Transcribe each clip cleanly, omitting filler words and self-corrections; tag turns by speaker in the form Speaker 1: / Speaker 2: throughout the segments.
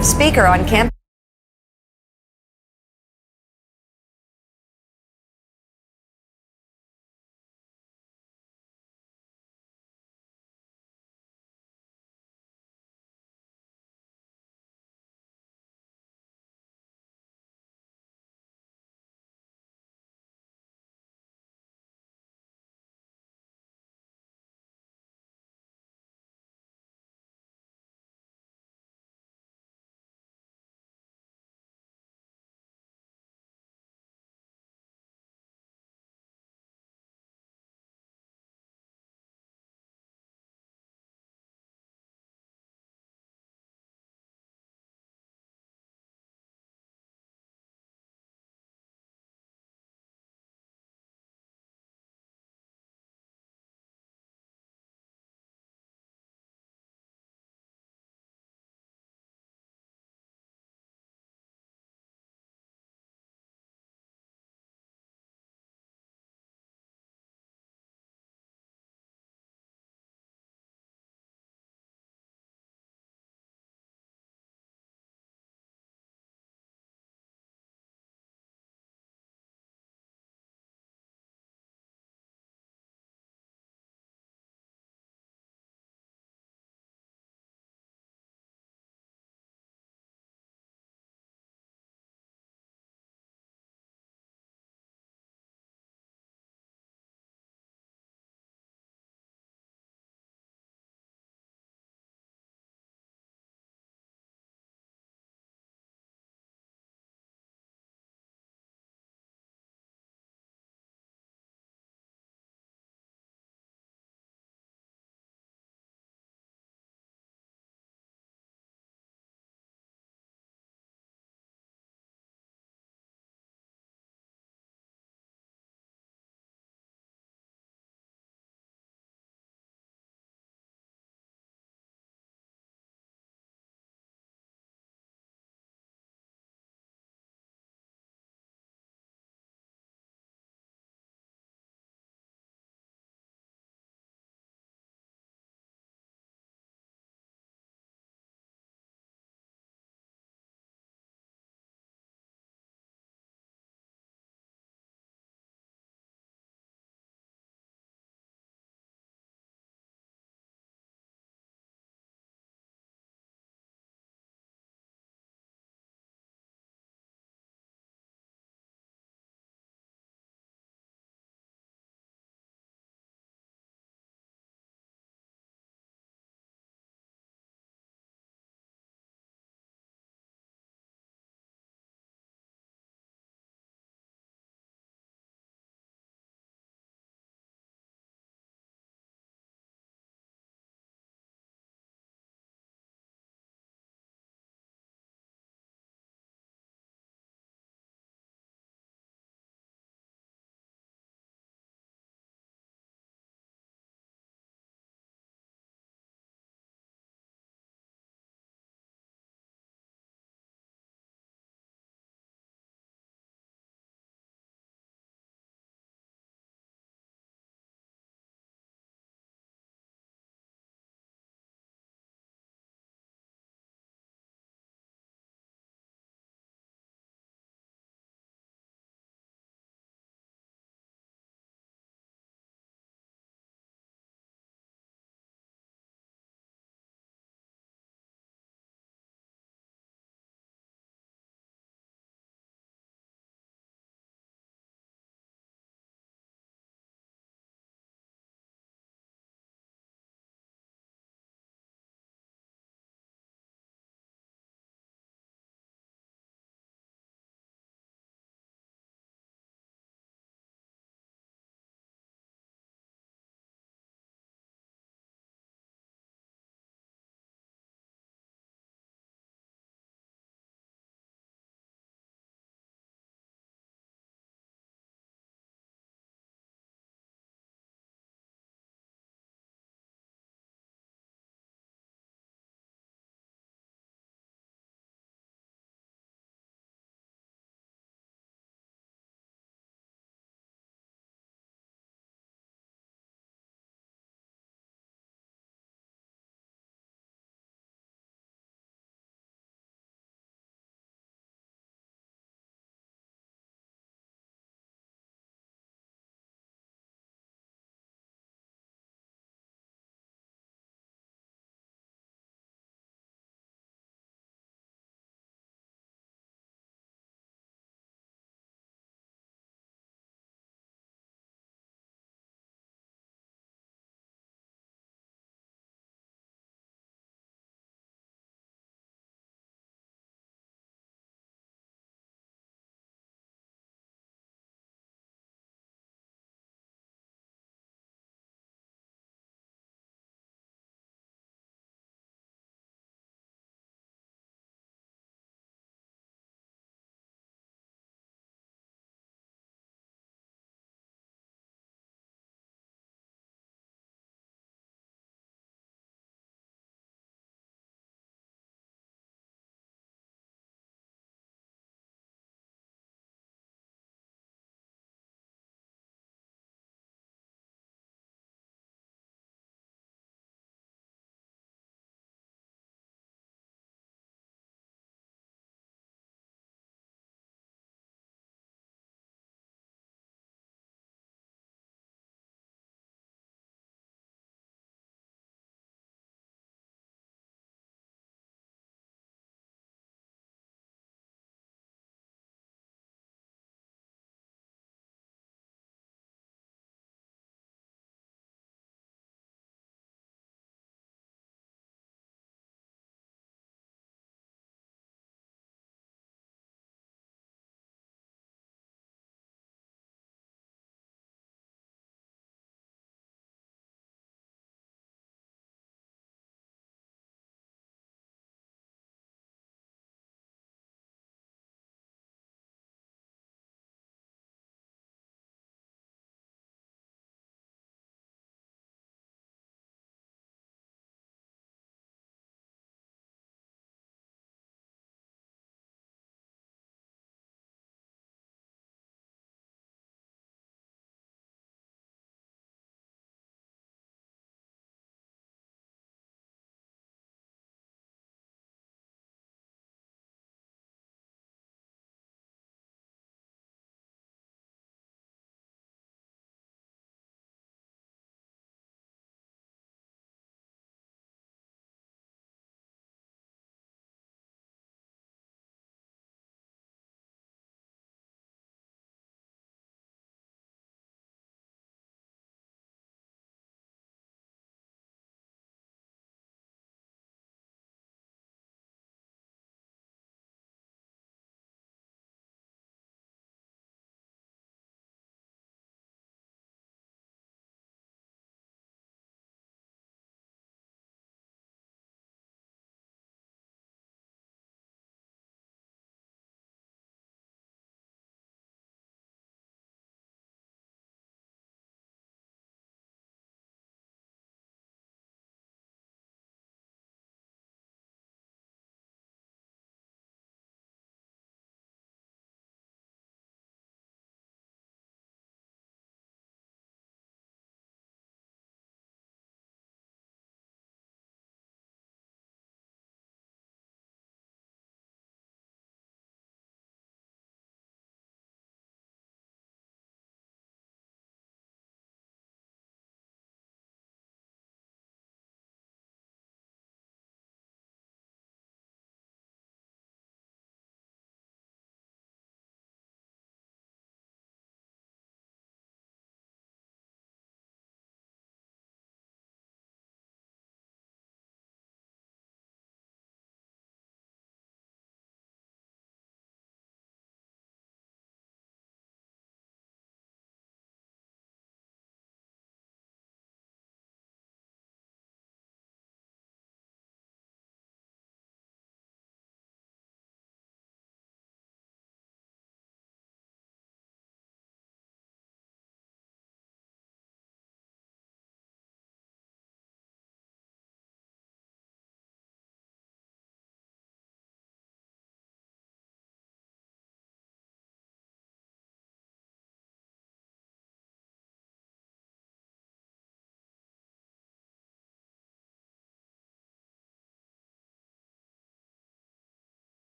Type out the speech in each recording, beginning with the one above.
Speaker 1: Speaker on campus.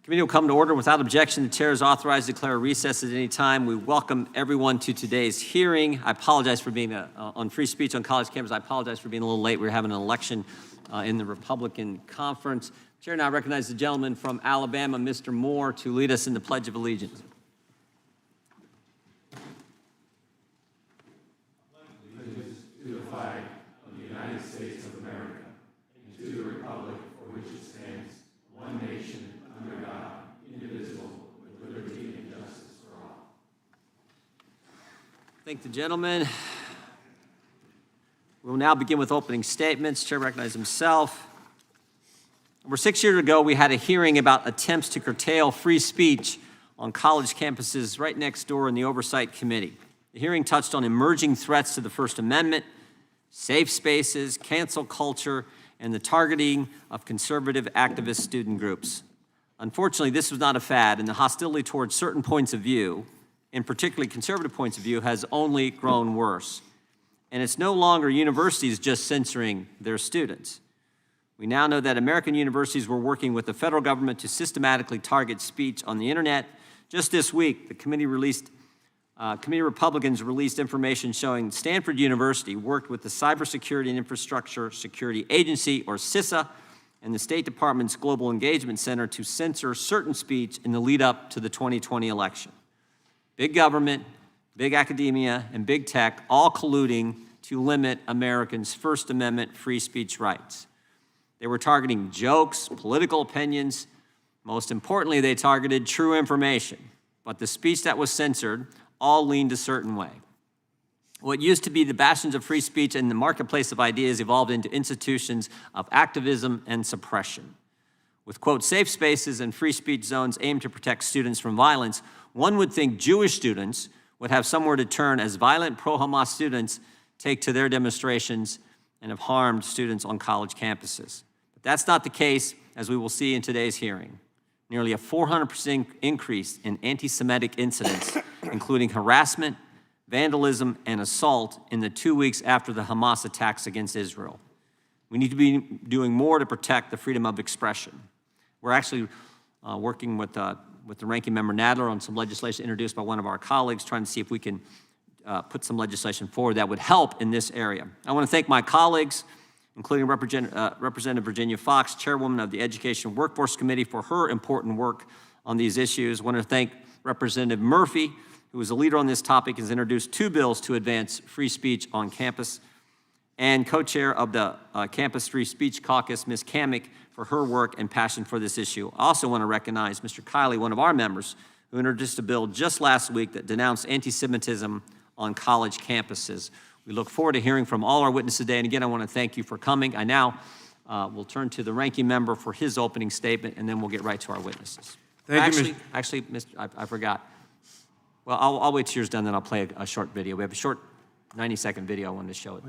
Speaker 1: Committee will come to order without objection. The chair is authorized to declare a recess at any time. We welcome everyone to today's hearing. I apologize for being on free speech on college campus. I apologize for being a little late. We're having an election in the Republican conference. Chair now recognizes the gentleman from Alabama, Mr. Moore, to lead us in the Pledge of Allegiance.
Speaker 2: Allegiance to the flag of the United States of America and to the republic for which it stands, one nation, under God, indivisible, with liberty and justice for all.
Speaker 1: Thank the gentleman. We'll now begin with opening statements. Chair recognizes himself. Over 6 years ago, we had a hearing about attempts to curtail free speech on college campuses right next door in the Oversight Committee. The hearing touched on emerging threats to the First Amendment, safe spaces, cancel culture, and the targeting of conservative activist student groups. Unfortunately, this was not a fad, and the hostility towards certain points of view, and particularly conservative points of view, has only grown worse. And it's no longer universities just censoring their students. We now know that American universities were working with the federal government to systematically target speech on the internet. Just this week, the committee Republicans released information showing Stanford University worked with the Cybersecurity and Infrastructure Security Agency, or CISA, and the State Department's Global Engagement Center to censor certain speech in the lead up to the 2020 election. Big government, big academia, and big tech all colluding to limit Americans' First Amendment free speech rights. They were targeting jokes, political opinions. Most importantly, they targeted true information. But the speech that was censored all leaned a certain way. What used to be the bastions of free speech and the marketplace of ideas evolved into institutions of activism and suppression. With, quote, safe spaces and free speech zones aimed to protect students from violence, one would think Jewish students would have somewhere to turn as violent pro-Hamas students take to their demonstrations and have harmed students on college campuses. But that's not the case, as we will see in today's hearing. Nearly a 400% increase in anti-Semitic incidents, including harassment, vandalism, and assault in the 2 weeks after the Hamas attacks against Israel. We need to be doing more to protect the freedom of expression. We're actually working with the ranking member Nadler on some legislation introduced by one of our colleagues, trying to see if we can put some legislation forward that would help in this area. I want to thank my colleagues, including Representative Virginia Fox, Chairwoman of the Education Workforce Committee, for her important work on these issues. I want to thank Representative Murphy, who is a leader on this topic, has introduced 2 bills to advance free speech on campus, and co-chair of the Campus Free Speech Caucus, Ms. Kamick, for her work and passion for this issue. I also want to recognize Mr. Kiley, one of our members, who introduced a bill just last week that denounced anti-Semitism on college campuses. We look forward to hearing from all our witnesses today, and again, I want to thank you for coming. I now will turn to the ranking member for his opening statement, and then we'll get right to our witnesses. Actually, I forgot. Well, I'll wait till yours done, then I'll play a short video. We have a short 90-second video I wanted to show it.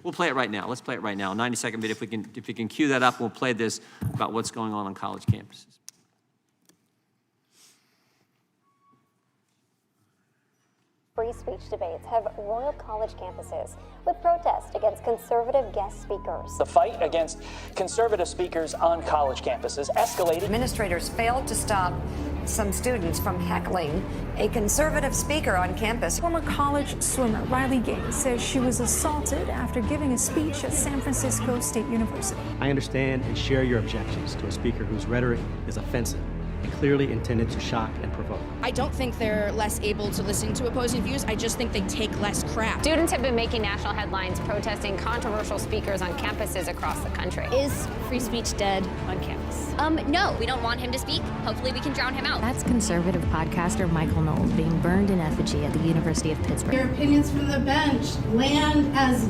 Speaker 1: We'll play it right now. Let's play it right now. A 90-second video. If you can cue that up, we'll play this about what's going on college campuses.
Speaker 3: Free speech debates have roiled college campuses with protests against conservative guest speakers.
Speaker 4: The fight against conservative speakers on college campuses escalated.
Speaker 5: Administrators failed to stop some students from heckling a conservative speaker on campus.
Speaker 6: Former college swimmer Riley Gaines says she was assaulted after giving a speech at San Francisco State University.
Speaker 7: I understand and share your objections to a speaker whose rhetoric is offensive and clearly intended to shock and provoke.
Speaker 8: I don't think they're less able to listen to opposing views. I just think they take less crap.
Speaker 3: Students have been making national headlines protesting controversial speakers on campuses across the country.
Speaker 8: Is free speech dead on campus?
Speaker 9: No, we don't want him to speak. Hopefully we can drown him out.
Speaker 10: That's conservative podcaster Michael Knowles being burned in effigy at the University of Pittsburgh.
Speaker 11: Your opinions from the bench land as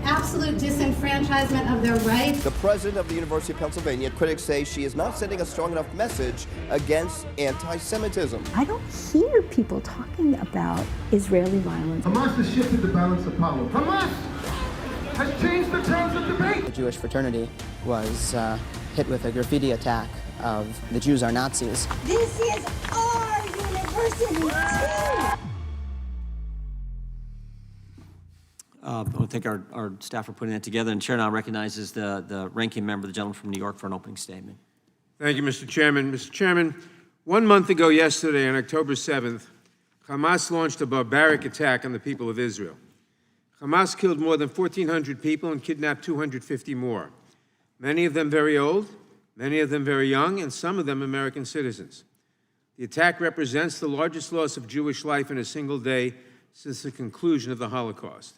Speaker 11: absolute disenfranchisement of their rights.
Speaker 12: The president of the University of Pennsylvania, critics say she is not sending a strong enough message against anti-Semitism.
Speaker 13: I don't hear people talking about Israeli violence.
Speaker 14: Hamas has shifted the balance of power. Hamas has changed the terms of debate.
Speaker 15: The Jewish fraternity was hit with a graffiti attack of "The Jews are Nazis."
Speaker 11: This is our university too!
Speaker 1: I want to thank our staff for putting that together. And Chair now recognizes the ranking member, the gentleman from New York, for an opening statement.
Speaker 16: Thank you, Mr. Chairman. Mr. Chairman,
Speaker 2: 1 month ago yesterday, on October 7th, Hamas launched a barbaric attack on the people of Israel. Hamas killed more than 1,400 people and kidnapped 250 more, many of them very old, many of them very young, and some of them American citizens. The attack represents the largest loss of Jewish life in a single day since the conclusion of the Holocaust.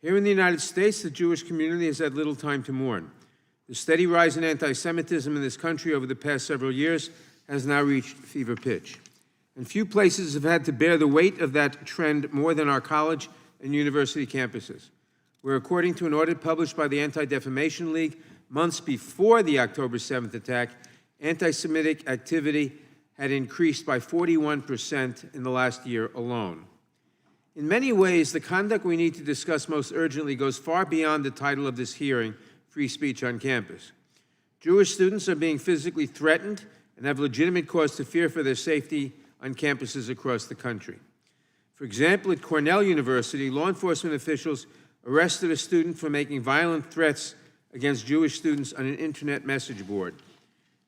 Speaker 2: Here in the United States, the Jewish community has had little time to mourn. The steady rise in anti-Semitism in this country over the past several years has now reached fever pitch. And few places have had to bear the weight of that trend more than our college and university campuses, where, according to an audit published by the Anti-Defamation League months before the October 7th attack, anti-Semitic activity had increased by 41% in the last year alone. In many ways, the conduct we need to discuss most urgently goes far beyond the title of this hearing, Free Speech on Campus. Jewish students are being physically threatened and have legitimate cause to fear for their safety on campuses across the country. For example, at Cornell University, law enforcement officials arrested a student for making violent threats against Jewish students on an internet message board.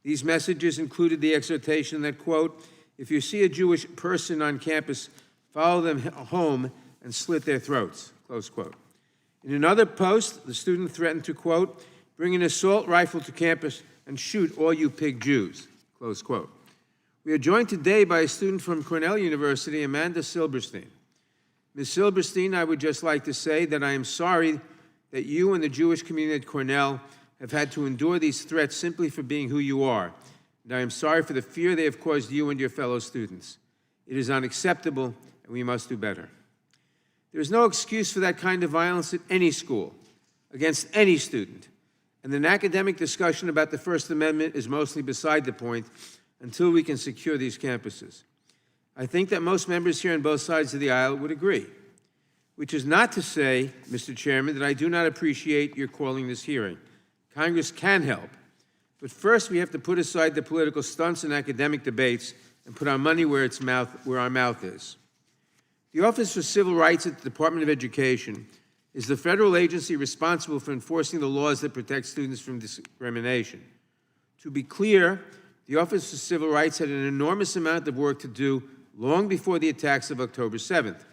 Speaker 2: These messages included the exhortation that, quote, if you see a Jewish person on campus, follow them home and slit their throats, close quote. In another post, the student threatened to, quote, bring an assault rifle to campus and shoot all you pig Jews, close quote. We are joined today by a student from Cornell University, Amanda Silberstein. Ms. Silberstein, I would just like to say that I am sorry that you and the Jewish community at Cornell have had to endure these threats simply for being who you are. And I am sorry for the fear they have caused you and your fellow students. It is unacceptable, and we must do better. There is no excuse for that kind of violence at any school, against any student. And an academic discussion about the First Amendment is mostly beside the point until we can secure these campuses. I think that most members here on both sides of the aisle would agree, which is not to say, Mr. Chairman, that I do not appreciate your calling this hearing. Congress can help. But first, we have to put aside the political stunts and academic debates and put our money where our mouth is. The Office for Civil Rights at the Department of Education is the federal agency responsible for enforcing the laws that protect students from discrimination. To be clear, the Office for Civil Rights had an enormous amount of work to do long before the attacks of October 7th.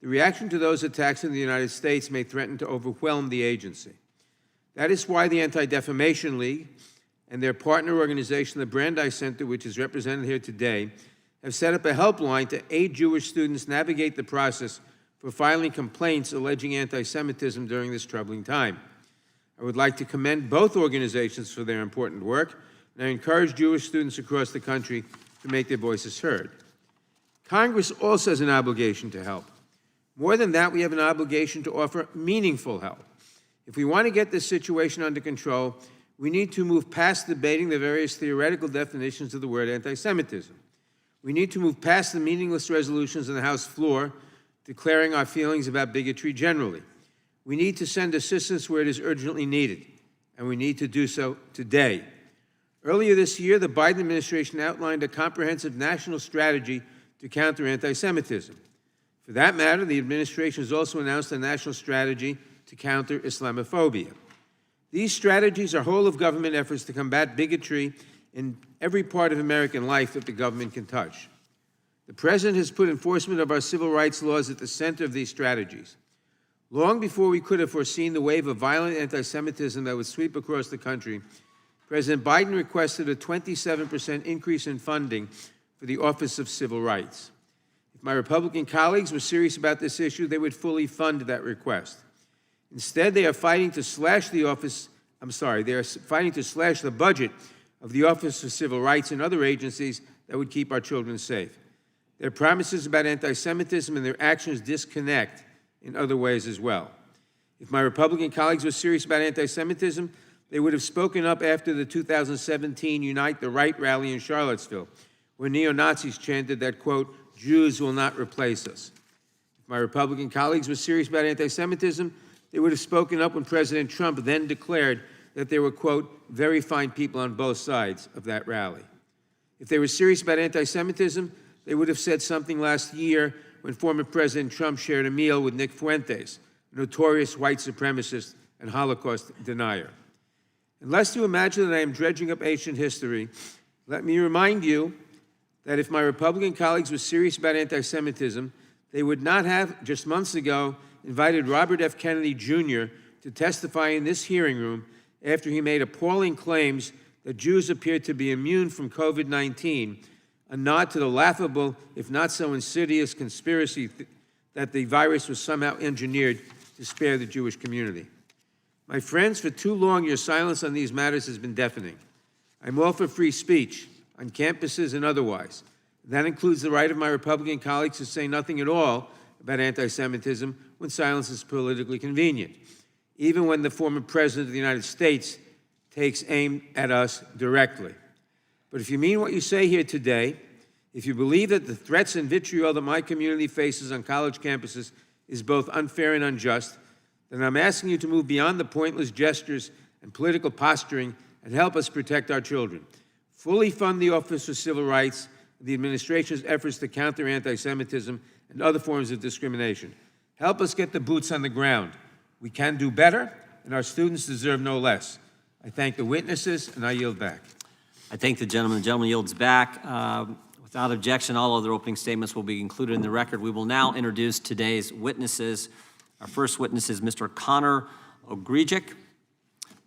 Speaker 2: The reaction to those attacks in the United States may threaten to overwhelm the agency. That is why the Anti-Defamation League and their partner organization, the Brandeis Center, which is represented here today, have set up a helpline to aid Jewish students navigate the process for filing complaints alleging anti-Semitism during this troubling time. I would like to commend both organizations for their important work, and I encourage Jewish students across the country to make their voices heard. Congress also has an obligation to help. More than that, we have an obligation to offer meaningful help. If we want to get this situation under control, we need to move past debating the various theoretical definitions of the word anti-Semitism. We need to move past the meaningless resolutions on the House floor declaring our feelings about bigotry generally. We need to send assistance where it is urgently needed, and we need to do so today. Earlier this year, the Biden administration outlined a comprehensive national strategy to counter anti-Semitism. For that matter, the administration has also announced a national strategy to counter Islamophobia. These strategies are whole-of-government efforts to combat bigotry in every part of American life that the government can touch. The President has put enforcement of our civil rights laws at the center of these strategies. Long before we could have foreseen the wave of violent anti-Semitism that would sweep across the country, President Biden requested a 27% increase in funding for the Office of Civil Rights. If my Republican colleagues were serious about this issue, they would fully fund that request. Instead, they are fighting to slash the budget of the Office of Civil Rights and other agencies that would keep our children safe. Their promises about anti-Semitism and their actions disconnect in other ways as well. If my Republican colleagues were serious about anti-Semitism, they would have spoken up after the 2017 Unite the Right rally in Charlottesville, where neo-Nazis chanted that, quote, Jews will not replace us. If my Republican colleagues were serious about anti-Semitism, they would have spoken up when President Trump then declared that there were, quote, very fine people on both sides of that rally. If they were serious about anti-Semitism, they would have said something last year when former President Trump shared a meal with Nick Fuentes, a notorious white supremacist and Holocaust denier. And lest you imagine that I am dredging up ancient history, let me remind you
Speaker 16: that if my Republican colleagues were serious about anti-Semitism, they would not have, just months ago, invited Robert F. Kennedy Jr. to testify in this hearing room after he made appalling claims that Jews appeared to be immune from COVID-19, a nod to the laughable, if not so insidious, conspiracy that the virus was somehow engineered to spare the Jewish community. My friends, for too long, your silence on these matters has been deafening. I'm all for free speech, on campuses and otherwise. That includes the right of my Republican colleagues to say nothing at all about anti-Semitism when silence is politically convenient, even when the former President of the United States takes aim at us directly. But if you mean what you say here today, if you believe that the threats and vitriol that my community faces on college campuses is both unfair and unjust, then I'm asking you to move beyond the pointless gestures and political posturing and help us protect our children. Fully fund the Office for Civil Rights and the administration's efforts to counter anti-Semitism and other forms of discrimination. Help us get the boots on the ground. We can do better, and our students deserve no less. I thank the witnesses, and I yield back.
Speaker 1: I thank the gentleman. The gentleman yields back. Without objection, all other opening statements will be included in the record. We will now introduce today's witnesses. Our first witness is Mr. Connor Ogrijic.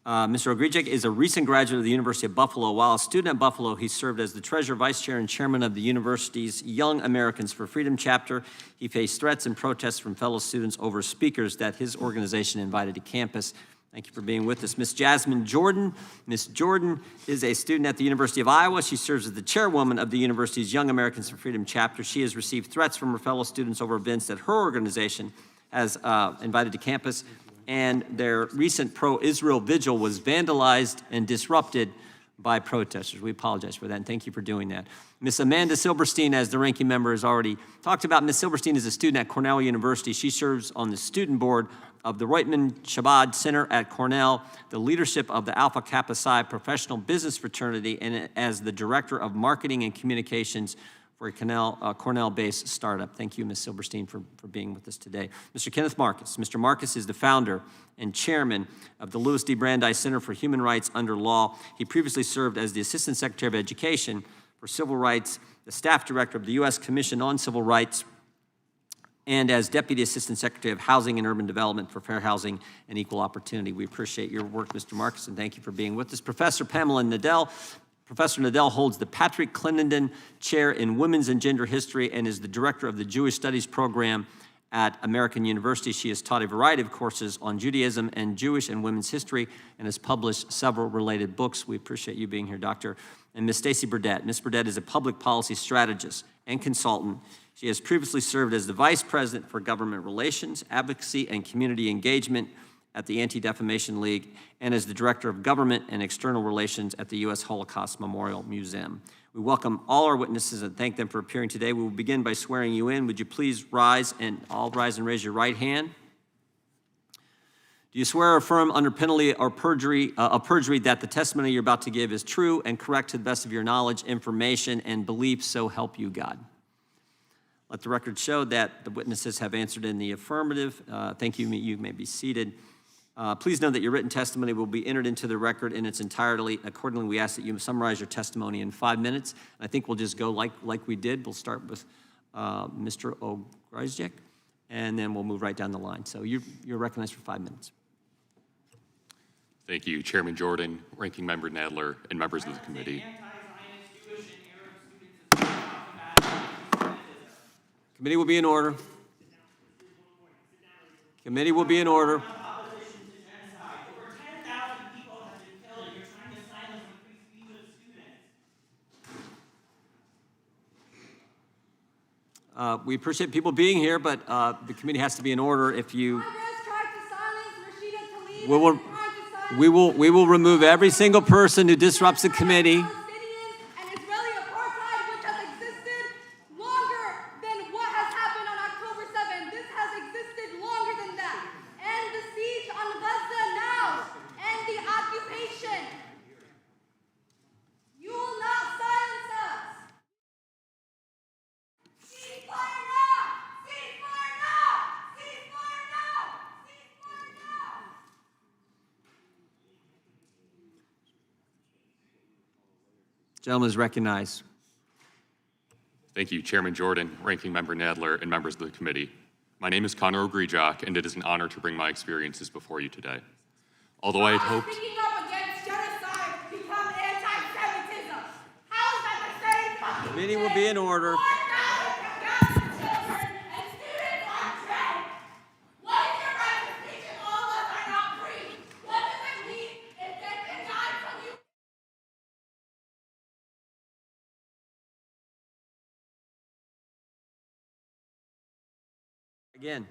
Speaker 1: Mr. Ogrijic is a recent graduate of the University of Buffalo. While a student at Buffalo, he served as the treasurer, vice chair, and chairman of the university's Young Americans for Freedom chapter. He faced threats and protests from fellow students over speakers that his organization invited to campus. Thank you for being with us. Ms. Jasmine Jordan. Ms. Jordan is a student at the University of Iowa. She serves as the chairwoman of the university's Young Americans for Freedom chapter. She has received threats from her fellow students over events that her organization has invited to campus, and their recent pro-Israel vigil was vandalized and disrupted by protesters. We apologize for that, and thank you for doing that. Ms. Amanda Silberstein, as the ranking member has already talked about, Ms. Silberstein is a student at Cornell University. She serves on the student board of the Reutemann Chabad Center at Cornell, the leadership of the Alpha Kappa Psi Professional Business Fraternity, and as the director of marketing and communications for a Cornell-based startup. Thank you, Ms. Silberstein, for being with us today. Mr. Kenneth Marcus. Mr. Marcus is the founder and chairman of the Louis D. Brandeis Center for Human Rights Under Law. He previously served as the Assistant Secretary of Education for Civil Rights, the staff director of the U.S. Commission on Civil Rights, and as Deputy Assistant Secretary of Housing and Urban Development for Fair Housing and Equal Opportunity. We appreciate your work, Mr. Marcus, and thank you for being with us. Professor Pamela Nadell. Professor Nadell holds the Patrick Clendenin Chair in Women's and Gender History and is the director of the Jewish Studies program at American University. She has taught a variety of courses on Judaism and Jewish and women's history and has published several related books. We appreciate you being here, Doctor. And Ms. Stacy Burdett. Ms. Burdett is a public policy strategist and consultant. She has previously served as the Vice President for Government Relations, Advocacy, and Community Engagement at the Anti-Defamation League, and as the Director of Government and External Relations at the U.S. Holocaust Memorial Museum. We welcome all our witnesses and thank them for appearing today. We will begin by swearing you in. Would you please rise and raise your right hand? Do you swear or affirm under penalty of perjury that the testimony you're about to give is true and correct to the best of your knowledge, information, and belief, so help you God? Let the record show that the witnesses have answered in the affirmative. Thank you. You may be seated. Please know that your written testimony will be entered into the record in its entirety. Accordingly, we ask that you summarize your testimony in 5 minutes. I think we'll just go like we did. We'll start with Mr. Ogrijic, and then we'll move right down the line. So you're recognized for 5 minutes.
Speaker 17: Thank you, Chairman Jordan, Ranking Member Nadler, and members of the committee.
Speaker 1: Committee will be in order. Committee will be in order. We appreciate people being here, but the committee has to be in order. If you, we will remove every single person who disrupts the committee. Gentleman is recognized.
Speaker 17: Thank you, Chairman Jordan, Ranking Member Nadler, and members of the committee. My name is Connor Ogrijak, and it is an honor to bring my experiences before you today. Although I had hoped...
Speaker 18: Speaking up against genocide become anti-Semitism. How is that the same fucking
Speaker 1: The meeting will be in order. Again.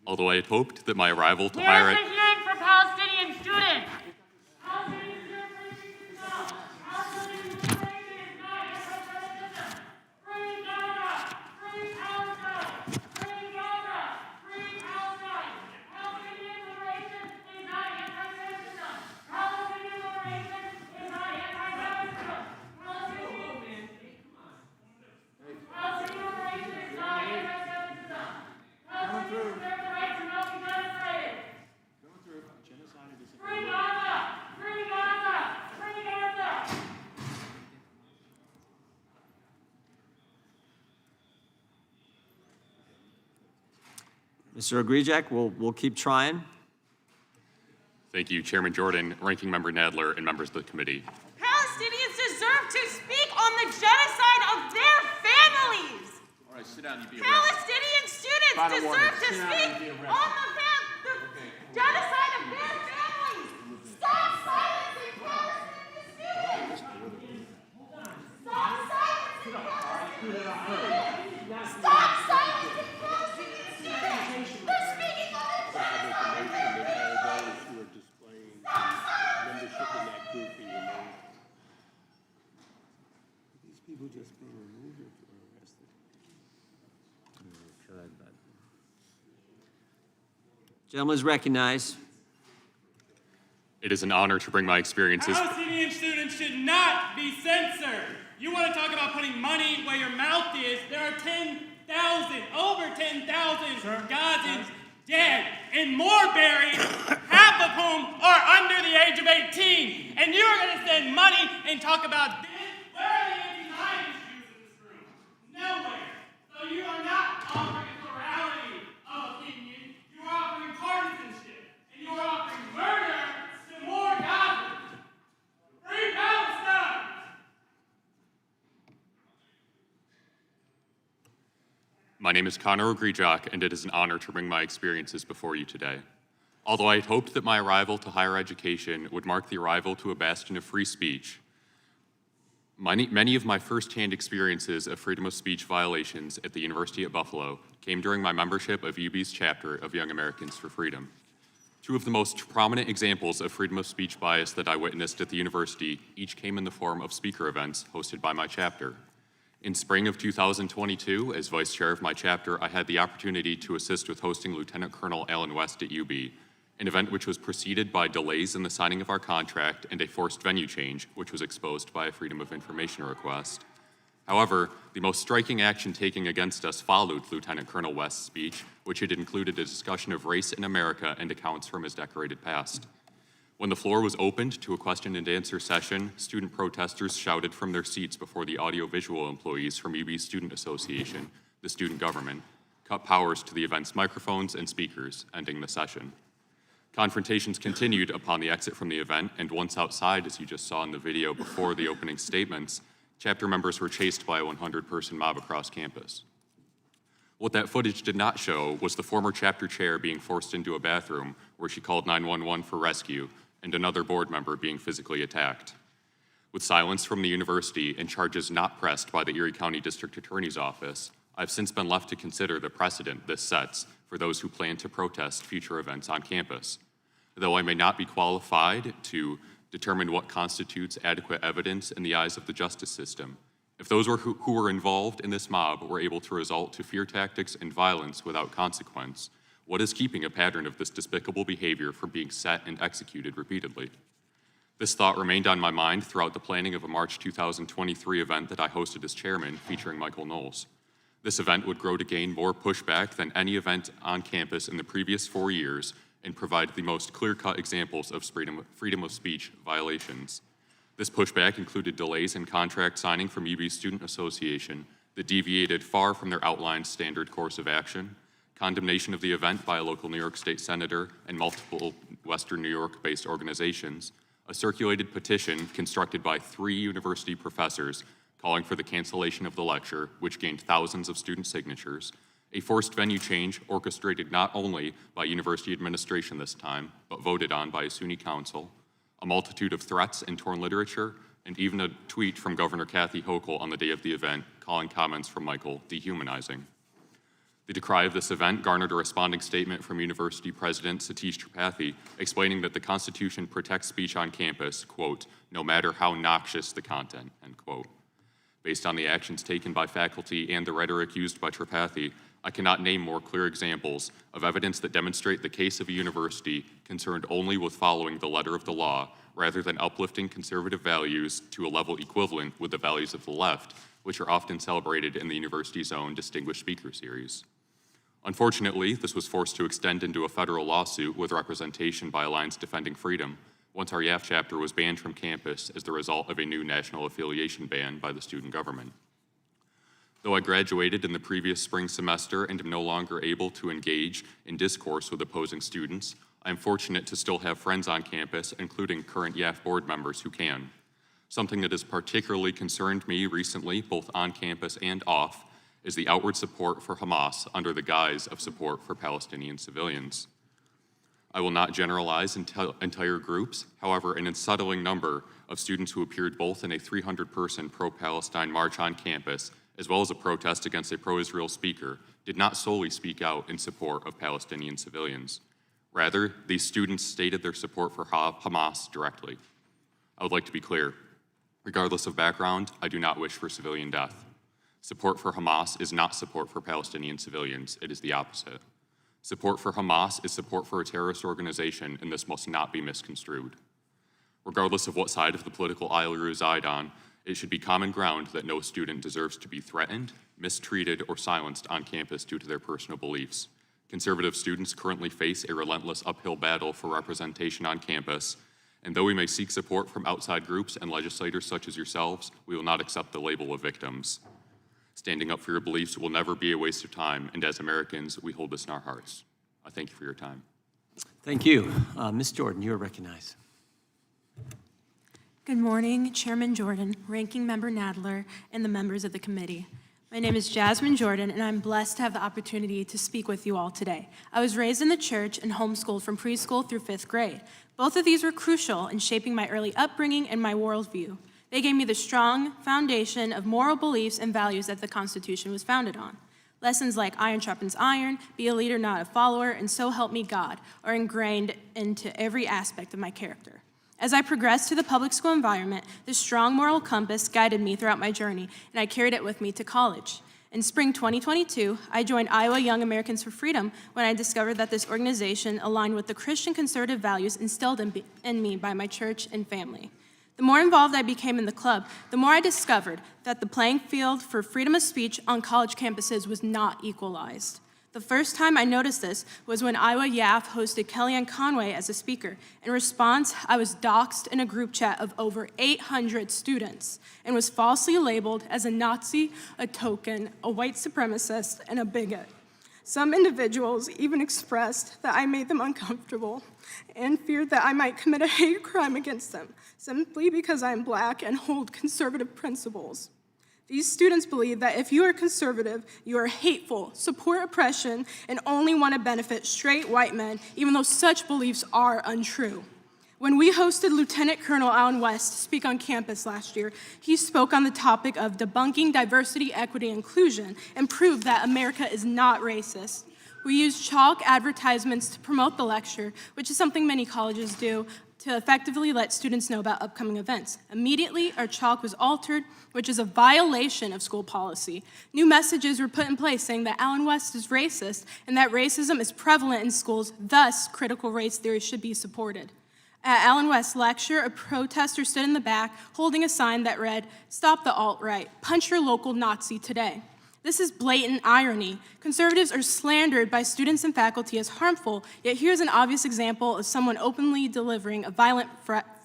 Speaker 17: Although I had hoped that my arrival to
Speaker 18: Where's
Speaker 17: higher
Speaker 18: the hearing for Palestinian students?
Speaker 1: Mr. Ogrijak, we'll keep trying.
Speaker 17: Thank you, Chairman Jordan, Ranking Member Nadler, and members of the committee.
Speaker 18: Palestinians deserve to speak on the genocide of their families.
Speaker 2: All right, sit down. You be
Speaker 18: Palestinian students deserve to speak on the genocide of their families. Stop silencing Palestinian students. Stop silencing Palestinian students. Stop silencing Palestinian students. They're speaking on their genocide.
Speaker 2: membership in that group be removed. These people just being removed or arrested?
Speaker 1: Gentleman is recognized.
Speaker 17: It is an honor to bring my experiences.
Speaker 19: Palestinian students should not be censored. You want to talk about putting money where your mouth is? There are 10,000, over 10,000 Gazans dead and more buried, half of whom are under the age of 18. And you're going to send money and talk about this? Where are the anti-Zionist Jews in this room? Nowhere. So you are not offering a plurality of opinion. You are offering partisanship. And you are offering murder to more Gazans. Free Palestine!
Speaker 17: My name is Connor Ogrijak, and it is an honor to bring my experiences before you today. Although I had hoped that my arrival to higher education would mark the arrival to a bastion of free speech, many of my firsthand experiences of freedom of speech violations at the University at Buffalo came during my membership of UB's chapter of Young Americans for Freedom. Two of the most prominent examples of freedom of speech bias that I witnessed at the university each came in the form of speaker events hosted by my chapter. In spring of 2022, as vice chair of my chapter, I had the opportunity to assist with hosting Lieutenant Colonel Alan West at UB, an event which was preceded by delays in the signing of our contract and a forced venue change, which was exposed by a Freedom of Information request. However, the most striking action taken against us followed Lieutenant Colonel West's speech, which had included a discussion of race in America and accounts from his decorated past. When the floor was opened to a question and answer session, student protesters shouted from their seats before the audiovisual employees from UB Student Association, the student government, cut powers to the event's microphones and speakers, ending the session. Confrontations continued upon the exit from the event, and once outside, as you just saw in the video before the opening statements, chapter members were chased by a 100-person mob across campus. What that footage did not show was the former chapter chair being forced into a bathroom where she called 911 for rescue, and another board member being physically attacked. With silence from the university and charges not pressed by the Erie County District Attorney's Office, I've since been left to consider the precedent this sets for those who plan to protest future events on campus. Though I may not be qualified to determine what constitutes adequate evidence in the eyes of the justice system, if those who were involved in this mob were able to resort to fear tactics and violence without consequence, what is keeping a pattern of this despicable behavior from being set and executed repeatedly? This thought remained on my mind throughout the planning of a March 2023 event that I hosted as chairman featuring Michael Knowles. This event would grow to gain more pushback than any event on campus in the previous 4 years and provide the most clear-cut examples of freedom of speech violations. This pushback included delays in contract signing from UB Student Association that deviated far from their outlined standard course of action, condemnation of the event by a local New York State senator and multiple Western New York-based organizations, a circulated petition constructed by 3 university professors calling for the cancellation of the lecture, which gained thousands of student signatures, a forced venue change orchestrated not only by university administration this time, but voted on by a SUNY council, a multitude of threats and torn literature, and even a tweet from Governor Kathy Hochul on the day of the event calling comments from Michael dehumanizing. The decry of this event garnered a responding statement from University President Satish Tripathi explaining that the Constitution protects speech on campus, quote, no matter how noxious the content, end quote. Based on the actions taken by faculty and the rhetoric used by Tripathi, I cannot name more clear examples of evidence that demonstrate the case of a university concerned only with following the letter of the law rather than uplifting conservative values to a level equivalent with the values of the left, which are often celebrated in the university's own Distinguished Speaker Series. Unfortunately, this was forced to extend into a federal lawsuit with representation by Alliance Defending Freedom once our YAF chapter was banned from campus as the result of a new national affiliation ban by the student government. Though I graduated in the previous spring semester and am no longer able to engage in discourse with opposing students, I am fortunate to still have friends on campus, including current YAF board members who can. Something that has particularly concerned me recently, both on campus and off, is the outward support for Hamas under the guise of support for Palestinian civilians. I will not generalize entire groups. However, an unsettling number of students who appeared both in a 300-person pro-Palestine march on campus as well as a protest against a pro-Israel speaker, did not solely speak out in support of Palestinian civilians. Rather, these students stated their support for Hamas directly. I would like to be clear. Regardless of background, I do not wish for civilian death. Support for Hamas is not support for Palestinian civilians. It is the opposite. Support for Hamas is support for a terrorist organization, and this must not be misconstrued. Regardless of what side of the political aisle you reside on, it should be common ground that no student deserves to be threatened, mistreated, or silenced on campus due to their personal beliefs. Conservative students currently face a relentless uphill battle for representation on campus, and though we may seek support from outside groups and legislators such as yourselves, we will not accept the label of victims. Standing up for your beliefs will never be a waste of time, and as Americans, we hold this in our hearts. I thank you for your time.
Speaker 1: Thank you. Ms. Jordan, you are recognized.
Speaker 20: Good morning, Chairman Jordan, Ranking Member Nadler, and the members of the committee. My name is Jasmine Jordan, and I'm blessed to have the opportunity to speak with you all today. I was raised in the church and homeschooled from preschool through 5th grade. Both of these were crucial in shaping my early upbringing and my worldview. They gave me the strong foundation of moral beliefs and values that the Constitution was founded on. Lessons like iron sharpens iron, be a leader, not a follower, and so help me God are ingrained into every aspect of my character. As I progressed through the public school environment, this strong moral compass guided me throughout my journey, and I carried it with me to college. In spring 2022, I joined Iowa Young Americans for Freedom when I discovered that this organization aligned with the Christian conservative values instilled in me by my church and family. The more involved I became in the club, the more I discovered that the playing field for freedom of speech on college campuses was not equalized. The first time I noticed this was when Iowa YAF hosted Kellyanne Conway as a speaker. In response, I was doxxed in a group chat of over 800 students and was falsely labeled as a Nazi, a token, a white supremacist, and a bigot. Some individuals even expressed that I made them uncomfortable and feared that I might commit a hate crime against them, simply because I am Black and hold conservative principles. These students believe that if you are conservative, you are hateful, support oppression, and only want to benefit straight white men, even though such beliefs are untrue. When we hosted Lieutenant Colonel Allen West speak on campus last year, he spoke on the topic of debunking diversity, equity, and inclusion and proved that America is not racist. We used chalk advertisements to promote the lecture, which is something many colleges do, to effectively let students know about upcoming events. Immediately, our chalk was altered, which is a violation of school policy. New messages were put in place saying that Allen West is racist and that racism is prevalent in schools, thus critical race theory should be supported. At Allen West's lecture, a protester stood in the back holding a sign that read, "Stop the alt-right, punch your local Nazi today." This is blatant irony. Conservatives are slandered by students and faculty as harmful, yet here's an obvious example of someone openly delivering a violent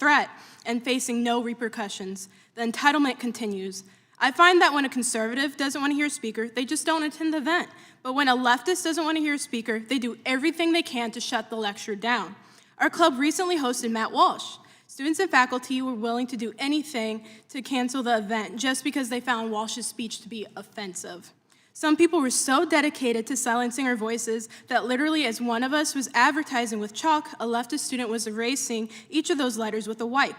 Speaker 20: threat and facing no repercussions. The entitlement continues. I find that when a conservative doesn't want to hear a speaker, they just don't attend the event. But when a leftist doesn't want to hear a speaker, they do everything they can to shut the lecture down. Our club recently hosted Matt Walsh. Students and faculty were willing to do anything to cancel the event just because they found Walsh's speech to be offensive. Some people were so dedicated to silencing our voices that literally as one of us was advertising with chalk, a leftist student was erasing each of those letters with a wipe.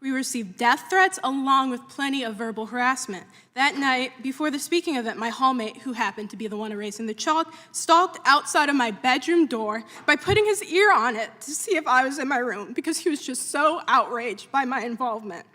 Speaker 20: We received death threats along with plenty of verbal harassment. That night, before the speaking event, my hallmate, who happened to be the one erasing the chalk, stalked outside of my bedroom door by putting his ear on it to see if I was in my room because he was just so outraged by my involvement.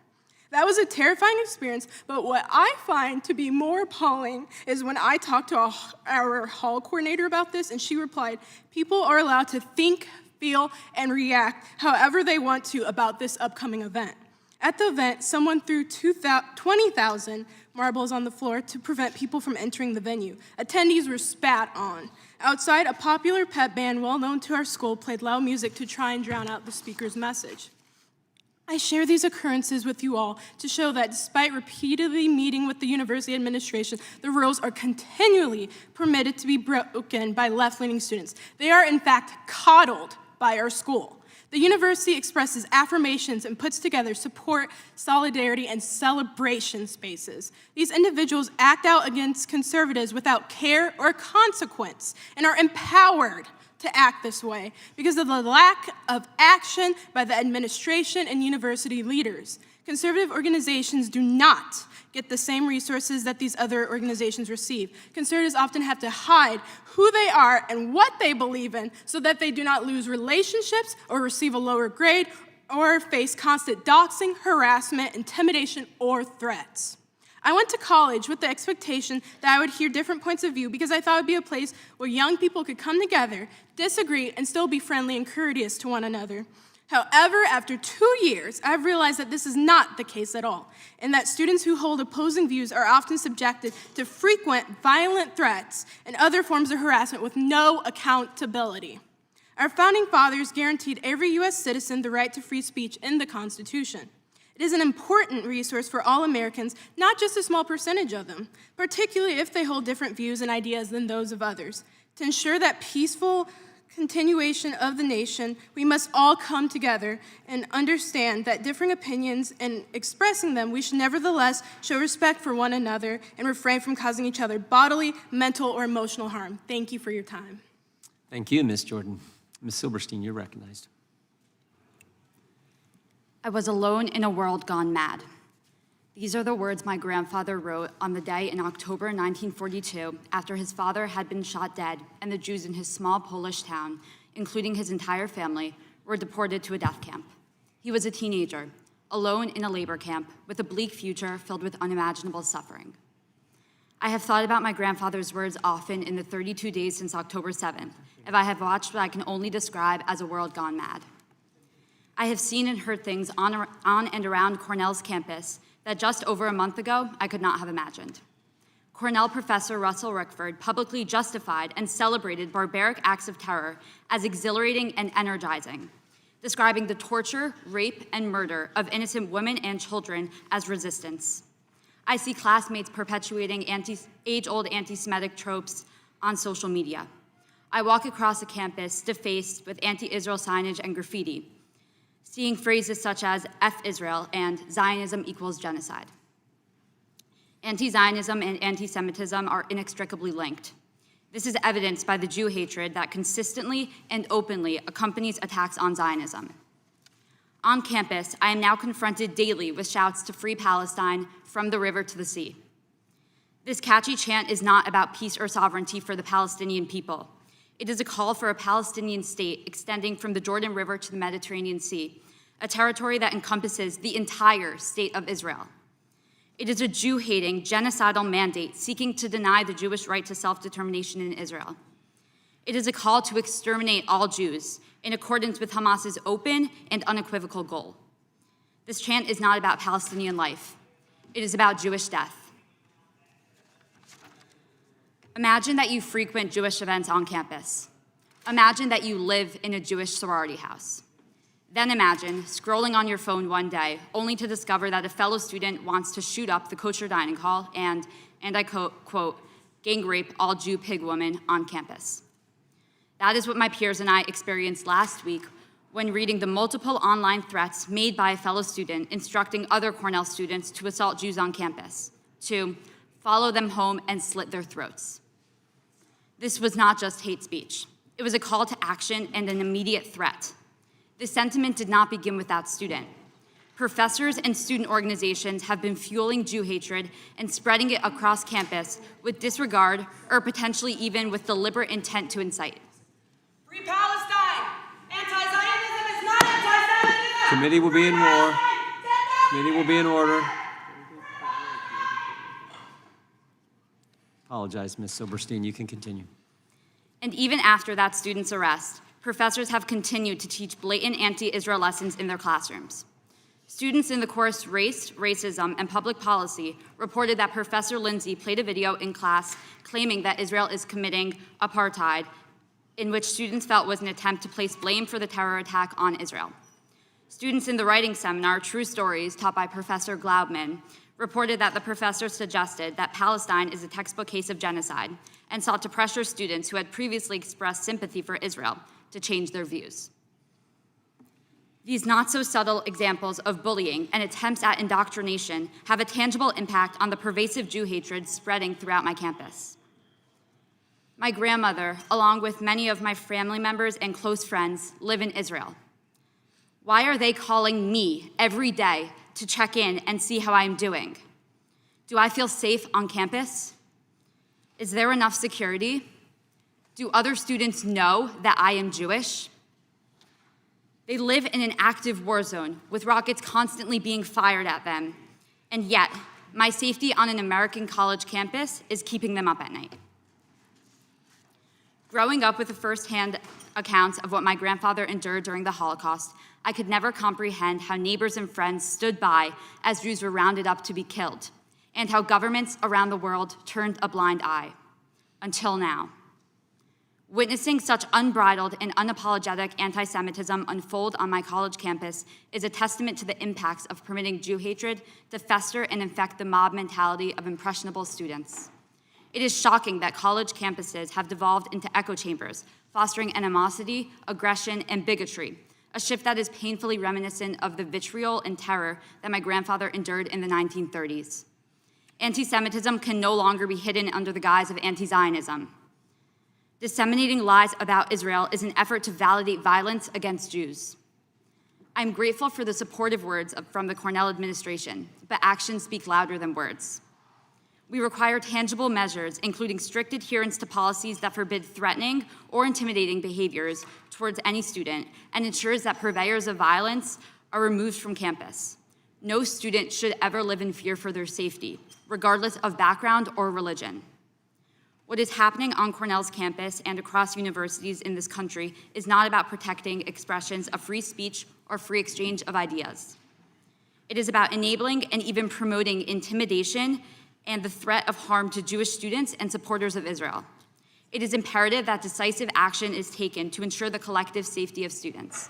Speaker 20: That was a terrifying experience, but what I find to be more appalling is when I talked to our hall coordinator about this, and she replied, "People are allowed to think, feel, and react however they want to about this upcoming event." At the event, someone threw 20,000 marbles on the floor to prevent people from entering the venue. Attendees were spat on. Outside, a popular pep band well known to our school played loud music to try and drown out the speaker's message. I share these occurrences with you all to show that despite repeatedly meeting with the university administration, the rules are continually permitted to be broken by left-leaning students. They are, in fact, coddled by our school. The university expresses affirmations and puts together support, solidarity, and celebration spaces. These individuals act out against conservatives without care or consequence and are empowered to act this way because of the lack of action by the administration and university leaders. Conservative organizations do not get the same resources that these other organizations receive. Conservatives often have to hide who they are and what they believe in so that they do not lose relationships or receive a lower grade or face constant doxing, harassment, intimidation, or threats. I went to college with the expectation that I would hear different points of view because I thought it would be a place where young people could come together, disagree, and still be friendly and courteous to one another. However, after 2 years, I've realized that this is not the case at all, and that students who hold opposing views are often subjected to frequent violent threats and other forms of harassment with no accountability. Our founding fathers guaranteed every U.S. citizen the right to free speech in the Constitution. It is an important resource for all Americans, not just a small percentage of them, particularly if they hold different views and ideas than those of others. To ensure that peaceful continuation of the nation, we must all come together and understand that differing opinions and expressing them, we should nevertheless show respect for one another and refrain from causing each other bodily, mental, or emotional harm. Thank you for your time.
Speaker 1: Thank you, Ms. Jordan. Ms. Silberstein, you're recognized.
Speaker 21: I was alone in a world gone mad. These are the words my grandfather wrote on the day in October 1942 after his father had been shot dead and the Jews in his small Polish town, including his entire family, were deported to a death camp. He was a teenager, alone in a labor camp with a bleak future filled with unimaginable suffering. I have thought about my grandfather's words often in the 32 days since October 7th, as I have watched what I can only describe as a world gone mad. I have seen and heard things on and around Cornell's campus that just over a month ago, I could not have imagined. Cornell professor Russell Rickford publicly justified and celebrated barbaric acts of terror as exhilarating and energizing, describing the torture, rape, and murder of innocent women and children as resistance. I see classmates perpetuating age-old anti-Semitic tropes on social media. I walk across the campus defaced with anti-Israel signage and graffiti, seeing phrases such as F Israel and Zionism equals genocide. Anti-Zionism and anti-Semitism are inextricably linked. This is evidenced by the Jew hatred that consistently and openly accompanies attacks on Zionism. On campus, I am now confronted daily with shouts to free Palestine from the river to the sea. This catchy chant is not about peace or sovereignty for the Palestinian people. It is a call for a Palestinian state extending from the Jordan River to the Mediterranean Sea, a territory that encompasses the entire state of Israel. It is a Jew-hating, genocidal mandate seeking to deny the Jewish right to self-determination in Israel. It is a call to exterminate all Jews in accordance with Hamas's open and unequivocal goal. This chant is not about Palestinian life. It is about Jewish death. Imagine that you frequent Jewish events on campus. Imagine that you live in a Jewish sorority house. Then imagine scrolling on your phone one day, only to discover that a fellow student wants to shoot up the kosher dining hall and I quote, gang rape all Jew pig women on campus. That is what my peers and I experienced last week when reading the multiple online threats made by a fellow student instructing other Cornell students to assault Jews on campus, to follow them home and slit their throats. This was not just hate speech. It was a call to action and an immediate threat. The sentiment did not begin with that student. Professors and student organizations have been fueling Jew hatred and spreading it across campus with disregard or potentially even with deliberate intent to incite.
Speaker 18: Free Palestine! Anti-Zionism is not anti-Semitism!
Speaker 1: Committee will be in war. Committee will be in order. Apologize, Ms. Silberstein. You can continue.
Speaker 21: And even after that student's arrest, professors have continued to teach blatant anti-Israel lessons in their classrooms. Students in the course Race, Racism, and Public Policy reported that Professor Lindsay played a video in class claiming that Israel is committing apartheid, in which students felt was an attempt to place blame for the terror attack on Israel. Students in the writing seminar, True Stories, taught by Professor Glaubman, reported that the professor suggested that Palestine is a textbook case of genocide and sought to pressure students who had previously expressed sympathy for Israel to change their views. These not-so-subtle examples of bullying and attempts at indoctrination have a tangible impact on the pervasive Jew hatred spreading throughout my campus. My grandmother, along with many of my family members and close friends, live in Israel. Why are they calling me every day to check in and see how I'm doing? Do I feel safe on campus? Is there enough security? Do other students know that I am Jewish? They live in an active war zone with rockets constantly being fired at them, and yet my safety on an American college campus is keeping them up at night. Growing up with the firsthand accounts of what my grandfather endured during the Holocaust, I could never comprehend how neighbors and friends stood by as Jews were rounded up to be killed, and how governments around the world turned a blind eye. Until now. Witnessing such unbridled and unapologetic anti-Semitism unfold on my college campus is a testament to the impacts of permitting Jew hatred to fester and infect the mob mentality of impressionable students. It is shocking that college campuses have devolved into echo chambers, fostering animosity, aggression, and bigotry, a shift that is painfully reminiscent of the vitriol and terror that my grandfather endured in the 1930s. Anti-Semitism can no longer be hidden under the guise of anti-Zionism. Disseminating lies about Israel is an effort to validate violence against Jews. I'm grateful for the supportive words from the Cornell administration, but actions speak louder than words. We require tangible measures, including strict adherence to policies that forbid threatening or intimidating behaviors towards any student and ensures that purveyors of violence are removed from campus. No student should ever live in fear for their safety, regardless of background or religion. What is happening on Cornell's campus and across universities in this country is not about protecting expressions of free speech or free exchange of ideas. It is about enabling and even promoting intimidation and the threat of harm to Jewish students and supporters of Israel. It is imperative that decisive action is taken to ensure the collective safety of students.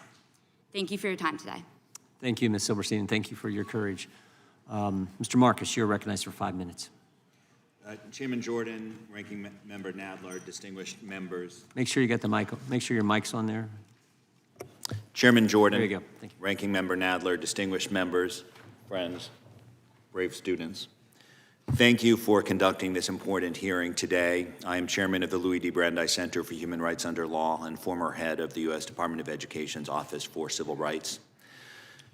Speaker 21: Thank you for your time today.
Speaker 1: Thank you, Ms. Silberstein, and thank you for your courage. Mr. Marcus, you're recognized for 5 minutes.
Speaker 4: Chairman Jordan, Ranking Member Nadler, distinguished members.
Speaker 1: Make sure you get the mic. Make sure your mic's on there.
Speaker 4: Chairman Jordan,
Speaker 1: There you go. Thank you.
Speaker 4: Ranking Member Nadler, distinguished members, friends, brave students. Thank you for conducting this important hearing today. I am chairman of the Louis D. Brandeis Center for Human Rights Under Law and former head of the U.S. Department of Education's Office for Civil Rights.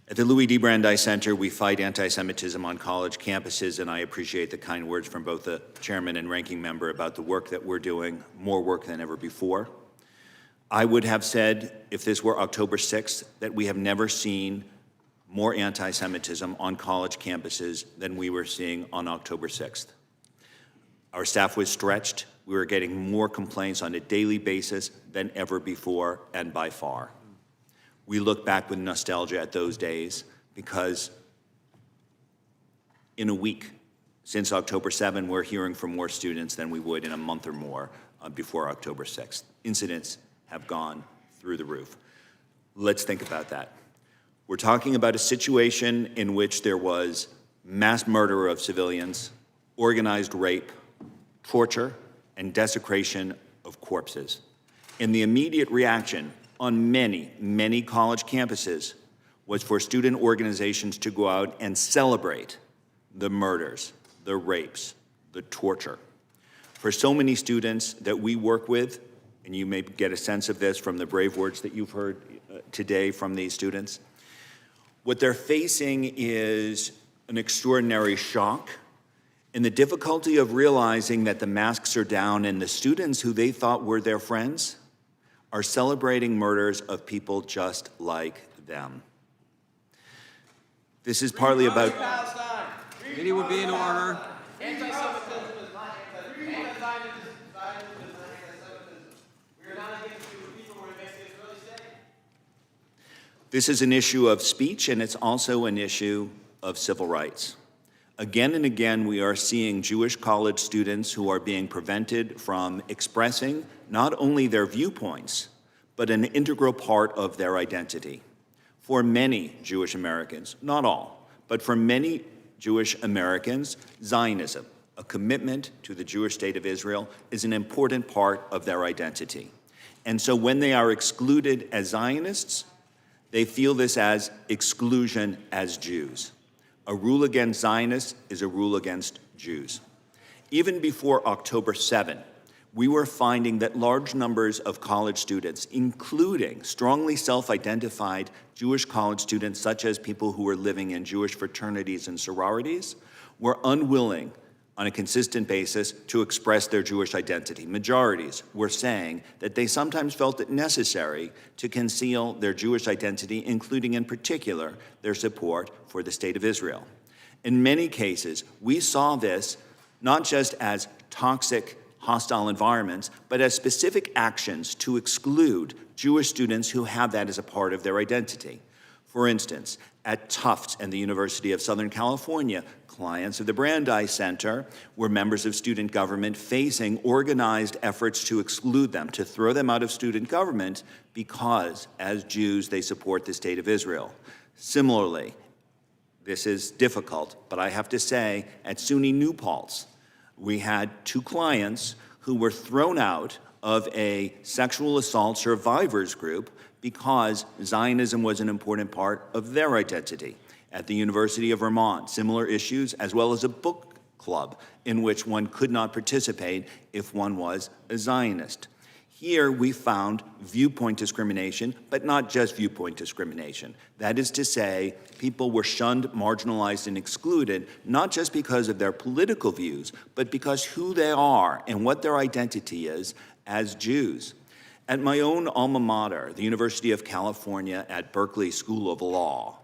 Speaker 4: At the Louis D. Brandeis Center, we fight anti-Semitism on college campuses, and I appreciate the kind words from both the chairman and ranking member about the work that we're doing, more work than ever before. I would have said, if this were October 6th, that we have never seen more anti-Semitism on college campuses than we were seeing on October 6th. Our staff was stretched. We were getting more complaints on a daily basis than ever before, and by far. We look back with nostalgia at those days because in a week, Since October 7, we're hearing from more students than we would in a month or more before October 6th. Incidents have gone through the roof. Let's think about that. We're talking about a situation in which there was mass murder of civilians, organized rape, torture, and desecration of corpses. And the immediate reaction on many, many college campuses was for student organizations to go out and celebrate the murders, the rapes, the torture. For so many students that we work with, and you may get a sense of this from the brave words that you've heard today from these students, what they're facing is an extraordinary shock and the difficulty of realizing that the masks are down and the students who they thought were their friends are celebrating murders of people just like them. This is partly about...
Speaker 1: Meeting will be in order.
Speaker 2: Anti-Semitism is not anti-Zionism. We are not against Jewish people. We're against the Israeli state.
Speaker 4: This is an issue of speech, and it's also an issue of civil rights. Again and again, we are seeing Jewish college students who are being prevented from expressing not only their viewpoints, but an integral part of their identity. For many Jewish Americans, not all, but for many Jewish Americans, Zionism, a commitment to the Jewish state of Israel, is an important part of their identity. And so when they are excluded as Zionists, they feel this as exclusion as Jews. A rule against Zionists is a rule against Jews. Even before October 7, we were finding that large numbers of college students, including strongly self-identified Jewish college students, such as people who were living in Jewish fraternities and sororities, were unwilling on a consistent basis to express their Jewish identity. Majorities were saying that they sometimes felt it necessary to conceal their Jewish identity, including in particular their support for the state of Israel. In many cases, we saw this not just as toxic, hostile environments, but as specific actions to exclude Jewish students who have that as a part of their identity. For instance, at Tufts and the University of Southern California, clients of the Brandeis Center were members of student government facing organized efforts to exclude them, to throw them out of student government because, as Jews, they support the state of Israel. Similarly, this is difficult, but I have to say, at SUNY New Paltz, we had 2 clients who were thrown out of a sexual assault survivors group because Zionism was an important part of their identity. At the University of Vermont, similar issues, as well as a book club in which one could not participate if one was a Zionist. Here we found viewpoint discrimination, but not just viewpoint discrimination. That is to say, people were shunned, marginalized, and excluded, not just because of their political views, but because who they are and what their identity is as Jews. At my own alma mater, the University of California at Berkeley School of Law,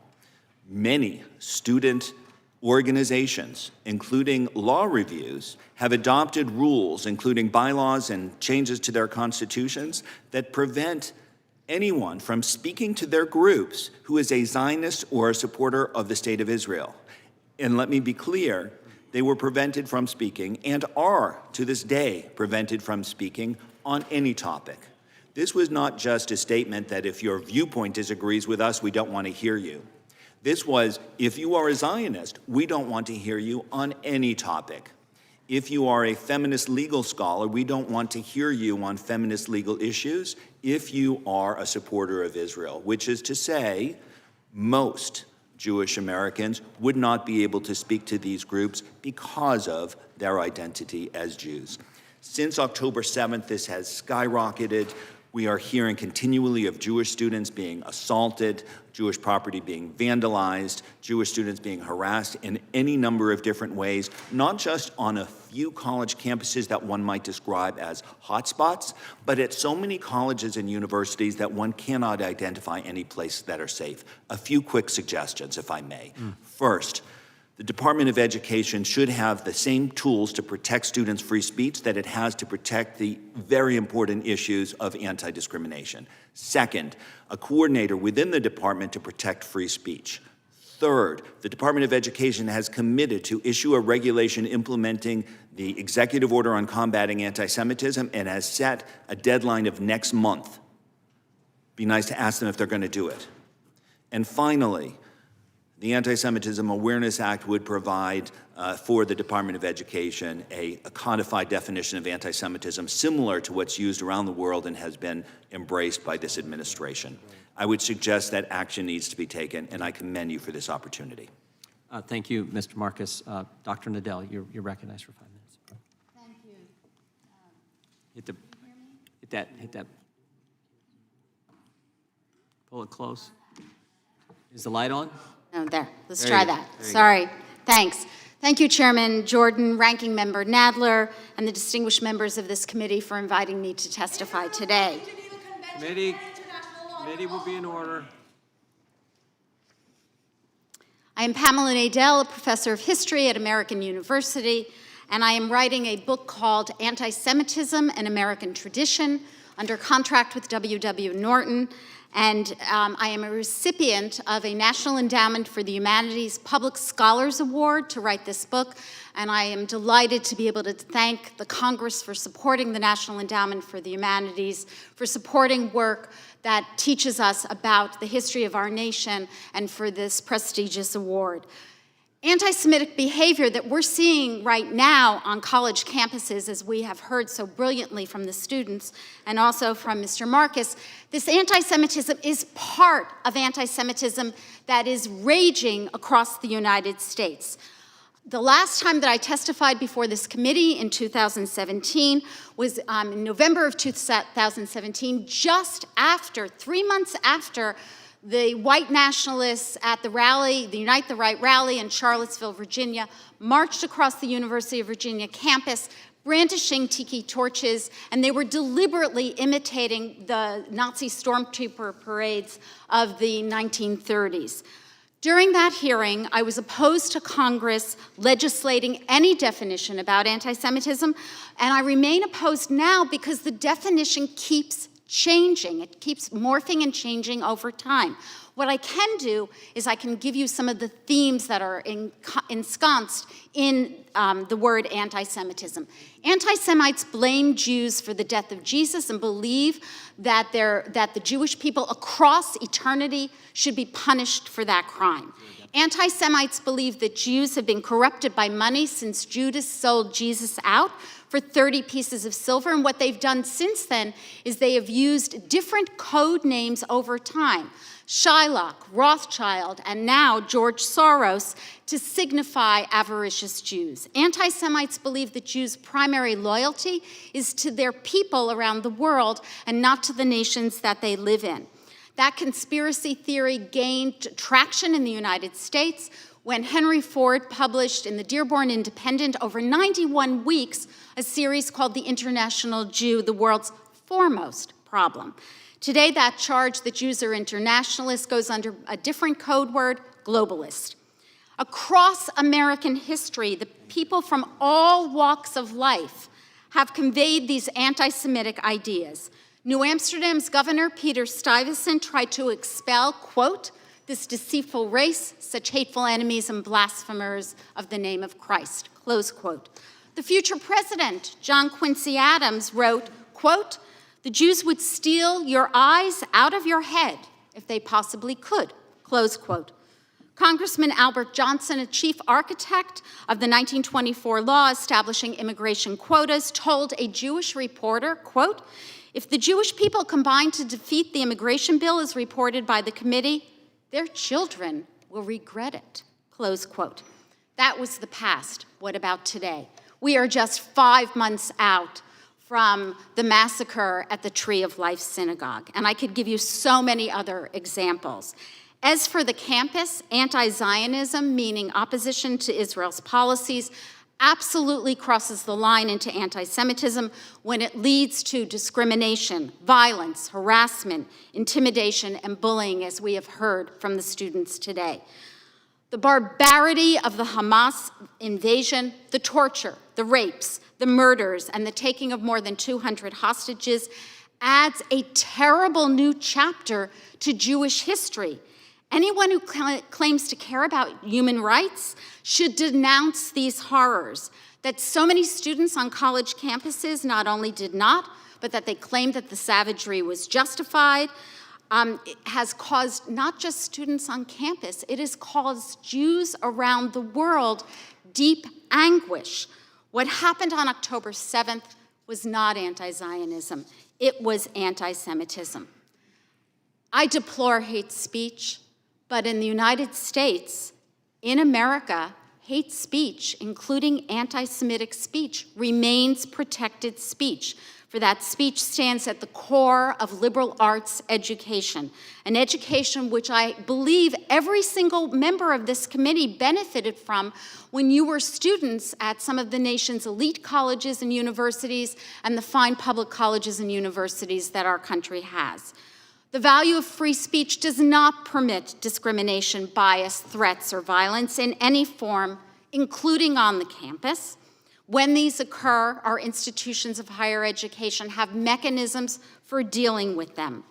Speaker 4: many student organizations, including law reviews, have adopted rules, including bylaws and changes to their constitutions, that prevent anyone from speaking to their groups who is a Zionist or a supporter of the state of Israel. And let me be clear, they were prevented from speaking and are, to this day, prevented from speaking on any topic. This was not just a statement that if your viewpoint disagrees with us, we don't want to hear you. This was, if you are a Zionist, we don't want to hear you on any topic. If you are a feminist legal scholar, we don't want to hear you on feminist legal issues if you are a supporter of Israel, which is to say, most Jewish Americans would not be able to speak to these groups because of their identity as Jews. Since October 7th, this has skyrocketed. We are hearing continually of Jewish students being assaulted, Jewish property being vandalized, Jewish students being harassed in any number of different ways, not just on a few college campuses that one might describe as hotspots, but at so many colleges and universities that one cannot identify any places that are safe. A few quick suggestions, if I may. First, the Department of Education should have the same tools to protect students' free speech that it has to protect the very important issues of anti-discrimination. Second, a coordinator within the department to protect free speech. Third, the Department of Education has committed to issue a regulation implementing the Executive Order on Combating Anti-Semitism and has set a deadline of next month. Be nice to ask them if they're going to do it. And finally, the Anti-Semitism Awareness Act would provide for the Department of Education a codified definition of anti-Semitism similar to what's used around the world and has been embraced by this administration. I would suggest that action needs to be taken, and I commend you for this opportunity.
Speaker 1: Thank you, Mr. Marcus. Dr. Nadel, you're recognized for 5 minutes.
Speaker 11: Thank you.
Speaker 1: Hit that. Pull it close. Is the light on?
Speaker 5: No, there. Let's
Speaker 1: There
Speaker 5: try
Speaker 1: you go.
Speaker 5: that.
Speaker 1: There you
Speaker 5: Sorry. Thanks. Thank you, Chairman Jordan, Ranking Member Nadler, and the distinguished members of this committee for inviting me to testify today.
Speaker 1: Committee will be in order.
Speaker 5: I am Pamela Nadel, a professor of history at American University, and I am writing a book called Anti-Semitism, An American Tradition, under contract with W.W. Norton. And I am a recipient of a National Endowment for the Humanities Public Scholars Award to write this book. And I am delighted to be able to thank the Congress for supporting the National Endowment for the Humanities, for supporting work that teaches us about the history of our nation, and for this prestigious award. Anti-Semitic behavior that we're seeing right now on college campuses, as we have heard so brilliantly from the students and also from Mr. Marcus, this anti-Semitism is part of anti-Semitism that is raging across the United States. The last time that I testified before this committee in 2017 was in November of 2017, just after, 3 months after, the white nationalists at the rally, the Unite the Right rally in Charlottesville, Virginia, marched across the University of Virginia campus, brandishing tiki torches, and they were deliberately imitating the Nazi stormtrooper parades of the 1930s. During that hearing, I was opposed to Congress legislating any definition about anti-Semitism, and I remain opposed now because the definition keeps changing. It keeps morphing and changing over time. What I can do is I can give you some of the themes that are ensconced in the word anti-Semitism. Anti-Semites blame Jews for the death of Jesus and believe that the Jewish people across eternity should be punished for that crime. Anti-Semites believe that Jews have been corrupted by money since Judas sold Jesus out for 30 pieces of silver, and what they've done since then is they have used different code names over time. Shylock, Rothschild, and now George Soros to signify avaricious Jews. Anti-Semites believe that Jews' primary loyalty is to their people around the world and not to the nations that they live in. That conspiracy theory gained traction in the United States when Henry Ford published in the Dearborn Independent over 91 weeks a series called The International Jew, the World's Foremost Problem. Today, that charge that Jews are internationalists goes under a different code word, globalist. Across American history, the people from all walks of life have conveyed these anti-Semitic ideas. New Amsterdam's Governor Peter Stuyvesant tried to expel, quote, this deceitful race, such hateful enemies and blasphemers of the name of Christ, close quote. The future president, John Quincy Adams, wrote, quote, the Jews would steal your eyes out of your head if they possibly could, close quote. Congressman Albert Johnson, a chief architect of the 1924 law establishing immigration quotas, told a Jewish reporter, quote, if the Jewish people combine to defeat the immigration bill as reported by the committee, their children will regret it, close quote. That was the past. What about today? We are just 5 months out from the massacre at the Tree of Life Synagogue, and I could give you so many other examples. As for the campus, anti-Zionism, meaning opposition to Israel's policies, absolutely crosses the line into anti-Semitism when it leads to discrimination, violence, harassment, intimidation, and bullying, as we have heard from the students today. The barbarity of the Hamas invasion, the torture, the rapes, the murders, and the taking of more than 200 hostages adds a terrible new chapter to Jewish history. Anyone who claims to care about human rights should denounce these horrors that so many students on college campuses not only did not, but that they claimed that the savagery was justified. It has caused not just students on campus, it has caused Jews around the world deep anguish. What happened on October 7th was not anti-Zionism, it was anti-Semitism. I deplore hate speech, but in the United States, in America, hate speech, including anti-Semitic speech, remains protected speech. For that speech stands at the core of liberal arts education, an education which I believe every single member of this committee benefited from when you were students at some of the nation's elite colleges and universities and the fine public colleges and universities that our country has. The value of free speech does not permit discrimination, bias, threats, or violence in any form, including on the campus. When these occur, our institutions of higher education have mechanisms for dealing with them.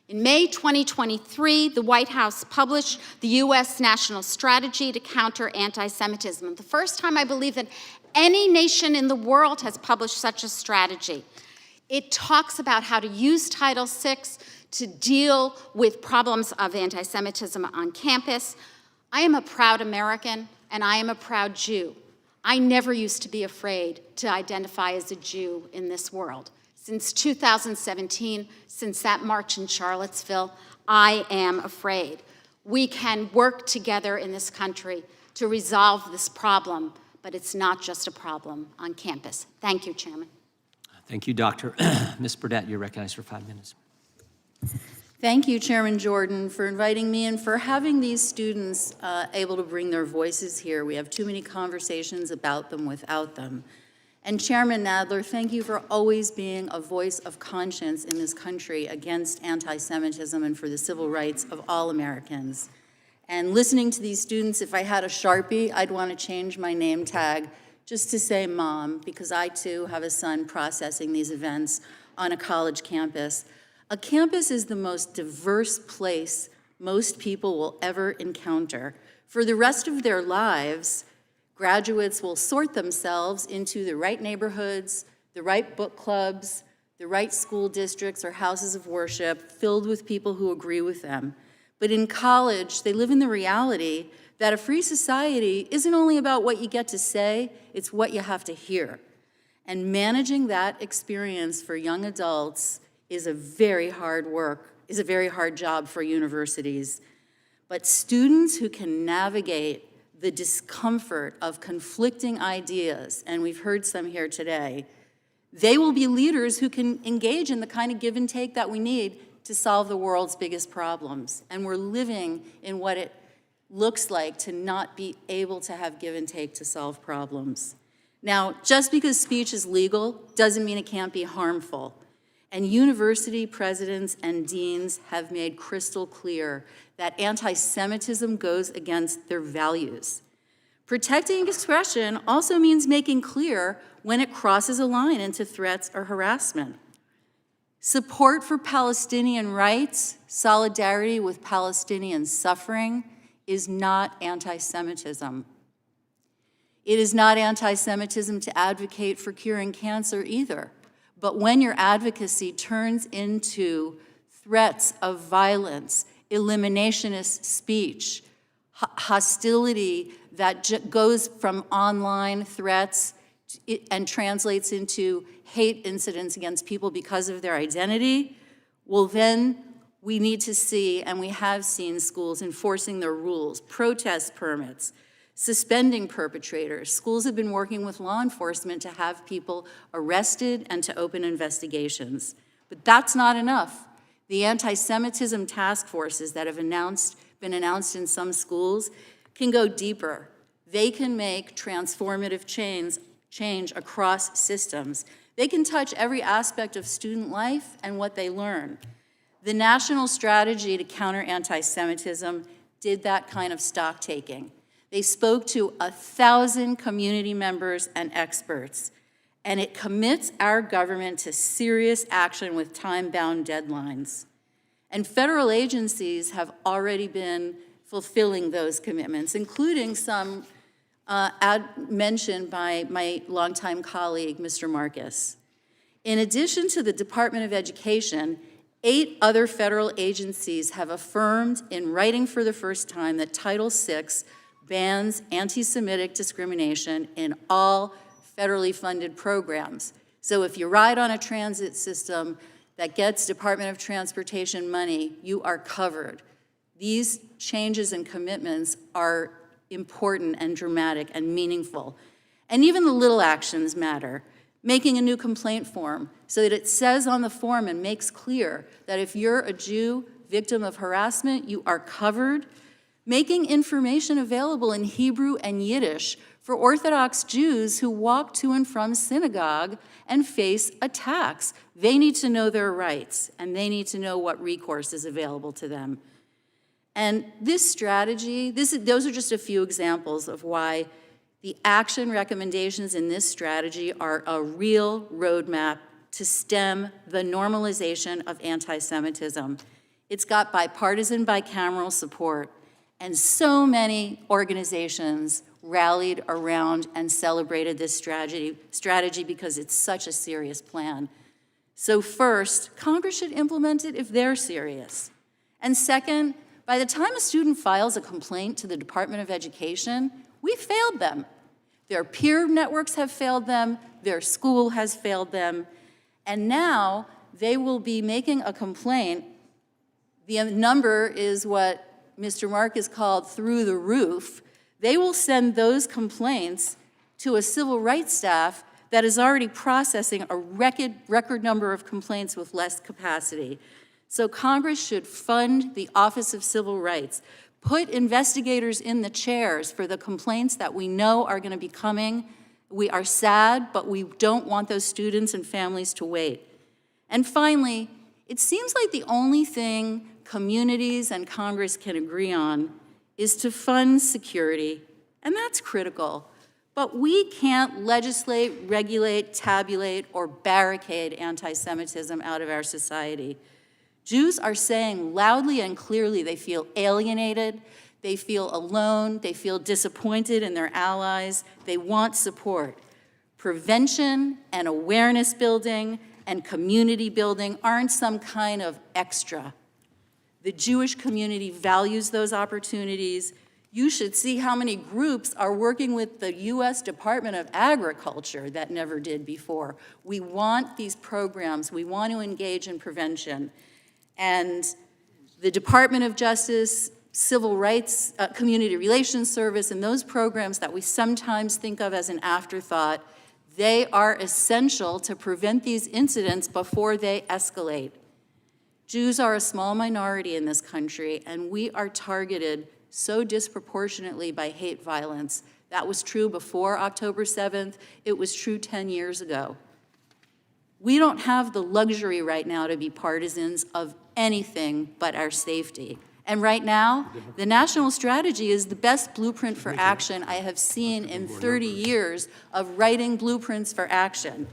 Speaker 5: In May 2023, the White House published the U.S. National Strategy to Counter Anti-Semitism. The first time I believe that any nation in the world has published such a strategy. It talks about how to use Title VI to deal with problems of anti-Semitism on campus. I am a proud American, and I am a proud Jew. I never used to be afraid to identify as a Jew in this world. Since 2017, since that march in Charlottesville, I am afraid. We can work together in this country to resolve this problem, but it's not just a problem on campus. Thank you, Chairman.
Speaker 1: Thank you, Doctor. Ms. Burdett, you're recognized for 5 minutes.
Speaker 6: Thank you, Chairman Jordan, for inviting me and for having these students able to bring their voices here. We have too many conversations about them without them. And Chairman Nadler, thank you for always being a voice of conscience in this country against anti-Semitism and for the civil rights of all Americans. And listening to these students, if I had a Sharpie, I'd want to change my name tag just to say Mom, because I too have a son processing these events on a college campus. A campus is the most diverse place most people will ever encounter. For the rest of their lives, graduates will sort themselves into the right neighborhoods, the right book clubs, the right school districts or houses of worship filled with people who agree with them. But in college, they live in the reality that a free society isn't only about what you get to say, it's what you have to hear. And managing that experience for young adults is a very hard job for universities. But students who can navigate the discomfort of conflicting ideas, and we've heard some here today, they will be leaders who can engage in the kind of give and take that we need to solve the world's biggest problems. And we're living in what it looks like to not be able to have give and take to solve problems. Now, just because speech is legal doesn't mean it can't be harmful. And university presidents and deans have made crystal clear that anti-Semitism goes against their values. Protecting expression also means making clear when it crosses a line into threats or harassment. Support for Palestinian rights, solidarity with Palestinian suffering is not anti-Semitism. It is not anti-Semitism to advocate for curing cancer either. But when your advocacy turns into threats of violence, eliminationist speech, hostility that goes from online threats and translates into hate incidents against people because of their identity, well then we need to see, and we have seen schools enforcing their rules, protest permits, suspending perpetrators. Schools have been working with law enforcement to have people arrested and to open investigations. But that's not enough. The anti-Semitism task forces that have been announced in some schools can go deeper. They can make transformative change across systems. They can touch every aspect of student life and what they learn. The National Strategy to Counter Anti-Semitism did that kind of stock taking. They spoke to 1,000 community members and experts, and it commits our government to serious action with time-bound deadlines. And federal agencies have already been fulfilling those commitments, including some mentioned by my longtime colleague, Mr. Marcus. In addition to the Department of Education, 8 other federal agencies have affirmed in writing for the first time that Title VI bans anti-Semitic discrimination in all federally funded programs. So if you ride on a transit system that gets Department of Transportation money, you are covered. These changes and commitments are important and dramatic and meaningful. And even the little actions matter. Making a new complaint form so that it says on the form and makes clear that if you're a Jew victim of harassment, you are covered. Making information available in Hebrew and Yiddish for Orthodox Jews who walk to and from synagogue and face attacks. They need to know their rights, and they need to know what recourse is available to them. And this strategy, those are just a few examples of why the action recommendations in this strategy are a real roadmap to stem the normalization of anti-Semitism. It's got bipartisan, bicameral support, and so many organizations rallied around and celebrated this strategy because it's such a serious plan. So first, Congress should implement it if they're serious. And second, by the time a student files a complaint to the Department of Education, we failed them. Their peer networks have failed them, their school has failed them, and now they will be making a complaint. The number is what Mr. Marcus called through the roof. They will send those complaints to a civil rights staff that is already processing a record number of complaints with less capacity. So Congress should fund the Office of Civil Rights, put investigators in the chairs for the complaints that we know are going to be coming. We are sad, but we don't want those students and families to wait. And finally, it seems like the only thing communities and Congress can agree on is to fund security, and that's critical. But we can't legislate, regulate, tabulate, or barricade anti-Semitism out of our society. Jews are saying loudly and clearly they feel alienated, they feel alone, they feel disappointed in their allies, they want support. Prevention and awareness building and community building aren't some kind of extra. The Jewish community values those opportunities. You should see how many groups are working with the U.S. Department of Agriculture that never did before. We want these programs. We want to engage in prevention. And the Department of Justice, Civil Rights, Community Relations Service, and those programs that we sometimes think of as an afterthought, they are essential to prevent these incidents before they escalate. Jews are a small minority in this country, and we are targeted so disproportionately by hate violence. That was true before October 7th. It was true 10 years ago. We don't have the luxury right now to be partisans of anything but our safety. And right now, the national strategy is the best blueprint for action I have seen in 30 years of writing blueprints for action.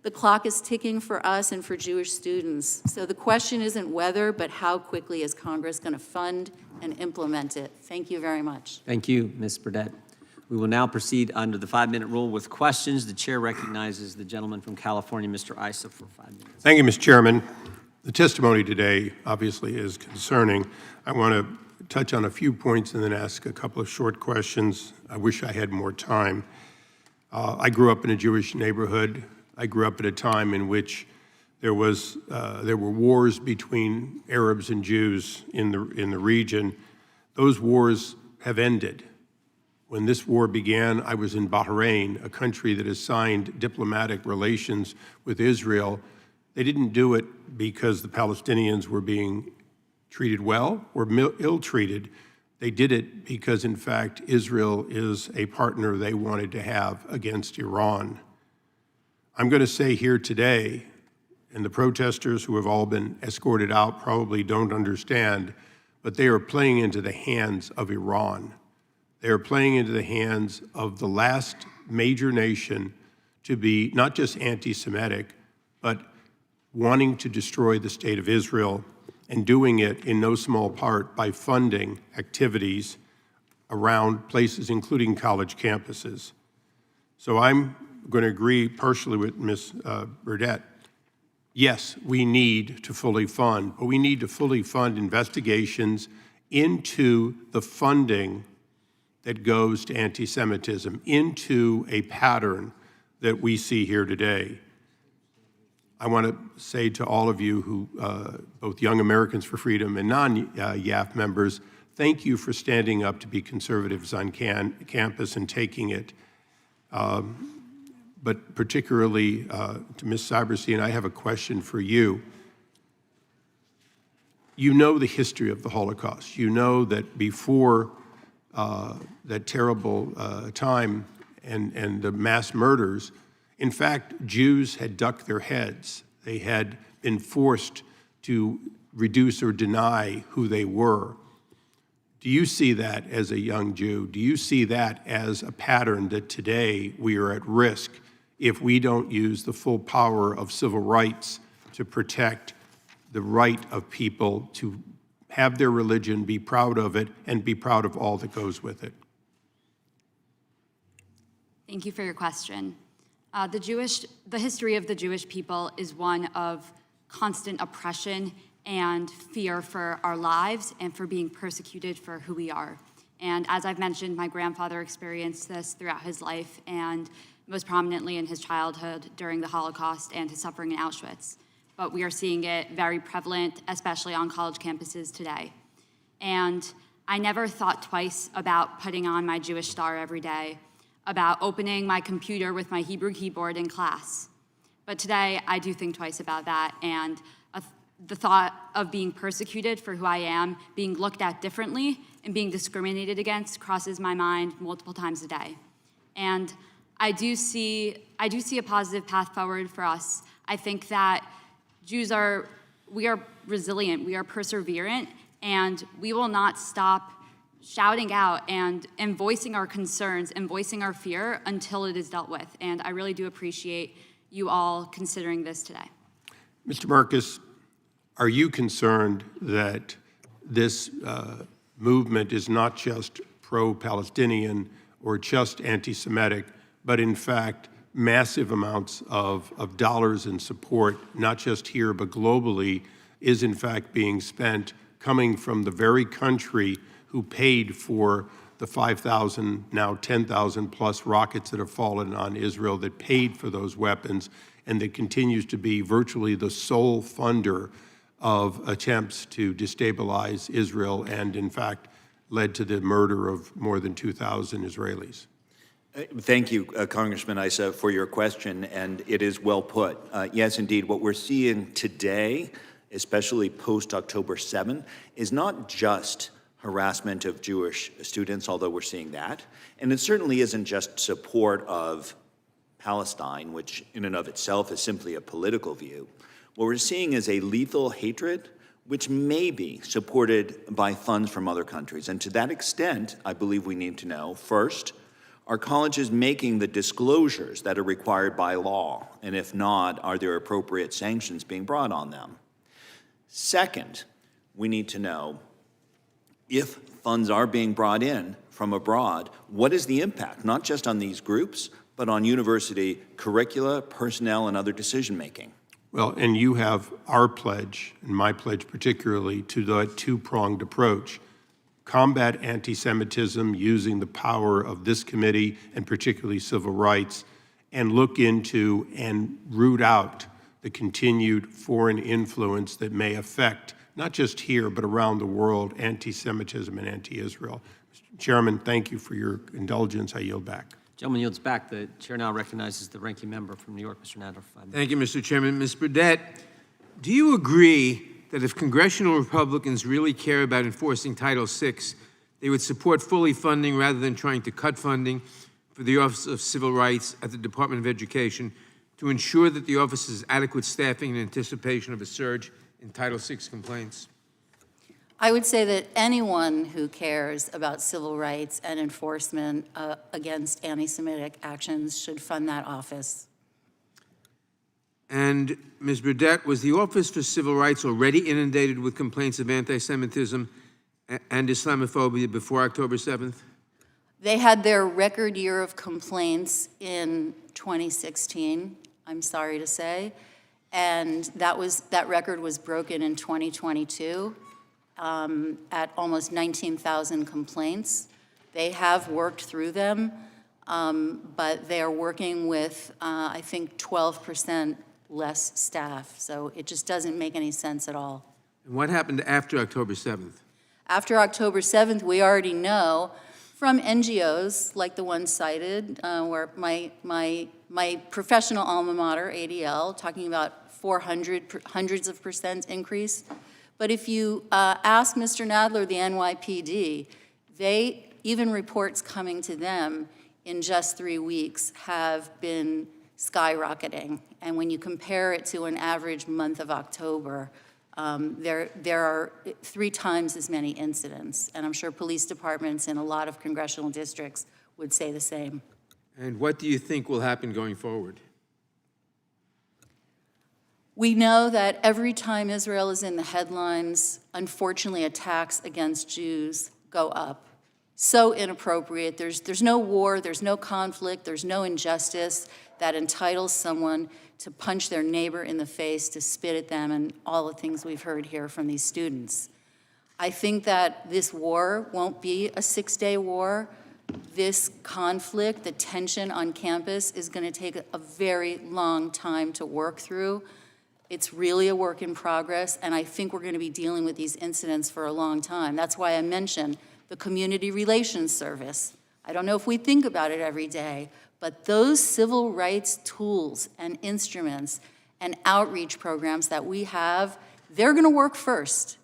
Speaker 6: The clock is ticking for us and for Jewish students. So the question isn't whether, but how quickly is Congress going to fund and implement it? Thank you very much.
Speaker 1: Thank you, Ms. Burdett. We will now proceed under the 5-minute rule with questions. The chair recognizes the gentleman from California, Mr. Issa, for 5 minutes.
Speaker 7: Thank you, Mr. Chairman. The testimony today obviously is concerning. I want to touch on a few points and then ask a couple of short questions. I wish I had more time. I grew up in a Jewish neighborhood. I grew up at a time in which there were wars between Arabs and Jews in the region. Those wars have ended. When this war began, I was in Bahrain, a country that has signed diplomatic relations with Israel. They didn't do it because the Palestinians were being treated well or ill-treated. They did it because, in fact, Israel is a partner they wanted to have against Iran. I'm going to say here today, and the protesters who have all been escorted out probably don't understand, but they are playing into the hands of Iran. They are playing into the hands of the last major nation to be not just anti-Semitic, but wanting to destroy the state of Israel and doing it in no small part by funding activities around places, including college campuses. So I'm going to agree partially with Ms. Burdett. Yes, we need to fully fund, but we need to fully fund investigations into the funding that goes to anti-Semitism, into a pattern that we see here today. I want to say to all of you who, both Young Americans for Freedom and non-YAF members, thank you for standing up to be conservatives on campus and taking it. But particularly to Ms. Syberstein, I have a question for you. You know the history of the Holocaust. You know that before that terrible time and the mass murders, in fact, Jews had ducked their heads. They had been forced to reduce or deny who they were. Do you see that as a young Jew? Do you see that as a pattern that today we are at risk if we don't use the full power of civil rights to protect the right of people to have their religion, be proud of it, and be proud of all that goes with it?
Speaker 21: Thank you for your question. The history of the Jewish people is one of constant oppression and fear for our lives and for being persecuted for who we are. And as I've mentioned, my grandfather experienced this throughout his life and most prominently in his childhood during the Holocaust and his suffering in Auschwitz. But we are seeing it very prevalent, especially on college campuses today. And I never thought twice about putting on my Jewish star every day, about opening my computer with my Hebrew keyboard in class. But today, I do think twice about that, and the thought of being persecuted for who I am, being looked at differently, and being discriminated against crosses my mind multiple times a day. And I do see a positive path forward for us. I think that we are resilient, we are perseverant, and we will not stop shouting out and voicing our concerns and voicing our fear until it is dealt with. And I really do appreciate you all considering this today.
Speaker 7: Mr. Marcus, are you concerned that this movement is not just pro-Palestinian or just anti-Semitic, but in fact massive amounts of dollars in support, not just here but globally, is in fact being spent coming from the very country who paid for the 5,000, now 10,000 plus rockets that have fallen on Israel, that paid for those weapons, and that continues to be virtually the sole funder of attempts to destabilize Israel and, in fact, led to the murder of more than 2,000 Israelis?
Speaker 4: Thank you, Congressman Issa, for your question, and it is well put. Yes, indeed, what we're seeing today, especially post-October 7, is not just harassment of Jewish students, although we're seeing that, and it certainly isn't just support of Palestine, which in and of itself is simply a political view. What we're seeing is a lethal hatred which may be supported by funds from other countries. And to that extent, I believe we need to know, first, are colleges making the disclosures that are required by law? And if not, are there appropriate sanctions being brought on them? Second, we need to know if funds are being brought in from abroad, what is the impact, not just on these groups, but on university curricula, personnel, and other decision-making?
Speaker 7: Well, and you have our pledge, and my pledge particularly, to the two-pronged approach. Combat anti-Semitism using the power of this committee, and particularly civil rights, and look into and root out the continued foreign influence that may affect, not just here, but around the world, anti-Semitism and anti-Israel. Mr. Chairman, thank you for your indulgence. I yield back.
Speaker 1: Gentleman yields back. The chair now recognizes the ranking member from New York, Mr. Nadler.
Speaker 16: Thank you, Mr. Chairman. Ms. Burdett, do you agree that if congressional Republicans really care about enforcing Title VI, they would support fully funding rather than trying to cut funding for the Office of Civil Rights at the Department of Education to ensure that the office has adequate staffing in anticipation of a surge in Title VI complaints?
Speaker 6: I would say that anyone who cares about civil rights and enforcement against anti-Semitic actions should fund that office.
Speaker 16: And Ms. Burdett, was the Office for Civil Rights already inundated with complaints of anti-Semitism and Islamophobia before October 7th?
Speaker 6: They had their record year of complaints in 2016, I'm sorry to say, and that record was broken in 2022 at almost 19,000 complaints. They have worked through them, but they are working with, I think, 12% less staff, so it just doesn't make any sense at all.
Speaker 16: And what happened after October 7th?
Speaker 6: After October 7th, we already know from NGOs like the one cited, where my professional alma mater, ADL, talking about hundreds of percent increase. But if you ask Mr. Nadler, the NYPD, even reports coming to them in just 3 weeks have been skyrocketing. And when you compare it to an average month of October, there are 3 times as many incidents. And I'm sure police departments in a lot of congressional districts would say the same.
Speaker 16: And what do you think will happen going forward?
Speaker 6: We know that every time Israel is in the headlines, unfortunately, attacks against Jews go up. So inappropriate. There's no war, there's no conflict, there's no injustice that entitles someone to punch their neighbor in the face, to spit at them, and all the things we've heard here from these students. I think that this war won't be a 6-day war. This conflict, the tension on campus, is going to take a very long time to work through. It's really a work in progress, and I think we're going to be dealing with these incidents for a long time. That's why I mentioned the Community Relations Service. I don't know if we think about it every day, but those civil rights tools and instruments and outreach programs that we have, they're going to work first.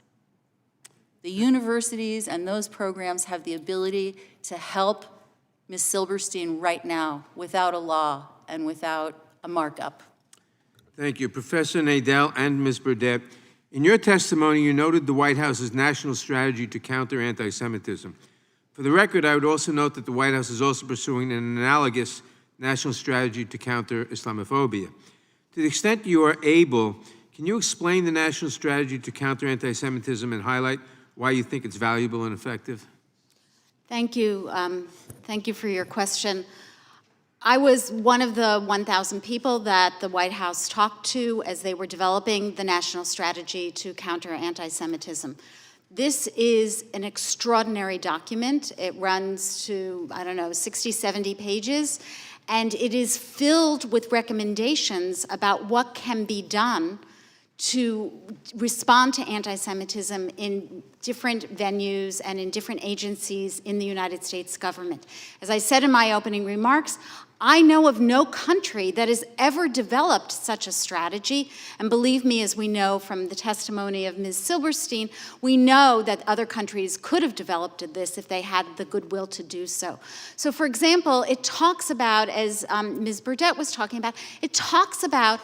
Speaker 6: The universities and those programs have the ability to help Ms. Silberstein right now without a law and without a markup.
Speaker 16: Thank you. Professor Nadel and Ms. Burdett, in your testimony, you noted the White House's national strategy to counter anti-Semitism. For the record, I would also note that the White House is also pursuing an analogous national strategy to counter Islamophobia. To the extent you are able, can you explain the national strategy to counter anti-Semitism and highlight why you think it's valuable and effective?
Speaker 5: Thank you. Thank you for your question. I was one of the 1,000 people that the White House talked to as they were developing the national strategy to counter anti-Semitism. This is an extraordinary document. It runs to, 60, 70 pages, and it is filled with recommendations about what can be done to respond to anti-Semitism in different venues and in different agencies in the United States government. As I said in my opening remarks, I know of no country that has ever developed such a strategy, and believe me, as we know from the testimony of Ms. Silberstein, we know that other countries could have developed this if they had the goodwill to do so. So, for example, it talks about, as Ms. Burdett was talking about, it talks about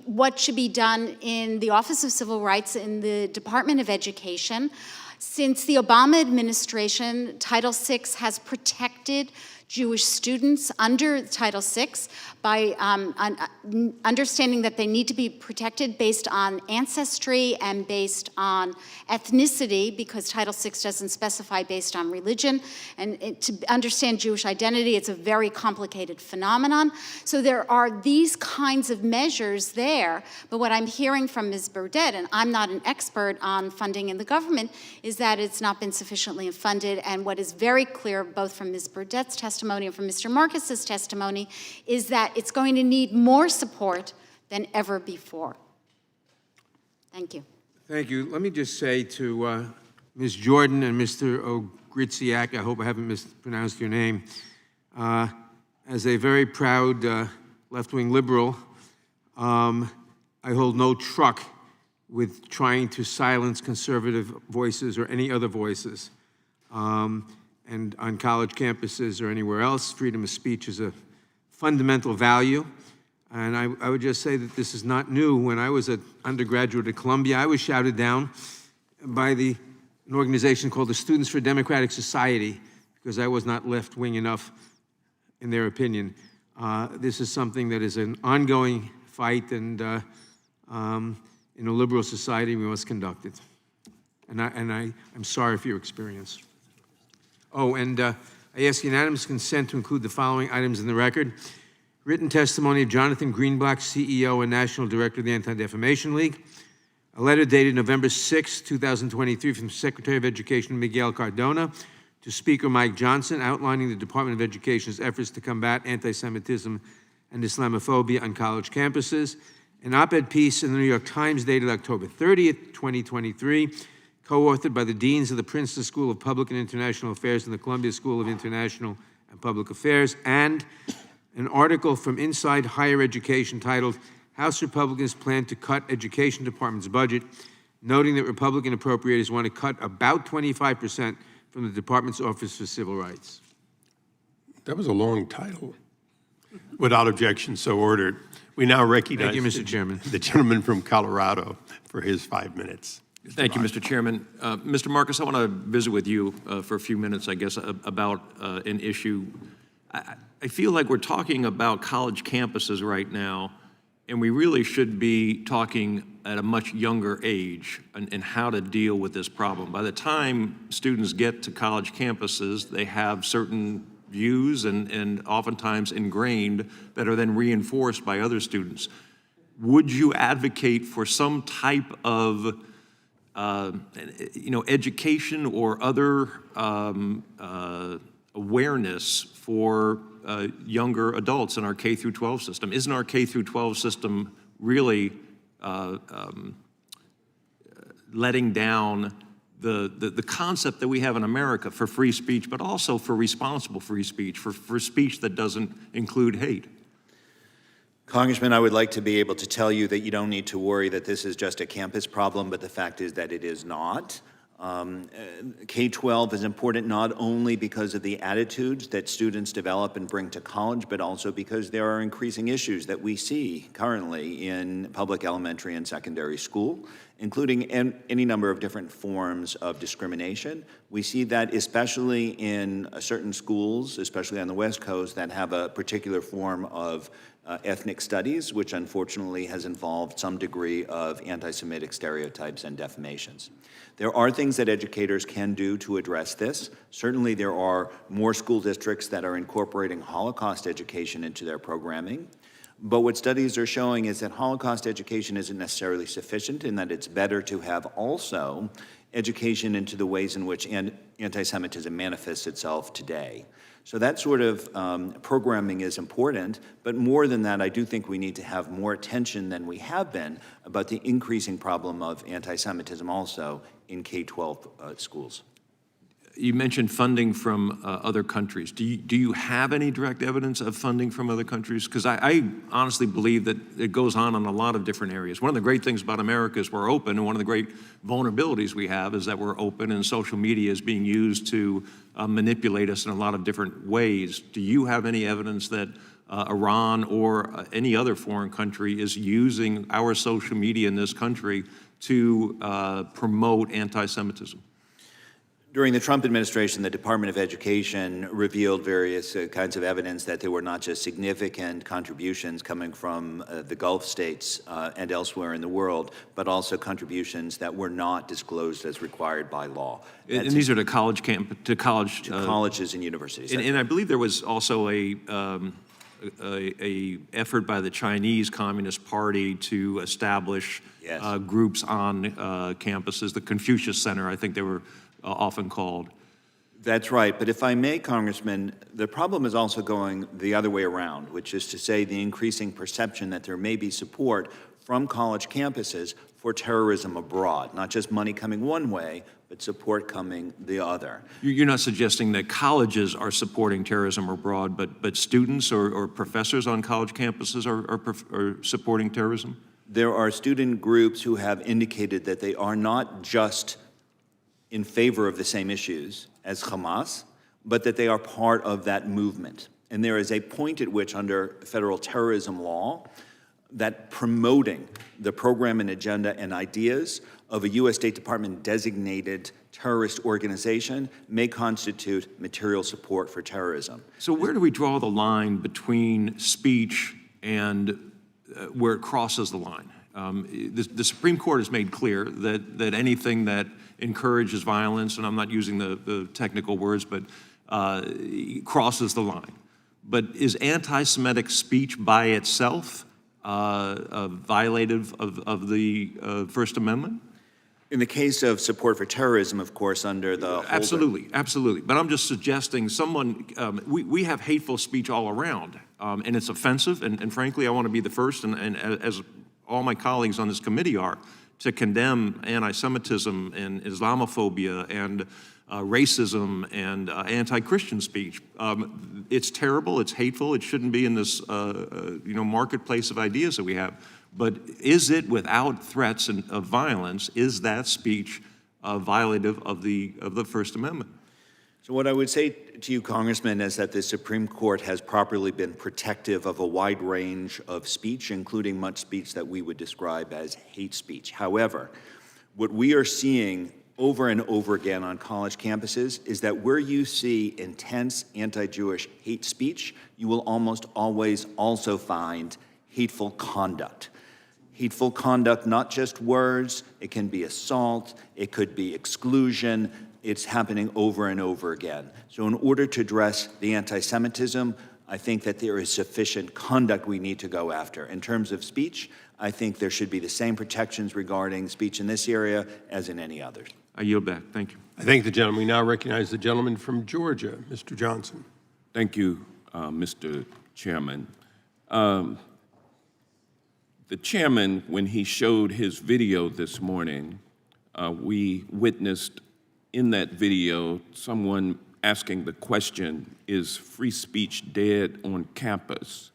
Speaker 5: what should be done in the Office of Civil Rights in the Department of Education. Since the Obama administration, Title VI has protected Jewish students under Title VI by understanding that they need to be protected based on ancestry and based on ethnicity, because Title VI doesn't specify based on religion. And to understand Jewish identity, it's a very complicated phenomenon. So there are these kinds of measures there, but what I'm hearing from Ms. Burdett, and I'm not an expert on funding in the government, is that it's not been sufficiently funded, and what is very clear both from Ms. Burdett's testimony and from Mr. Marcus's testimony is that it's going to need more support than ever before. Thank you.
Speaker 16: Thank you. Let me just say to Ms. Jordan and Mr. Ogritziak, I hope I haven't mispronounced your name, as a very proud left-wing liberal, I hold no truck with trying to silence conservative voices or any other voices. And on college campuses or anywhere else, freedom of speech is a fundamental value. And I would just say that this is not new. When I was an undergraduate at Columbia, I was shouted down by an organization called the Students for Democratic Society because I was not left-wing enough in their opinion. This is something that is an ongoing fight, and in a liberal society, we must conduct it. And I'm sorry for your experience. Oh, and I ask unanimous consent to include the following items in the record. Written testimony of Jonathan Greenblatt, CEO and National Director of the Anti-Defamation League. A letter dated November 6, 2023 from Secretary of Education Miguel Cardona to Speaker Mike Johnson outlining the Department of Education's efforts to combat anti-Semitism and Islamophobia on college campuses. An op-ed piece in the New York Times dated October 30th, 2023, co-authored by the deans of the Princeton School of Public and International Affairs and the Columbia School of International and Public Affairs, and an article from Inside Higher Education titled, House Republicans Plan to Cut Education Department's Budget, noting that Republican appropriators want to cut about 25% from the department's Office for Civil Rights.
Speaker 7: That was a long title. Without objection, so ordered. We now recognize
Speaker 16: Thank you, Mr. Chairman.
Speaker 7: The gentleman from Colorado for his 5 minutes.
Speaker 3: Thank you, Mr. Chairman. Mr. Marcus, I want to visit with you for a few minutes, I guess, about an issue. I feel like we're talking about college campuses right now, and we really should be talking at a much younger age and how to deal with this problem. By the time students get to college campuses, they have certain views and oftentimes ingrained that are then reinforced by other students. Would you advocate for some type of education or other awareness for younger adults in our K through 12 system? Isn't our K through 12 system really letting down the concept that we have in America for free speech, but also for responsible free speech, for speech that doesn't include hate?
Speaker 4: Congressman, I would like to be able to tell you that you don't need to worry that this is just a campus problem, but the fact is that it is not. K-12 is important not only because of the attitudes that students develop and bring to college, but also because there are increasing issues that we see currently in public elementary and secondary school, including any number of different forms of discrimination. We see that especially in certain schools, especially on the West Coast, that have a particular form of ethnic studies, which unfortunately has involved some degree of anti-Semitic stereotypes and defamations. There are things that educators can do to address this. Certainly there are more school districts that are incorporating Holocaust education into their programming. But what studies are showing is that Holocaust education isn't necessarily sufficient, and that it's better to have also education into the ways in which anti-Semitism manifests itself today. So that sort of programming is important, but more than that, I do think we need to have more attention than we have been about the increasing problem of anti-Semitism also in K-12 schools.
Speaker 3: You mentioned funding from other countries. Do you have any direct evidence of funding from other countries? Because I honestly believe that it goes on in a lot of different areas. One of the great things about America is we're open, and one of the great vulnerabilities we have is that we're open, and social media is being used to manipulate us in a lot of different ways. Do you have any evidence that Iran or any other foreign country is using our social media in this country to promote anti-Semitism?
Speaker 4: During the Trump administration, the Department of Education revealed various kinds of evidence that there were not just significant contributions coming from the Gulf states and elsewhere in the world, but also contributions that were not disclosed as required by law.
Speaker 3: And these are to
Speaker 4: colleges and universities.
Speaker 3: And I believe there was also a effort by the Chinese Communist Party to establish groups on campuses. The Confucius Center, I think they were often called.
Speaker 4: That's right. But if I may, Congressman, the problem is also going the other way around, which is to say the increasing perception that there may be support from college campuses for terrorism abroad, not just money coming one way, but support coming the other.
Speaker 3: You're not suggesting that colleges are supporting terrorism abroad, but students or professors on college campuses are supporting terrorism?
Speaker 4: There are student groups who have indicated that they are not just in favor of the same issues as Hamas, but that they are part of that movement. And there is a point at which, under federal terrorism law, that promoting the program and agenda and ideas of a U.S. State Department designated terrorist organization may constitute material support for terrorism.
Speaker 3: So where do we draw the line between speech and where it crosses the line. The Supreme Court has made clear that anything that encourages violence, and I'm not using the technical words, but crosses the line. But is anti-Semitic speech by itself violative of the First Amendment?
Speaker 4: In the case of support for terrorism, of course, under the
Speaker 3: Absolutely, absolutely. But I'm just suggesting we have hateful speech all around, and it's offensive, and frankly, I want to be the first, and as all my colleagues on this committee are, to condemn anti-Semitism and Islamophobia and racism and anti-Christian speech. It's terrible, it's hateful, it shouldn't be in this marketplace of ideas that we have. But is it without threats of violence, is that speech violative of the First Amendment?
Speaker 4: So what I would say to you, Congressman, is that the Supreme Court has properly been protective of a wide range of speech, including much speech that we would describe as hate speech. However, what we are seeing over and over again on college campuses is that where you see intense anti-Jewish hate speech, you will almost always also find hateful conduct. Hateful conduct, not just words, it can be assault, it could be exclusion, it's happening over and over again. So in order to address the anti-Semitism, I think that there is sufficient conduct we need to go after. In terms of speech, I think there should be the same protections regarding speech in this area as in any others.
Speaker 3: I yield back. Thank you.
Speaker 7: I thank the gentleman. We now recognize the gentleman from Georgia, Mr. Johnson.
Speaker 8: Thank you, Mr. Chairman. The chairman, when he showed his video this morning, we witnessed in that video someone asking the question, is free speech dead on campus?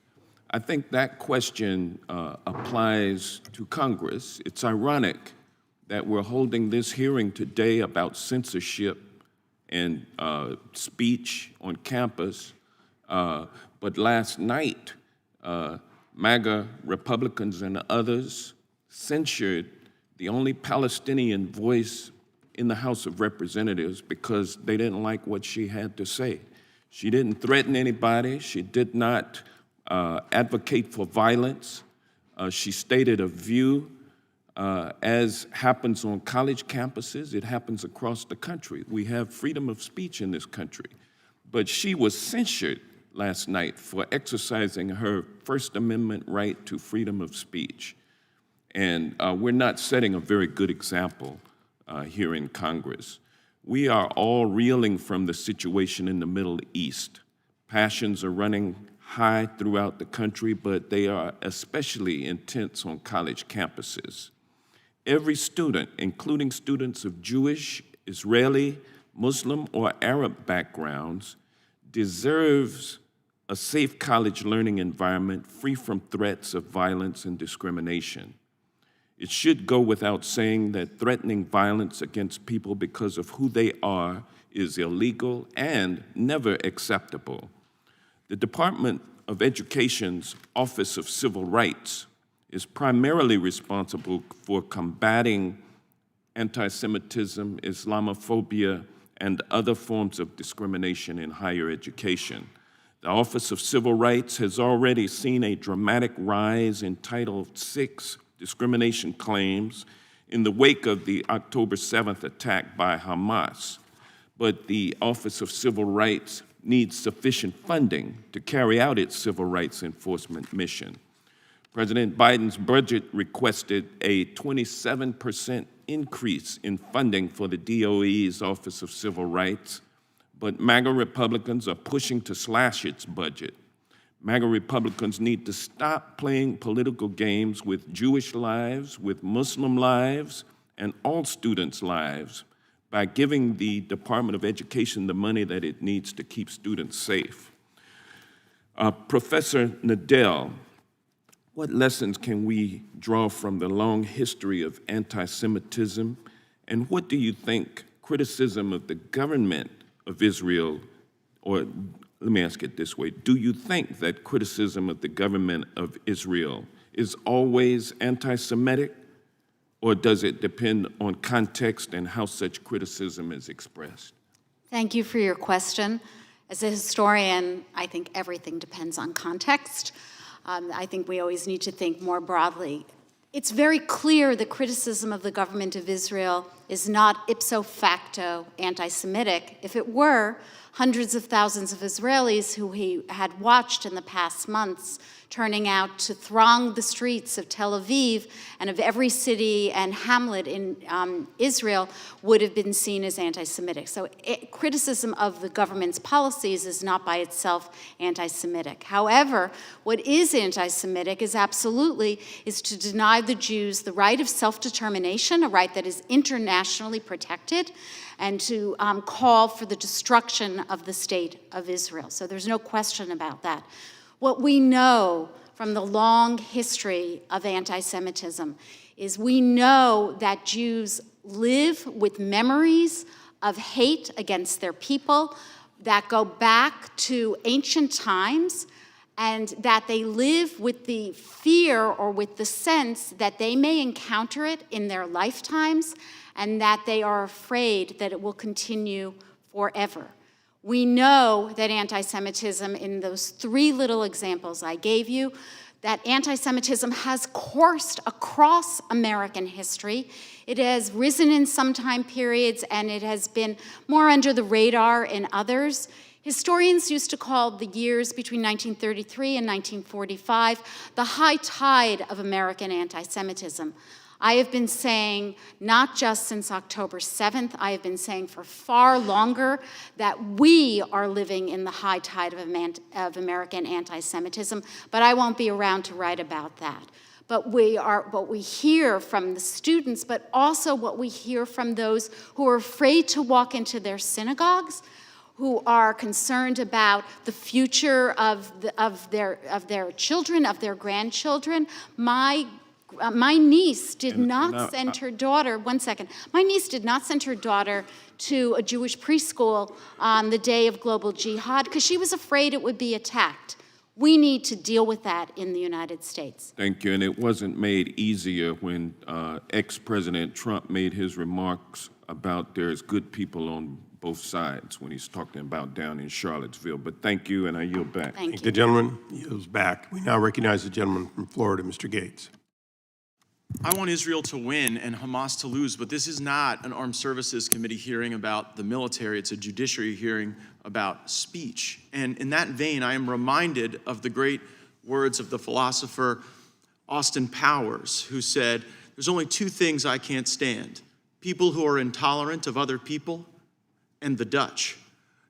Speaker 8: I think that question applies to Congress. It's ironic that we're holding this hearing today about censorship and speech on campus, but last night, MAGA Republicans and others censured the only Palestinian voice in the House of Representatives because they didn't like what she had to say. She didn't threaten anybody. She did not advocate for violence. She stated a view, as happens on college campuses. It happens across the country. We have freedom of speech in this country. But she was censured last night for exercising her First Amendment right to freedom of speech. And we're not setting a very good example here in Congress. We are all reeling from the situation in the Middle East. Passions are running high throughout the country, but they are especially intense on college campuses. Every student, including students of Jewish, Israeli, Muslim, or Arab backgrounds, deserves a safe college learning environment free from threats of violence and discrimination. It should go without saying that threatening violence against people because of who they are is illegal and never acceptable. The Department of Education's Office of Civil Rights is primarily responsible for combating anti-Semitism, Islamophobia, and other forms of discrimination in higher education. The Office of Civil Rights has already seen a dramatic rise in Title VI discrimination claims in the wake of the October 7th attack by Hamas. But the Office of Civil Rights needs sufficient funding to carry out its civil rights enforcement mission. President Biden's budget requested a 27% increase in funding for the DOE's Office of Civil Rights, but MAGA Republicans are pushing to slash its budget. MAGA Republicans need to stop playing political games with Jewish lives, with Muslim lives, and all students' lives by giving the Department of Education the money that it needs to keep students safe. Professor Nadel, what lessons can we draw from the long history of anti-Semitism, and what do you think criticism of the government of Israel, or let me ask it this way, do you think that criticism of the government of Israel is always anti-Semitic, or does it depend on context and how such criticism is expressed?
Speaker 5: Thank you for your question. As a historian, I think everything depends on context. I think we always need to think more broadly. It's very clear the criticism of the government of Israel is not ipso facto anti-Semitic. If it were, hundreds of thousands of Israelis who he had watched in the past months turning out to throng the streets of Tel Aviv and of every city and hamlet in Israel would have been seen as anti-Semitic. So criticism of the government's policies is not by itself anti-Semitic. However, what is anti-Semitic is to deny the Jews the right of self-determination, a right that is internationally protected, and to call for the destruction of the state of Israel. So there's no question about that. What we know from the long history of anti-Semitism is we know that Jews live with memories of hate against their people that go back to ancient times, and that they live with the fear or with the sense that they may encounter it in their lifetimes, and that they are afraid that it will continue forever. We know that anti-Semitism, in those three little examples I gave you, that anti-Semitism has coursed across American history. It has risen in some time periods, and it has been more under the radar in others. Historians used to call the years between 1933 and 1945 the high tide of American anti-Semitism. I have been saying, not just since October 7th, I have been saying for far longer that we are living in the high tide of American anti-Semitism, but I won't be around to write about that. But what we hear from the students, but also what we hear from those who are afraid to walk into their synagogues, who are concerned about the future of their children, of their grandchildren. My niece did not send her daughter, my niece did not send her daughter to a Jewish preschool on the day of global jihad because she was afraid it would be attacked. We need to deal with that in the United States.
Speaker 8: Thank you. And it wasn't made easier when ex-President Trump made his remarks about there's good people on both sides when he's talking about down in Charlottesville. But thank you, and I yield back.
Speaker 5: Thank you.
Speaker 7: The gentleman yields back. We now recognize the gentleman from Florida, Mr. Gates.
Speaker 9: I want Israel to win and Hamas to lose, but this is not an Armed Services Committee hearing about the military. It's a judiciary hearing about speech. And in that vein, I am reminded of the great words of the philosopher Austin Powers, who said, "There's only two things I can't stand: people who are intolerant of other people and the Dutch."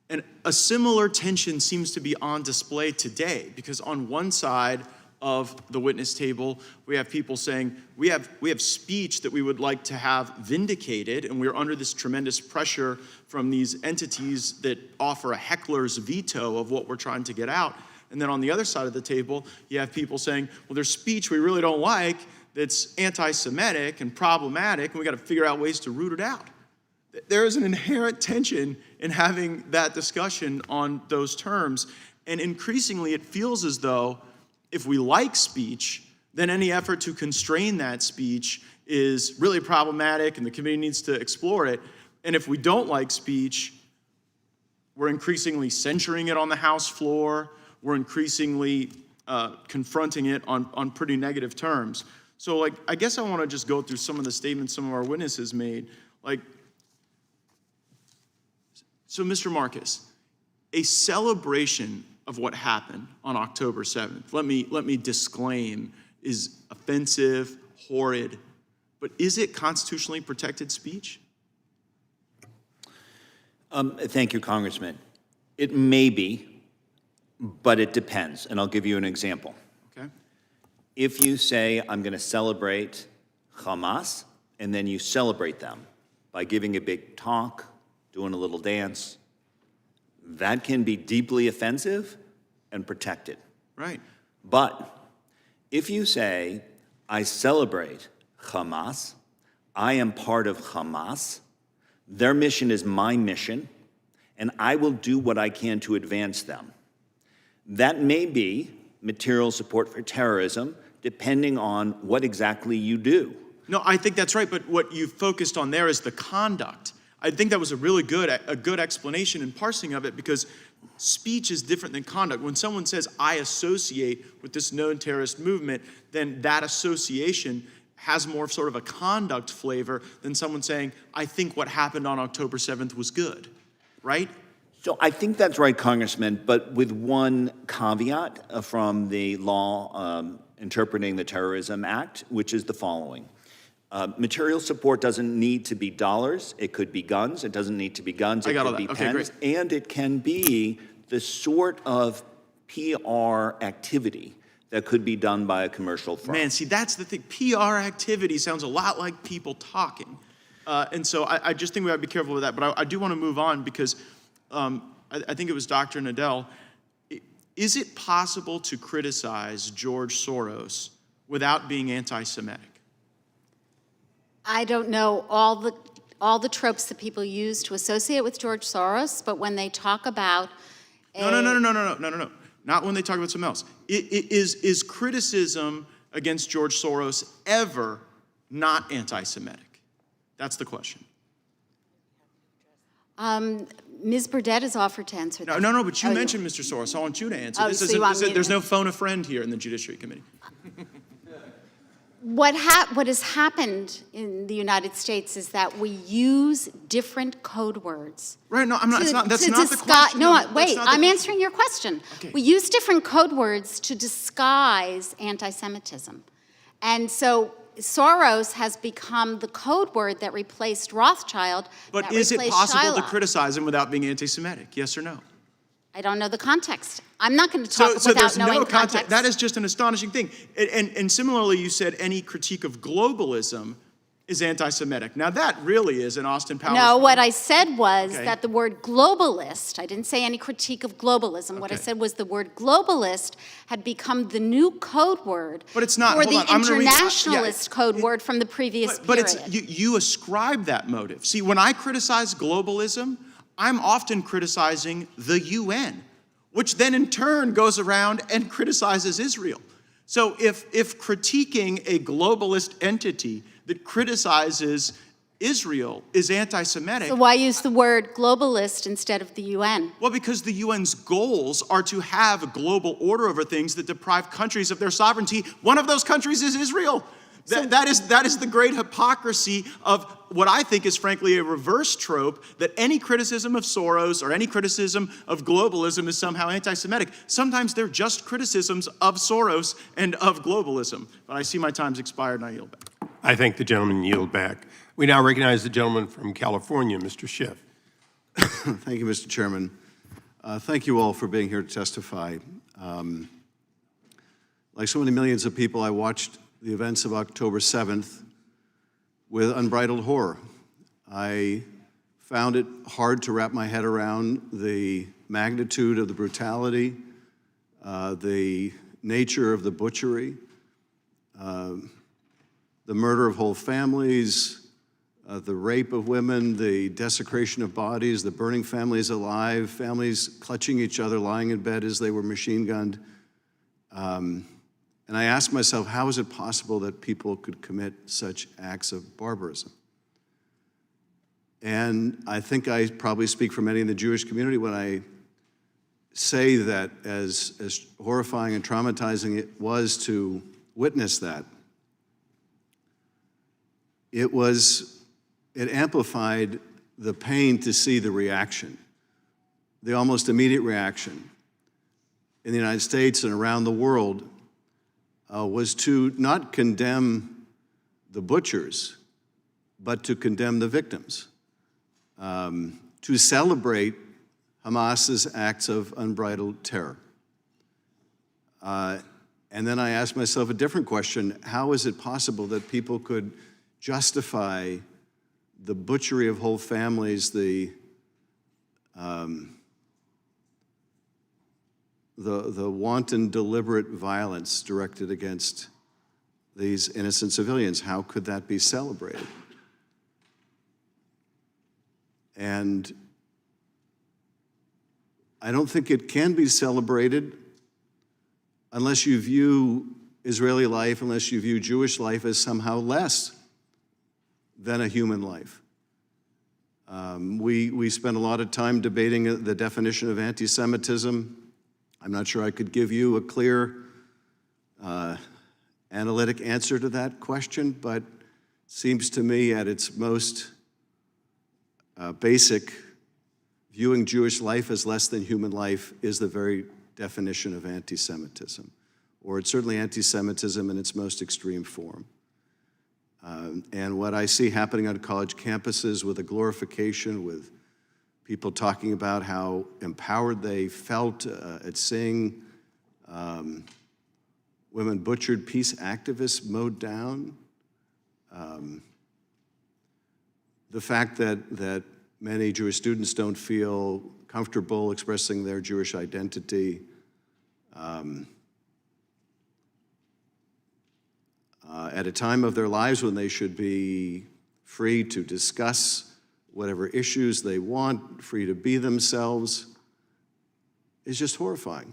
Speaker 9: And a similar tension seems to be on display today, because on one side of the witness table, we have people saying, we have speech that we would like to have vindicated, and we're under this tremendous pressure from these entities that offer a heckler's veto of what we're trying to get out. And then on the other side of the table, you have people saying, well, there's speech we really don't like that's anti-Semitic and problematic, and we got to figure out ways to root it out. There is an inherent tension in having that discussion on those terms, and increasingly it feels as though if we like speech, then any effort to constrain that speech is really problematic and the committee needs to explore it. And if we don't like speech, we're increasingly censuring it on the House floor. We're increasingly confronting it on pretty negative terms. So I guess I want to just go through some of the statements some of our witnesses made. So Mr. Marcus, a celebration of what happened on October 7th, let me disclaim, is offensive, horrid, but is it constitutionally protected speech?
Speaker 4: Thank you, Congressman. It may be, but it depends, and I'll give you an example.
Speaker 9: Okay.
Speaker 4: If you say, I'm going to celebrate Hamas, and then you celebrate them by giving a big talk, doing a little dance, that can be deeply offensive and protected.
Speaker 9: Right.
Speaker 4: But if you say, I celebrate Hamas, I am part of Hamas, their mission is my mission, and I will do what I can to advance them. That may be material support for terrorism, depending on what exactly you do.
Speaker 9: No, I think that's right, but what you focused on there is the conduct. I think that was a really good explanation and parsing of it, because speech is different than conduct. When someone says, I associate with this known terrorist movement, then that association has more of sort of a conduct flavor than someone saying, I think what happened on October 7th was good, right?
Speaker 4: So I think that's right, Congressman, but with one caveat from the law interpreting the Terrorism Act, which is the following. Material support doesn't need to be dollars. It could be guns. It doesn't need to be guns. It could be pens. And it can be the sort of PR activity that could be done by a commercial firm.
Speaker 9: Man, see, that's the thing. PR activity sounds a lot like people talking. And so I just think we have to be careful with that. But I do want to move on because I think it was Dr. Nadel. Is it possible to criticize George Soros without being anti-Semitic?
Speaker 5: I don't know all the tropes that people use to associate with George Soros, but when they talk about
Speaker 9: No. Not when they talk about something else. Is criticism against George Soros ever not anti-Semitic? That's the question.
Speaker 5: Ms. Burdett has offered to answer that.
Speaker 9: No, but you mentioned Mr. Soros. I want you to answer. There's no phone a friend here in the Judiciary Committee.
Speaker 5: What has happened in the United States is that we use different code words.
Speaker 9: Right, no, I'm not, that's not the question.
Speaker 5: No, wait, I'm answering your question. Okay. We use different code words to disguise anti-Semitism. And so Soros has become the code word that replaced Rothschild.
Speaker 9: But is it possible to criticize him without being anti-Semitic? Yes or no?
Speaker 5: I don't know the context. I'm not going to talk without knowing context.
Speaker 9: That is just an astonishing thing. And similarly, you said any critique of globalism is anti-Semitic. Now that really is an Austin Powers.
Speaker 5: No, what I said was that the word globalist, I didn't say any critique of globalism. Okay. What I said was the word globalist had become the new code word for the internationalist code word from the previous period.
Speaker 9: But you ascribe that motive. See, when I criticize globalism, I'm often criticizing the UN, which then in turn goes around and criticizes Israel. So if critiquing a globalist entity that criticizes Israel is anti-Semitic.
Speaker 5: So why use the word globalist instead of the UN?
Speaker 9: Well, because the UN's goals are to have a global order over things that deprive countries of their sovereignty. One of those countries is Israel. That is the great hypocrisy of what I think is frankly a reverse trope, that any criticism of Soros or any criticism of globalism is somehow anti-Semitic. Sometimes they're just criticisms of Soros and of globalism. But I see my time's expired and I yield back.
Speaker 7: I thank the gentleman yield back. We now recognize the gentleman from California, Mr. Schiff.
Speaker 10: Thank you, Mr. Chairman. Thank you all for being here to testify. Like so many millions of people, I watched the events of October 7th with unbridled horror. I found it hard to wrap my head around the magnitude of the brutality, the nature of the butchery, the murder of whole families, the rape of women, the desecration of bodies, the burning families alive, families clutching each other, lying in bed as they were machine gunned. And I asked myself, how is it possible that people could commit such acts of barbarism? And I think I probably speak for many in the Jewish community when I say that as horrifying and traumatizing it was to witness that, it amplified the pain to see the reaction, the almost immediate reaction in the United States and around the world was to not condemn the butchers, but to condemn the victims, to celebrate Hamas's acts of unbridled terror. And then I asked myself a different question: how is it possible that people could justify the butchery of whole families, the wanton, deliberate violence directed against these innocent civilians? How could that be celebrated? And I don't think it can be celebrated unless you view Israeli life, unless you view Jewish life as somehow less than a human life. We spent a lot of time debating the definition of anti-Semitism. I'm not sure I could give you a clear analytic answer to that question, but it seems to me at its most basic, viewing Jewish life as less than human life is the very definition of anti-Semitism, or it's certainly anti-Semitism in its most extreme form. And what I see happening on college campuses with a glorification, with people talking about how empowered they felt at seeing women butchered, peace activists mowed down, the fact that many Jewish students don't feel comfortable expressing their Jewish identity, at a time of their lives when they should be free to discuss whatever issues they want, free to be themselves, is just horrifying.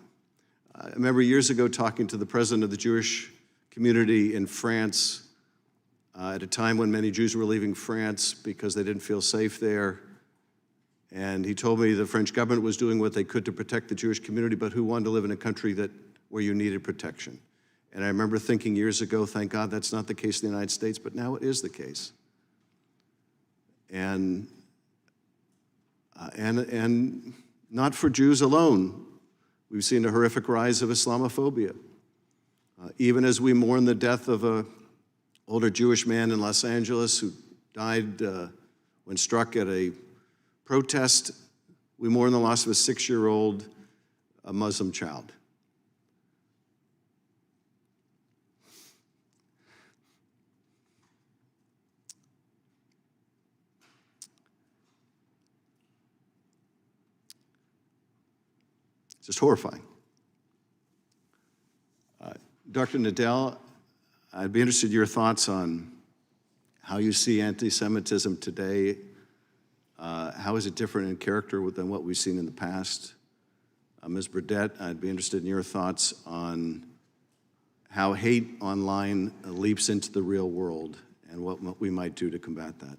Speaker 10: I remember years ago talking to the president of the Jewish community in France at a time when many Jews were leaving France because they didn't feel safe there. And he told me the French government was doing what they could to protect the Jewish community, but who wanted to live in a country where you needed protection. And I remember thinking years ago, thank God that's not the case in the United States, but now it is the case. And not for Jews alone. We've seen a horrific rise of Islamophobia. Even as we mourn the death of an older Jewish man in Los Angeles who died when struck at a protest, we mourn the loss of a 6-year-old Muslim child. It's just horrifying. Dr. Nadel, I'd be interested in your thoughts on how you see anti-Semitism today. How is it different in character than what we've seen in the past? Ms. Burdett, I'd be interested in your thoughts on how hate online leaps into the real world and what we might do to combat that.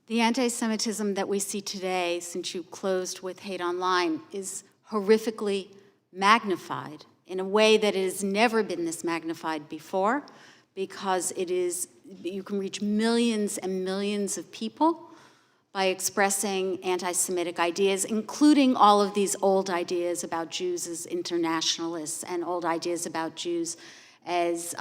Speaker 5: The anti-Semitism that we see today, since you closed with hate online, is horrifically magnified in a way that it has never been this magnified before, because you can reach millions and millions of people by expressing anti-Semitic ideas, including all of these old ideas about Jews as internationalists and old ideas about Jews as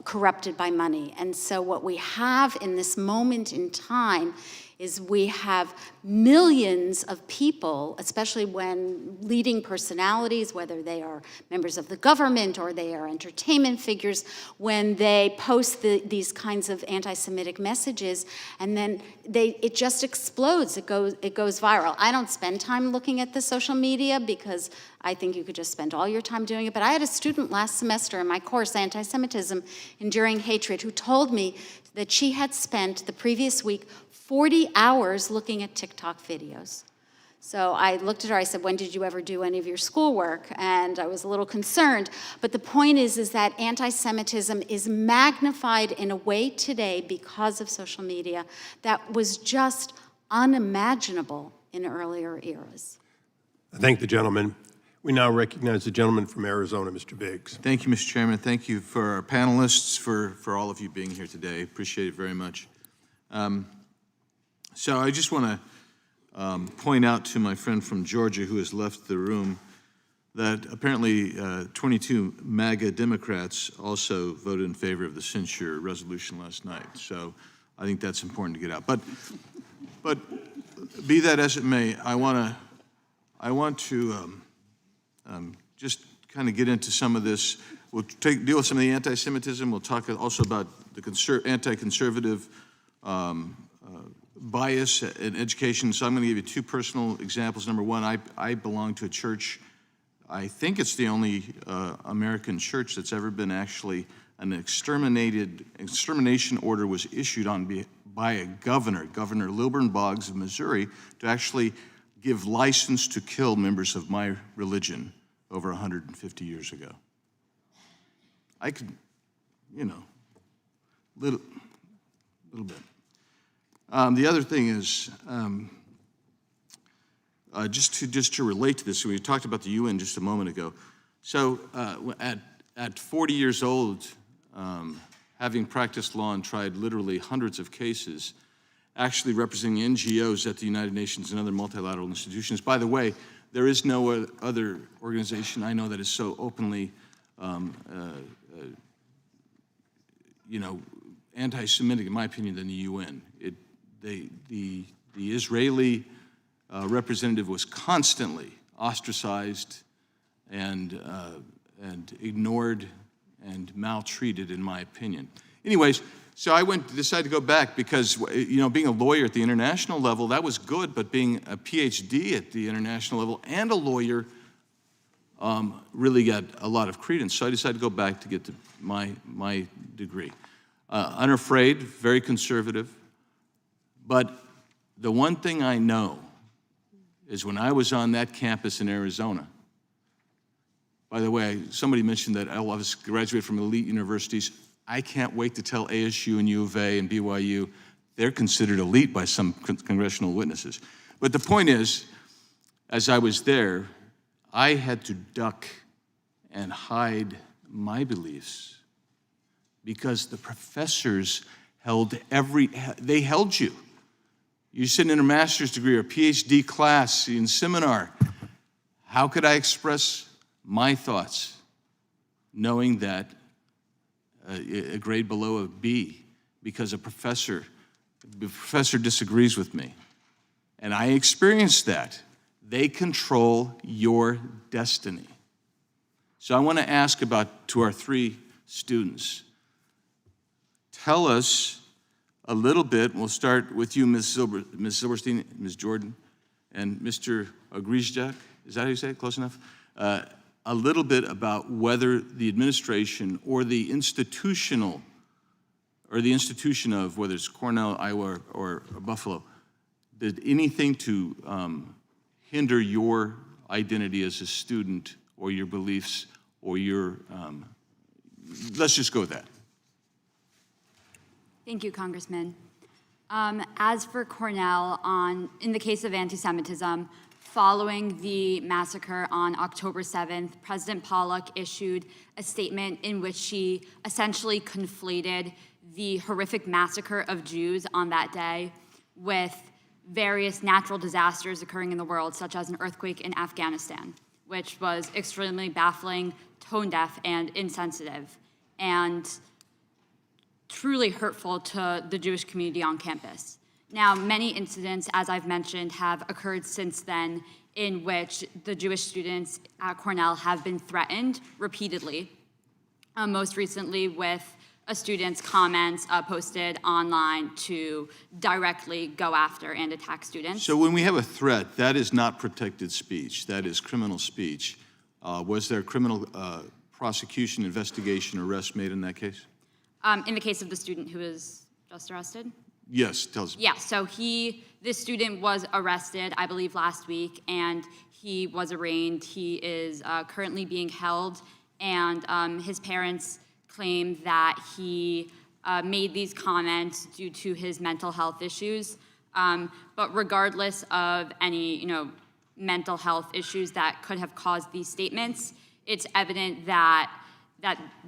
Speaker 5: corrupted by money. And so what we have in this moment in time is we have millions of people, especially when leading personalities, whether they are members of the government or they are entertainment figures, when they post these kinds of anti-Semitic messages, and then it just explodes. It goes viral. I don't spend time looking at the social media because I think you could just spend all your time doing it. But I had a student last semester in my course, Anti-Semitism, Enduring Hatred, who told me that she had spent the previous week 40 hours looking at TikTok videos. So I looked at her, I said, when did you ever do any of your schoolwork? And I was a little concerned. But the point is that anti-Semitism is magnified in a way today because of social media that was just unimaginable in earlier eras.
Speaker 7: I thank the gentleman. We now recognize the gentleman from Arizona, Mr. Biggs.
Speaker 12: Thank you, Mr. Chairman. Thank you for our panelists, for all of you being here today. Appreciate it very much. So I just want to point out to my friend from Georgia who has left the room that apparently 22 MAGA Democrats also voted in favor of the censure resolution last night. So I think that's important to get out. But be that as it may, I want to just kind of get into some of this. We'll deal with some of the anti-Semitism. We'll talk also about the anti-conservative bias in education. So I'm going to give you two personal examples. Number one, I belong to a church. I think it's the only American church that's ever been actually an extermination order was issued on by a governor, Governor Lilburn Boggs of Missouri, to actually give license to kill members of my religion over 150 years ago. I could, little bit. The other thing is, just to relate to this, we talked about the UN just a moment ago. So at 40 years old, having practiced law and tried literally hundreds of cases, actually representing NGOs at the United Nations and other multilateral institutions. By the way, there is no other organization I know that is so openly, anti-Semitic, in my opinion, than the UN. The Israeli representative was constantly ostracized and ignored and maltreated, in my opinion. Anyways, so I decided to go back because, being a lawyer at the international level, that was good, but being a PhD at the international level and a lawyer really got a lot of credence. So I decided to go back to get my degree. Unafraid, very conservative, but the one thing I know is when I was on that campus in Arizona, by the way, somebody mentioned that I was graduated from elite universities. I can't wait to tell ASU and U of A and BYU, they're considered elite by some congressional witnesses. But the point is, as I was there, I had to duck and hide my beliefs because the professors they held you. You're sitting in a master's degree or a PhD class in seminar. How could I express my thoughts knowing that a grade below a B because the professor disagrees with me? And I experienced that. They control your destiny. So I want to ask to our three students, tell us a little bit, we'll start with you, Ms. Silberstein, Ms. Jordan, and Mr. Grizjak, is that how you say it? Close enough? A little bit about whether the administration or the institution of whether it's Cornell, Iowa, or Buffalo, did anything to hinder your identity as a student or your beliefs or your, let's just go with that.
Speaker 21: Thank you, Congressman. As for Cornell, in the case of anti-Semitism, following the massacre on October 7th, President Pollock issued a statement in which she essentially conflated the horrific massacre of Jews on that day with various natural disasters occurring in the world, such as an earthquake in Afghanistan, which was extremely baffling, tone-deaf, and insensitive, and truly hurtful to the Jewish community on campus. Now, many incidents, as I've mentioned, have occurred since then in which the Jewish students at Cornell have been threatened repeatedly, most recently with a student's comments posted online to directly go after and attack students.
Speaker 12: So when we have a threat, that is not protected speech, that is criminal speech. Was there criminal prosecution, investigation, arrest made in that case?
Speaker 21: In the case of the student who was just arrested?
Speaker 12: Yes, tell us.
Speaker 21: Yeah, so this student was arrested, I believe, last week, and he was arraigned. He is currently being held, and his parents claim that he made these comments due to his mental health issues. But regardless of any, mental health issues that could have caused these statements, it's evident that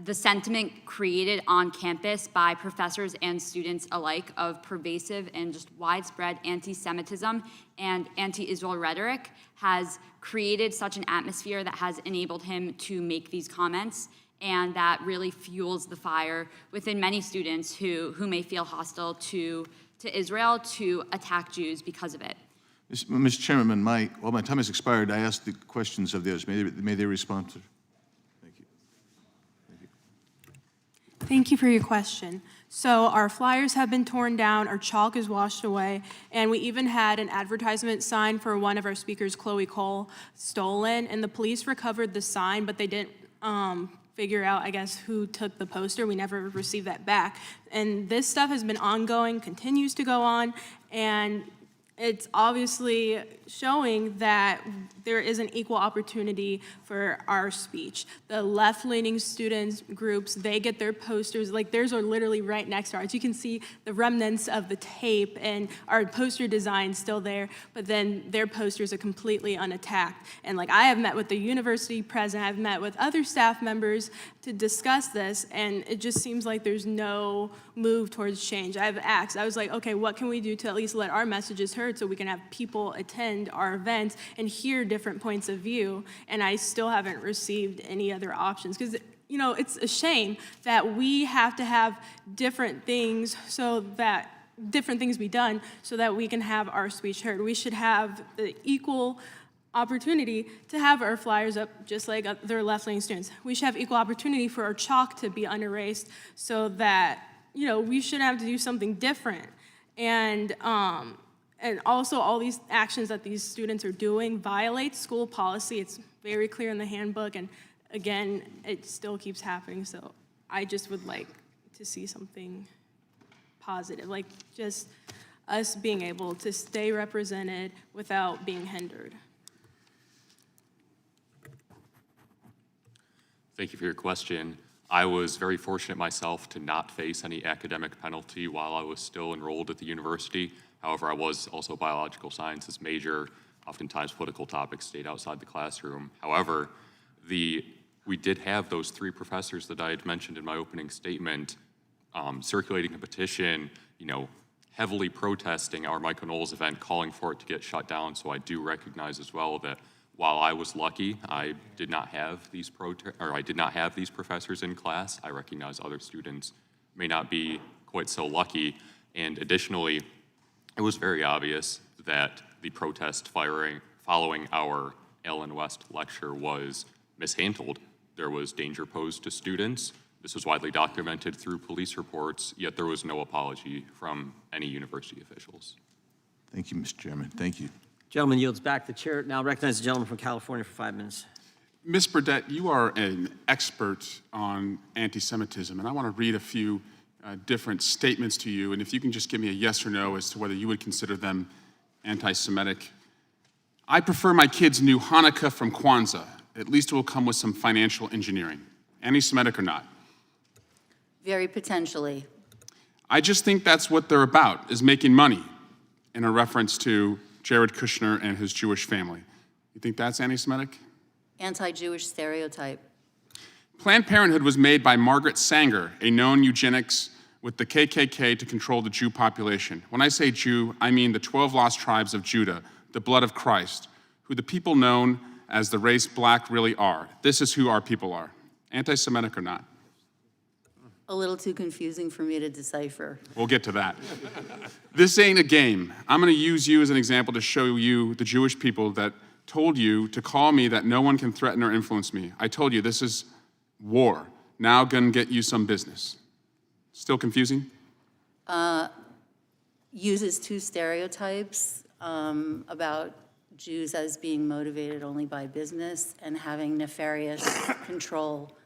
Speaker 21: the sentiment created on campus by professors and students alike of pervasive and just widespread anti-Semitism and anti-Israel rhetoric has created such an atmosphere that has enabled him to make these comments, and that really fuels the fire within many students who may feel hostile to Israel to attack Jews because of it.
Speaker 12: Mr. Chairman, my time has expired. I asked the questions of the others. May they respond to?
Speaker 20: Thank you for your question. So our flyers have been torn down, our chalk is washed away, and we even had an advertisement sign for one of our speakers, Chloe Cole, stolen, and the police recovered the sign, but they didn't figure out, I guess, who took the poster. We never received that back. And this stuff has been ongoing, continues to go on, and it's obviously showing that there is an equal opportunity for our speech. The left-leaning students groups, they get their posters, like theirs are literally right next to ours. You can see the remnants of the tape and our poster design still there, but then their posters are completely unattacked. And like I have met with the university president, I've met with other staff members to discuss this, and it just seems like there's no move towards change. I've asked, I was like, okay, what can we do to at least let our messages heard so we can have people attend our events and hear different points of view, and I still haven't received any other options. Because, you know, it's a shame that we have to have different things be done so that we can have our speech heard. We should have the equal opportunity to have our flyers up just like other left-leaning students. We should have equal opportunity for our chalk to be unerased so that, you know, we shouldn't have to do something different. And also all these actions that these students are doing violate school policy. It's very clear in the handbook, and again, it still keeps happening. So I just would like to see something positive, like just us being able to stay represented without being hindered.
Speaker 17: Thank you for your question. I was very fortunate myself to not face any academic penalty while I was still enrolled at the university. However, I was also a biological sciences major. Oftentimes political topics stayed outside the classroom. However, we did have those 3 professors that I had mentioned in my opening statement circulating a petition, you know, heavily protesting our Michael Knowles event, calling for it to get shut down. So I do recognize as well that while I was lucky, I did not have these professors in class. I recognize other students may not be quite so lucky. And additionally, it was very obvious that the protest following our Ellen West lecture was mishandled. There was danger posed to students. This was widely documented through police reports, yet there was no apology from any university officials.
Speaker 12: Thank you, Mr. Chairman. Thank you.
Speaker 1: Gentleman yields back. The chair now recognizes the gentleman from California for 5 minutes.
Speaker 2: Ms. Burdett, you are an expert on anti-Semitism, and I want to read a few different statements to you, and if you can just give me a yes or no as to whether you would consider them anti-Semitic. I prefer my kids' new Hanukkah from Kwanzaa. At least it will come with some financial engineering. Anti-Semitic or not?
Speaker 6: Very potentially.
Speaker 2: I just think that's what they're about, is making money, in a reference to Jared Kushner and his Jewish family. You think that's anti-Semitic?
Speaker 6: Anti-Jewish stereotype.
Speaker 2: Planned Parenthood was made by Margaret Sanger, a known eugenics with the KKK to control the Jew population. When I say Jew, I mean the 12 lost tribes of Judah, the blood of Christ, who the people known as the race black really are. This is who our people are. Anti-Semitic or not?
Speaker 6: A little too confusing for me to decipher.
Speaker 2: We'll get to that. This ain't a game. I'm going to use you as an example to show you the Jewish people that told you to call me that no one can threaten or influence me. I told you this is war. Now gonna get you some business. Still confusing?
Speaker 6: Uses 2 stereotypes about Jews as being motivated only by business and having nefarious control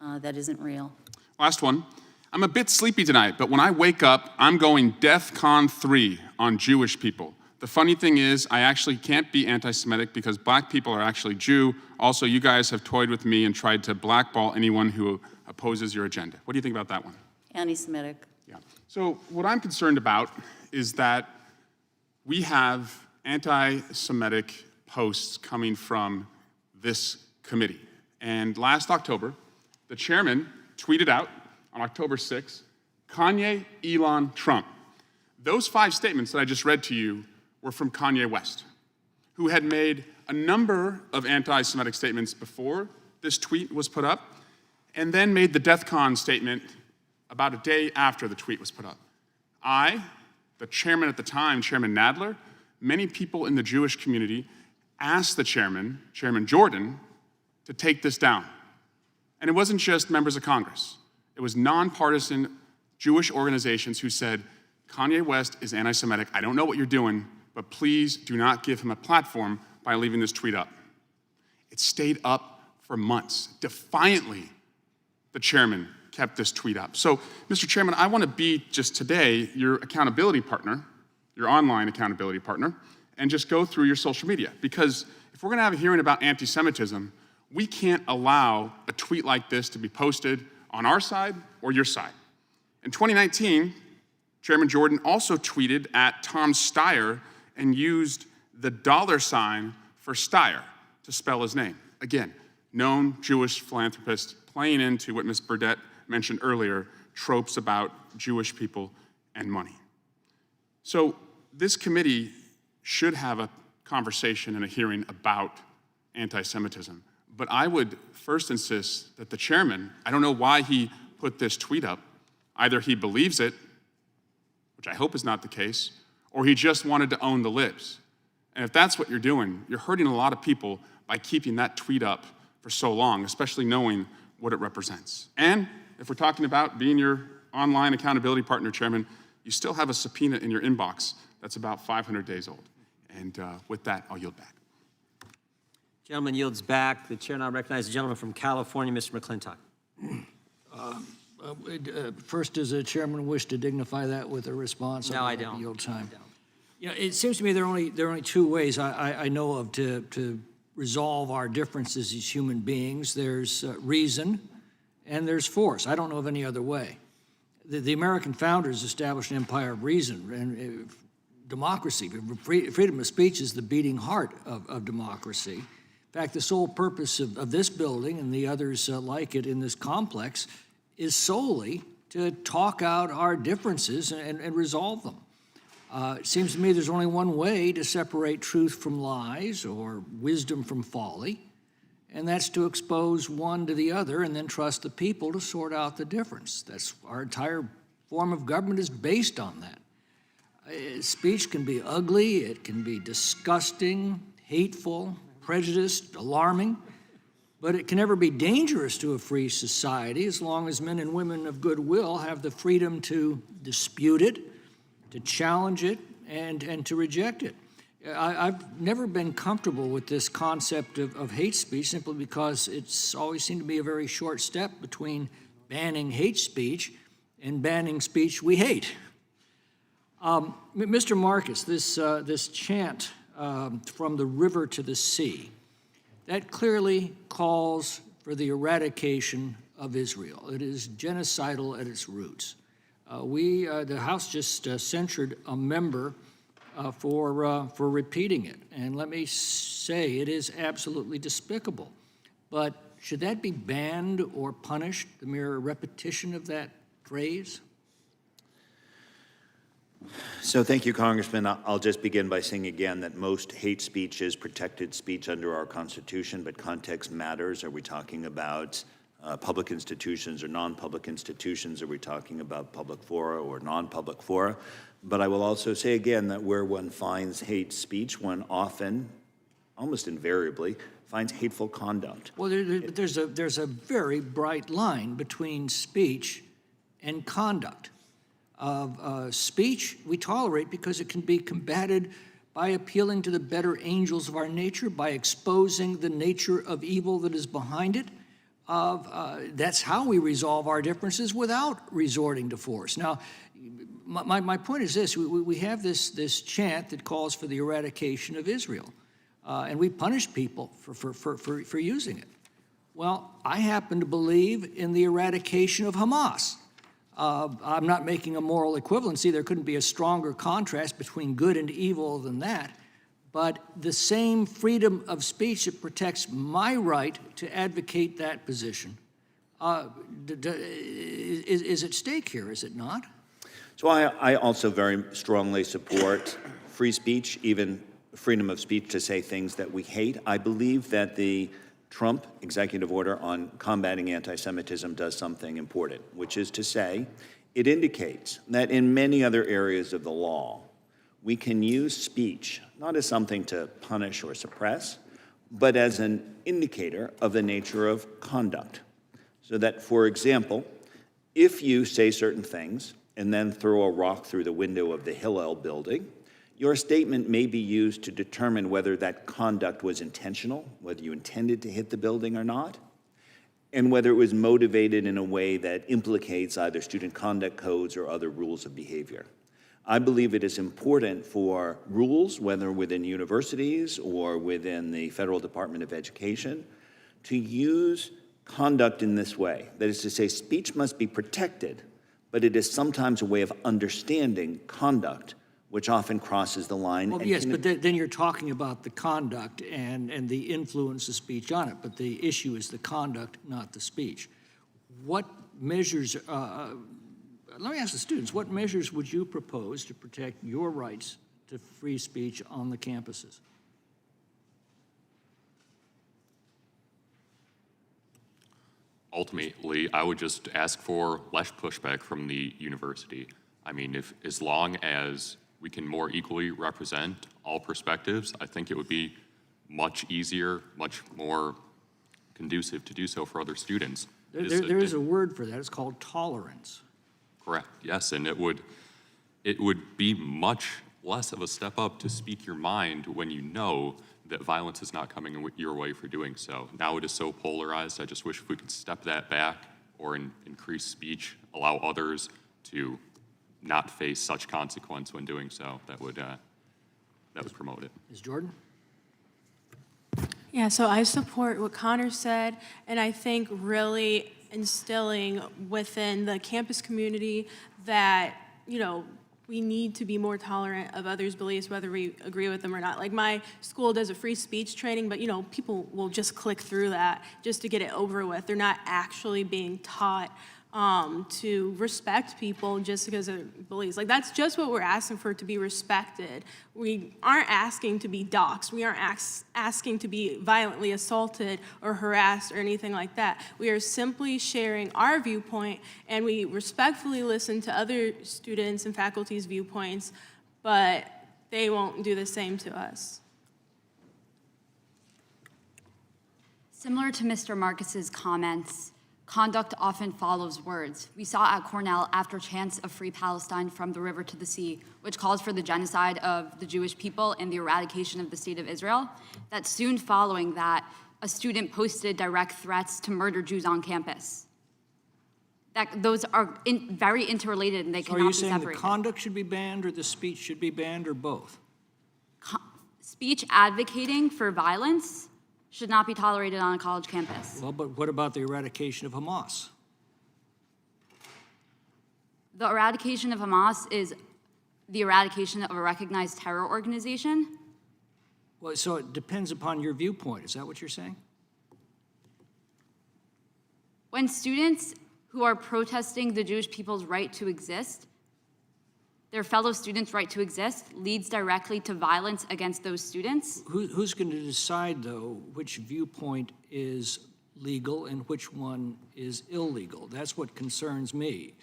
Speaker 6: that isn't real.
Speaker 2: Last one. I'm a bit sleepy tonight, but when I wake up, I'm going DEFCON 3 on Jewish people. The funny thing is, I actually can't be anti-Semitic because black people are actually Jew. Also, you guys have toyed with me and tried to blackball anyone who opposes your agenda. What do you think about that one?
Speaker 6: Anti-Semitic.
Speaker 2: Yeah. So what I'm concerned about is that we have anti-Semitic posts coming from this committee. And last October, the chairman tweeted out on October 6th, Kanye, Elon, Trump. Those 5 statements that I just read to you were from Kanye West, who had made a number of anti-Semitic statements before this tweet was put up, and then made the DEFCON statement about a day after the tweet was put up. I, the chairman at the time, Chairman Nadler, many people in the Jewish community asked the chairman, Chairman Jordan, to take this down. And it wasn't just members of Congress. It was nonpartisan Jewish organizations who said, Kanye West is anti-Semitic. I don't know what you're doing, but please do not give him a platform by leaving this tweet up. It stayed up for months. Defiantly, the chairman kept this tweet up. So, Mr. Chairman, I want to be just today your accountability partner
Speaker 13: your online accountability partner, and just go through your social media. Because if we're going to have a hearing about anti-Semitism, we can't allow a tweet like this to be posted on our side or your side. In 2019, Chairman Jordan also tweeted at Tom Steyer and used the $ for Steyer to spell his name. Again, known Jewish philanthropist playing into what Ms. Burdett mentioned earlier, tropes about Jewish people and money. So this committee should have a conversation and a hearing about anti-Semitism. But I would first insist that the chairman, I don't know why he put this tweet up. Either he believes it, which I hope is not the case, or he just wanted to own the libs. And if that's what you're doing, you're hurting a lot of people by keeping that tweet up for so long, especially knowing what it represents. And if we're talking about being your online accountability partner, Chairman, you still have a subpoena in your inbox that's about 500 days old. And with that, I'll yield back.
Speaker 1: Gentleman yields back. The chair now recognizes the gentleman from California, Mr. McClintock.
Speaker 22: First, does the chairman wish to dignify that with a response?
Speaker 1: No, I don't.
Speaker 22: Yield time. You know, it seems to me there are only two ways I know of to resolve our differences as human beings. There's reason and there's force. I don't know of any other way. The American founders established an empire of reason and democracy. Freedom of speech is the beating heart of democracy. In fact, the sole purpose of this building and the others like it in this complex is solely to talk out our differences and resolve them. It seems to me there's only one way to separate truth from lies or wisdom from folly, and that's to expose one to the other and then trust the people to sort out the difference. That's our entire form of government is based on that. Speech can be ugly, it can be disgusting, hateful, prejudiced, alarming, but it can never be dangerous to a free society as long as men and women of goodwill have the freedom to dispute it, to challenge it, and to reject it. I've never been comfortable with this concept of hate speech simply because it's always seemed to be a very short step between banning hate speech and banning speech we hate. Mr. Marcus, this chant from the river to the sea, that clearly calls for the eradication of Israel. It is genocidal at its roots. The House just censured a member for repeating it. And let me say, it is absolutely despicable. But should that be banned or punished, the mere repetition of that phrase?
Speaker 4: So thank you, Congressman. I'll just begin by saying again that most hate speech is protected speech under our Constitution, but context matters. Are we talking about public institutions or non-public institutions? Are we talking about public fora or non-public fora? But I will also say again that where one finds hate speech, one often, almost invariably, finds hateful conduct.
Speaker 22: Well, there's a very bright line between speech and conduct. Speech we tolerate because it can be combated by appealing to the better angels of our nature, by exposing the nature of evil that is behind it. That's how we resolve our differences without resorting to force. Now, my point is this. We have this chant that calls for the eradication of Israel, and we punish people for using it. Well, I happen to believe in the eradication of Hamas. I'm not making a moral equivalency. There couldn't be a stronger contrast between good and evil than that. But the same freedom of speech that protects my right to advocate that position is at stake here, is it not?
Speaker 4: So I also very strongly support free speech, even freedom of speech to say things that we hate. I believe that the Trump executive order on combating anti-Semitism does something important, which is to say, it indicates that in many other areas of the law, we can use speech not as something to punish or suppress, but as an indicator of the nature of conduct. So that, for example, if you say certain things and then throw a rock through the window of the Hillel building, your statement may be used to determine whether that conduct was intentional, whether you intended to hit the building or not, and whether it was motivated in a way that implicates either student conduct codes or other rules of behavior. I believe it is important for rules, whether within universities or within the Federal Department of Education, to use conduct in this way. That is to say, speech must be protected, but it is sometimes a way of understanding conduct, which often crosses the line.
Speaker 22: Well, yes, but then you're talking about the conduct and the influence of speech on it, but the issue is the conduct, not the speech. What measures, let me ask the students, what measures would you propose to protect your rights to free speech on the campuses?
Speaker 17: Ultimately, I would just ask for less pushback from the university. I mean, if as long as we can more equally represent all perspectives, I think it would be much easier, much more conducive to do so for other students.
Speaker 22: There is a word for that. It's called tolerance.
Speaker 17: Correct, yes, and it would be much less of a step up to speak your mind when you know that violence is not coming your way for doing so. Now it is so polarized. I just wish if we could step that back or increase speech, allow others to not face such consequence when doing so. That would promote it.
Speaker 22: Ms. Jordan?
Speaker 20: Yeah, so I support what Connor said, and I think really instilling within the campus community that, you know, we need to be more tolerant of others' beliefs, whether we agree with them or not. Like, my school does a free speech training, but, you know, people will just click through that just to get it over with. They're not actually being taught to respect people just because of their beliefs. Like, that's just what we're asking for, to be respected. We aren't asking to be doxxed. We aren't asking to be violently assaulted or harassed or anything like that. We are simply sharing our viewpoint, and we respectfully listen to other students and faculty's viewpoints, but they won't do the same to us.
Speaker 21: Similar to Mr. Marcus's comments, conduct often follows words. We saw at Cornell after chants of Free Palestine from the river to the sea, which calls for the genocide of the Jewish people and the eradication of the state of Israel, that soon following that, a student posted direct threats to murder Jews on campus. Those are very interrelated, and they cannot be separated.
Speaker 22: So are you saying the conduct should be banned, or the speech should be banned, or both?
Speaker 21: Speech advocating for violence should not be tolerated on a college campus.
Speaker 22: Well, but what about the eradication of Hamas?
Speaker 21: The eradication of Hamas is the eradication of a recognized terror organization.
Speaker 22: Well, so it depends upon your viewpoint. Is that what you're saying?
Speaker 21: When students who are protesting the Jewish people's right to exist, their fellow students' right to exist, leads directly to violence against those students.
Speaker 22: Who's going to decide, though, which viewpoint is legal and which one is illegal? That's what concerns me.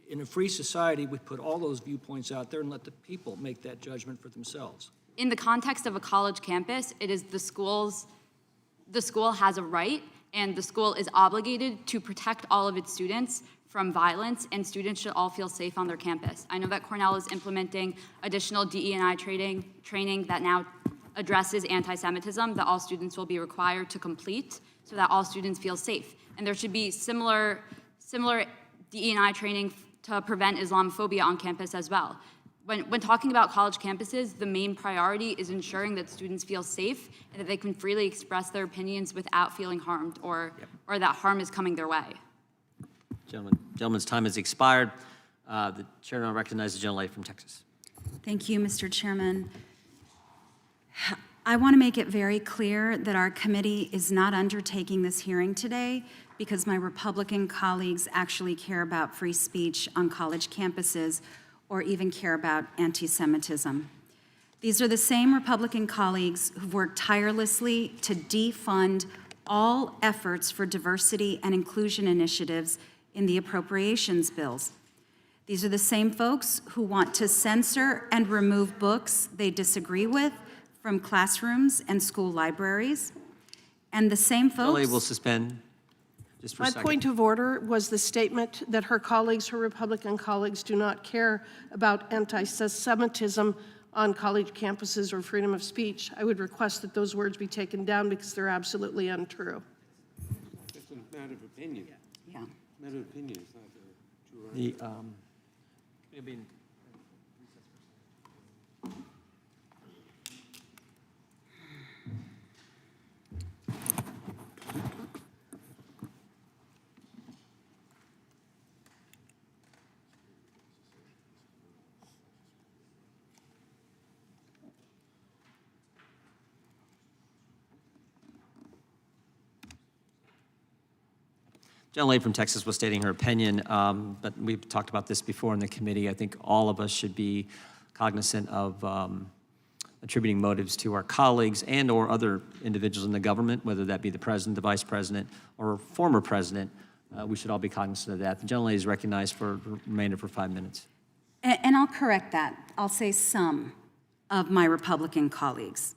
Speaker 22: In a free society, we put all those viewpoints out there and let the people make that judgment for themselves.
Speaker 21: In the context of a college campus, it is the school has a right, and the school is obligated to protect all of its students from violence, and students should all feel safe on their campus. I know that Cornell is implementing additional DE&I training that now addresses anti-Semitism that all students will be required to complete so that all students feel safe. And there should be similar DE&I training to prevent Islamophobia on campus as well. When talking about college campuses, the main priority is ensuring that students feel safe and that they can freely express their opinions without feeling harmed or that harm is coming their way.
Speaker 1: Gentleman's time has expired. The chair now recognizes the gentlelady from Texas.
Speaker 14: Thank you, Mr. Chairman. I want to make it very clear that our committee is not undertaking this hearing today because my Republican colleagues actually care about free speech on college campuses or even care about anti-Semitism. These are the same Republican colleagues who've worked tirelessly to defund all efforts for diversity and inclusion initiatives in the appropriations bills. These are the same folks who want to censor and remove books they disagree with from classrooms and school libraries. And the same folks—
Speaker 1: Gentlelady will suspend just for a second.
Speaker 15: My point of order was the statement that her Republican colleagues, do not care about anti-Semitism on college campuses or freedom of speech. I would request that those words be taken down because they're absolutely untrue.
Speaker 16: It's a matter of opinion.
Speaker 14: Yeah.
Speaker 16: Matter of opinion, it's not true.
Speaker 1: The, gentlelady from Texas was stating her opinion, but we've talked about this before in the committee. I think all of us should be cognizant of attributing motives to our colleagues and or other individuals in the government, whether that be the president, the vice president, or former president. We should all be cognizant of that. The gentlelady is recognized for the remainder for 5 minutes.
Speaker 14: And I'll correct that. I'll say some of my Republican colleagues.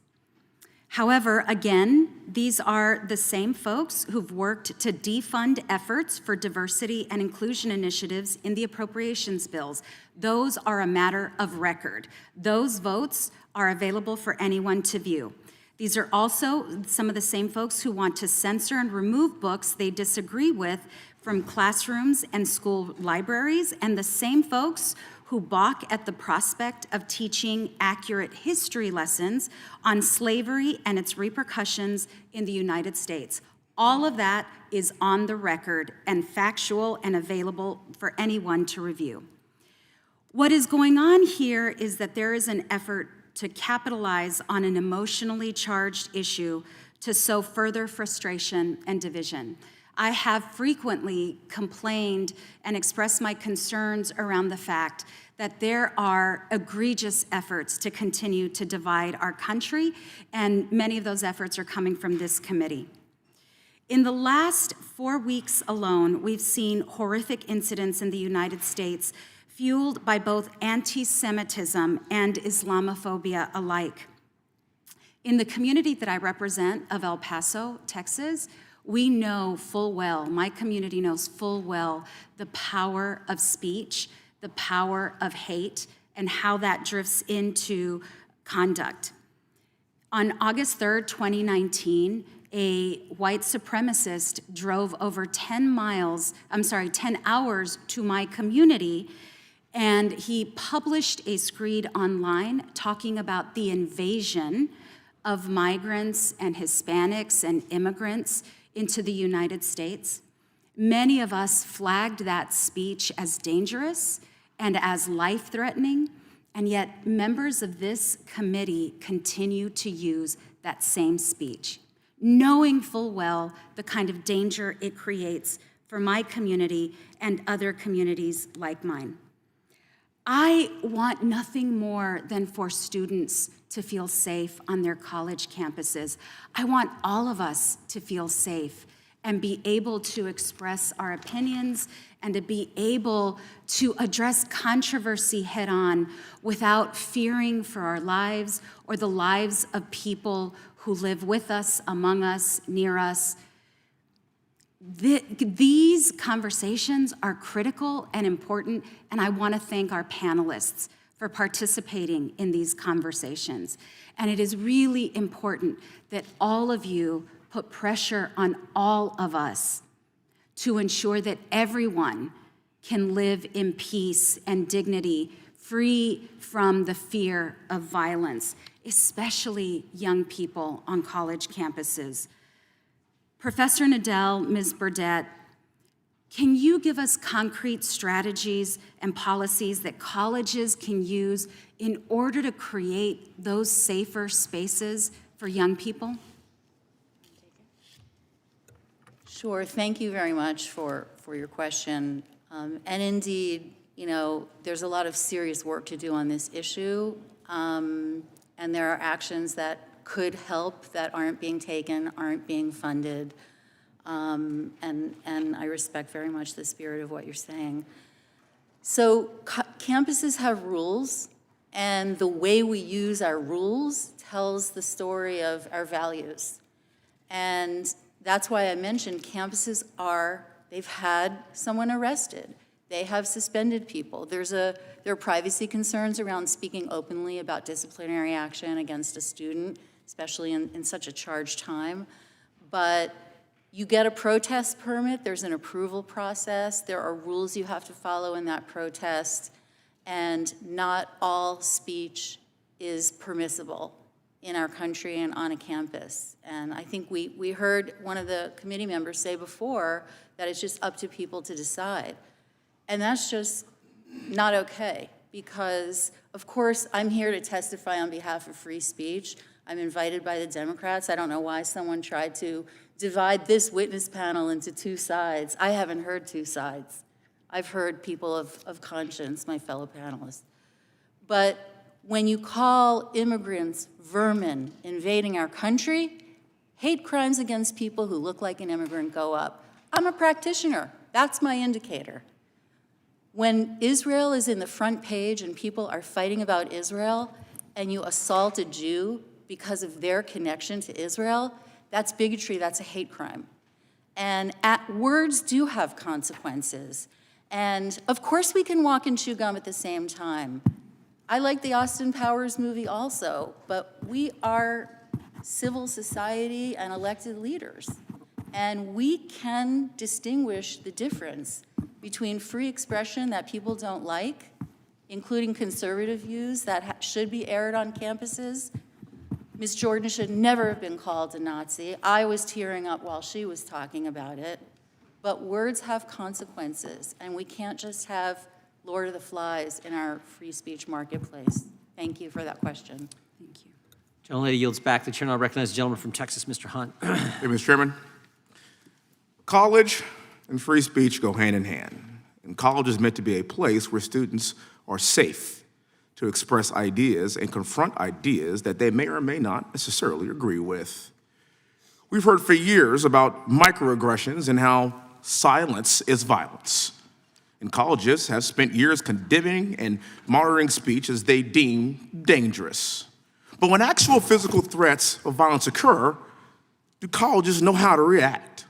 Speaker 14: However, again, these are the same folks who've worked to defund efforts for diversity and inclusion initiatives in the appropriations bills. Those are a matter of record. Those votes are available for anyone to view. These are also some of the same folks who want to censor and remove books they disagree with from classrooms and school libraries, and the same folks who balk at the prospect of teaching accurate history lessons on slavery and its repercussions in the United States. All of that is on the record and factual and available for anyone to review. What is going on here is that there is an effort to capitalize on an emotionally charged issue to sow further frustration and division. I have frequently complained and expressed my concerns around the fact that there are egregious efforts to continue to divide our country, and many of those efforts are coming from this committee. In the last 4 weeks alone, we've seen horrific incidents in the United States fueled by both anti-Semitism and Islamophobia alike. In the community that I represent of El Paso, Texas, we know full well, my community knows full well, the power of speech, the power of hate, and how that drifts into conduct. On August 3rd, 2019, a white supremacist drove over 10 hours to my community, and he published a screed online talking about the invasion of migrants and Hispanics and immigrants into the United States. Many of us flagged that speech as dangerous and as life-threatening, and yet members of this committee continue to use that same speech, knowing full well the kind of danger it creates for my community and other communities like mine. I want nothing more than for students to feel safe on their college campuses. I want all of us to feel safe and be able to express our opinions and to be able to address controversy head-on without fearing for our lives or the lives of people who live with us, among us, near us. These conversations are critical and important, and I want to thank our panelists for participating in these conversations. And it is really important that all of you put pressure on all of us to ensure that everyone can live in peace and dignity, free from the fear of violence, especially young people on college campuses. Professor Nadel, Ms. Burdett, can you give us concrete strategies and policies that colleges can use in order to create those safer spaces for young people?
Speaker 6: Sure, thank you very much for your question. And indeed, you know, there's a lot of serious work to do on this issue, and there are actions that could help that aren't being taken, aren't being funded. And I respect very much the spirit of what you're saying. So campuses have rules, and the way we use our rules tells the story of our values. And that's why I mentioned campuses they've had someone arrested. They have suspended people. There are privacy concerns around speaking openly about disciplinary action against a student, especially in such a charged time. But you get a protest permit, there's an approval process, there are rules you have to follow in that protest, and not all speech is permissible in our country and on a campus. And I think we heard one of the committee members say before that it's just up to people to decide. And that's just not okay, because of course I'm here to testify on behalf of free speech. I'm invited by the Democrats. I don't know why someone tried to divide this witness panel into two sides. I haven't heard two sides. I've heard people of conscience, my fellow panelists. But when you call immigrants vermin invading our country, hate crimes against people who look like an immigrant go up. I'm a practitioner. That's my indicator. When Israel is in the front page and people are fighting about Israel, and you assault a Jew because of their connection to Israel, that's bigotry, that's a hate crime. And words do have consequences. And of course we can walk and chew gum at the same time. I like the Austin Powers movie also, but we are civil society and elected leaders. And we can distinguish the difference between free expression that people don't like, including conservative views that should be aired on campuses. Ms. Jordan should never have been called a Nazi. I was tearing up while she was talking about it. But words have consequences, and we can't just have Lord of the Flies in our free speech marketplace. Thank you for that question.
Speaker 14: Thank you.
Speaker 1: Gentlelady yields back. The chair now recognizes the gentleman from Texas, Mr. Hunt.
Speaker 18: Hey, Mr. Chairman. College and free speech go hand in hand. And college is meant to be a place where students are safe to express ideas and confront ideas that they may or may not necessarily agree with. We've heard for years about microaggressions and how silence is violence. And colleges have spent years condemning and monitoring speech as they deem dangerous. But when actual physical threats of violence occur, do colleges know how to react?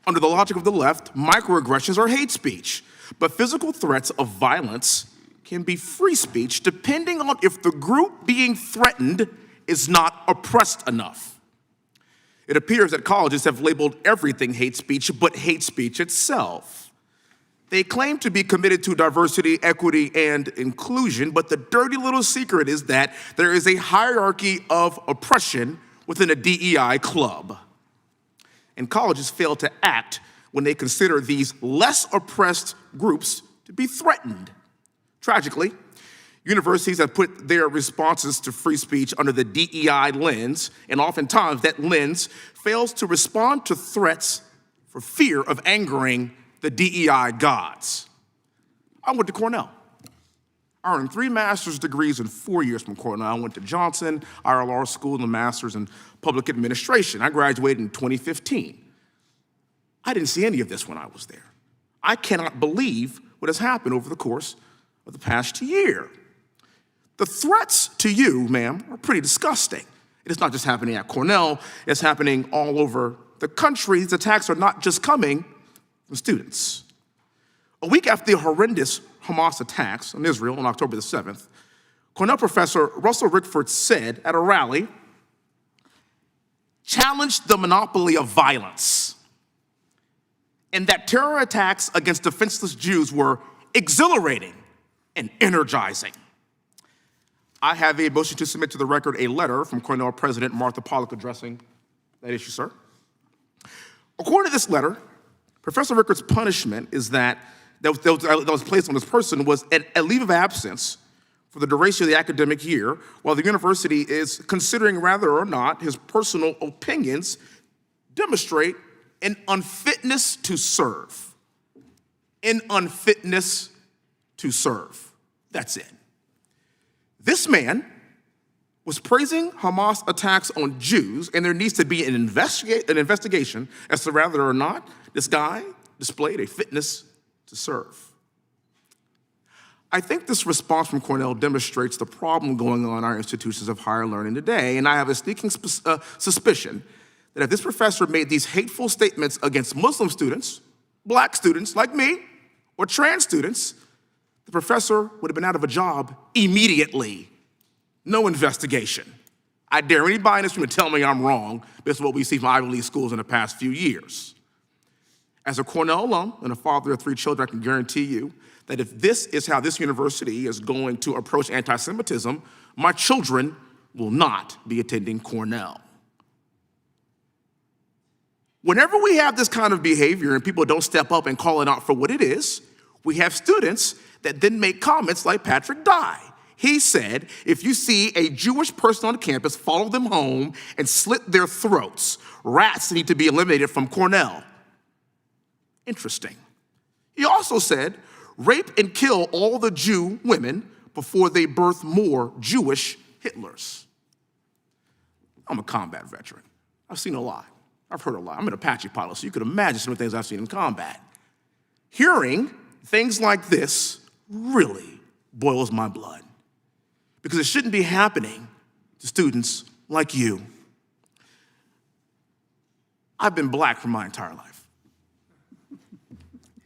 Speaker 18: Under the logic of the left, microaggressions are hate speech, but physical threats of violence can be free speech depending on if the group being threatened is not oppressed enough. It appears that colleges have labeled everything hate speech but hate speech itself. They claim to be committed to diversity, equity, and inclusion, but the dirty little secret is that there is a hierarchy of oppression within a DEI club. And colleges fail to act when they consider these less oppressed groups to be threatened. Tragically, universities have put their responses to free speech under the DEI lens, and oftentimes that lens fails to respond to threats for fear of angering the DEI gods. I went to Cornell. I earned 3 master's degrees in 4 years from Cornell. I went to Johnson, IRL School, and a master's in public administration. I graduated in 2015. I didn't see any of this when I was there. I cannot believe what has happened over the course of the past year. The threats to you, ma'am, are pretty disgusting. It is not just happening at Cornell, it's happening all over the country. These attacks are not just coming from students. A week after the horrendous Hamas attacks on Israel on October the 7th, Cornell professor Russell Rickford said at a rally, challenged the monopoly of violence, and that terror attacks against defenseless Jews were exhilarating and energizing. I have a motion to submit to the record a letter from Cornell President Martha Pollack addressing that issue, sir. According to this letter, Professor Rickford's punishment is that was placed on this person was a leave of absence for the duration of the academic year, while the university is considering whether or not his personal opinions demonstrate an unfitness to serve. An unfitness to serve. That's it. This man was praising Hamas attacks on Jews, and there needs to be an investigation as to whether or not this guy displayed a fitness to serve. I think this response from Cornell demonstrates the problem going on in our institutions of higher learning today, and I have a sneaking suspicion that if this professor made these hateful statements against Muslim students, black students like me, or trans students, the professor would have been out of a job immediately. No investigation. I dare anybody in this room to tell me I'm wrong based on what we see from Ivy League schools in the past few years. As a Cornell alum and a father of 3 children, I can guarantee you that if this is how this university is going to approach anti-Semitism, my children will not be attending Cornell. Whenever we have this kind of behavior and people don't step up and call it out for what it is, we have students that then make comments like Patrick Dye. He said, if you see a Jewish person on campus, follow them home and slit their throats. Rats need to be eliminated from Cornell. Interesting. He also said, rape and kill all the Jew women before they birth more Jewish Hitlers. I'm a combat veteran. I've seen a lot. I've heard a lot. I'm an Apache pilot, so you could imagine some of the things I've seen in combat. Hearing things like this really boils my blood because it shouldn't be happening to students like you. I've been black for my entire life.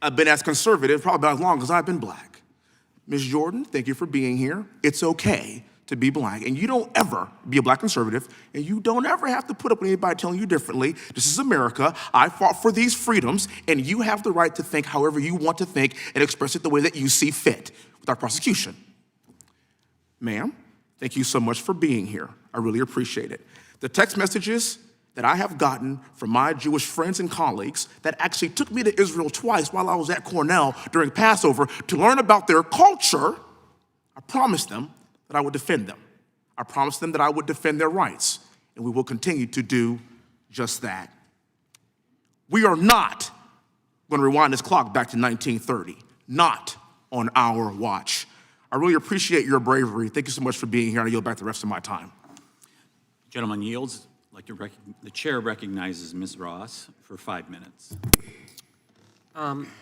Speaker 18: I've been as conservative probably about as long as I've been black. Ms. Jordan, thank you for being here. It's okay to be black, and you don't ever be a black conservative, and you don't ever have to put up with anybody telling you differently. This is America. I fought for these freedoms, and you have the right to think however you want to think and express it the way that you see fit without prosecution. Ma'am, thank you so much for being here. I really appreciate it. The text messages that I have gotten from my Jewish friends and colleagues that actually took me to Israel twice while I was at Cornell during Passover to learn about their culture, I promised them that I would defend them. I promised them that I would defend their rights, and we will continue to do just that. We are not going to rewind this clock back to 1930, not on our watch. I really appreciate your bravery. Thank you so much for being here, and I yield back the rest of my time.
Speaker 11: Gentleman yields. The chair recognizes Ms. Ross for 5 minutes.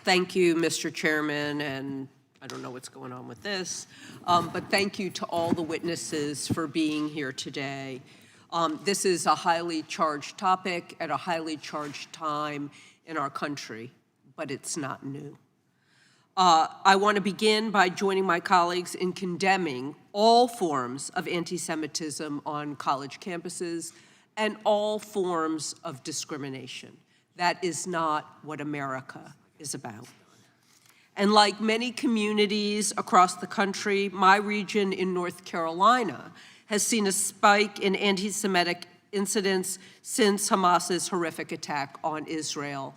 Speaker 19: Thank you, Mr. Chairman, and I don't know what's going on with this, but thank you to all the witnesses for being here today. This is a highly charged topic at a highly charged time in our country, but it's not new. I want to begin by joining my colleagues in condemning all forms of anti-Semitism on college campuses and all forms of discrimination. That is not what America is about. And like many communities across the country, my region in North Carolina has seen a spike in anti-Semitic incidents since Hamas's horrific attack on Israel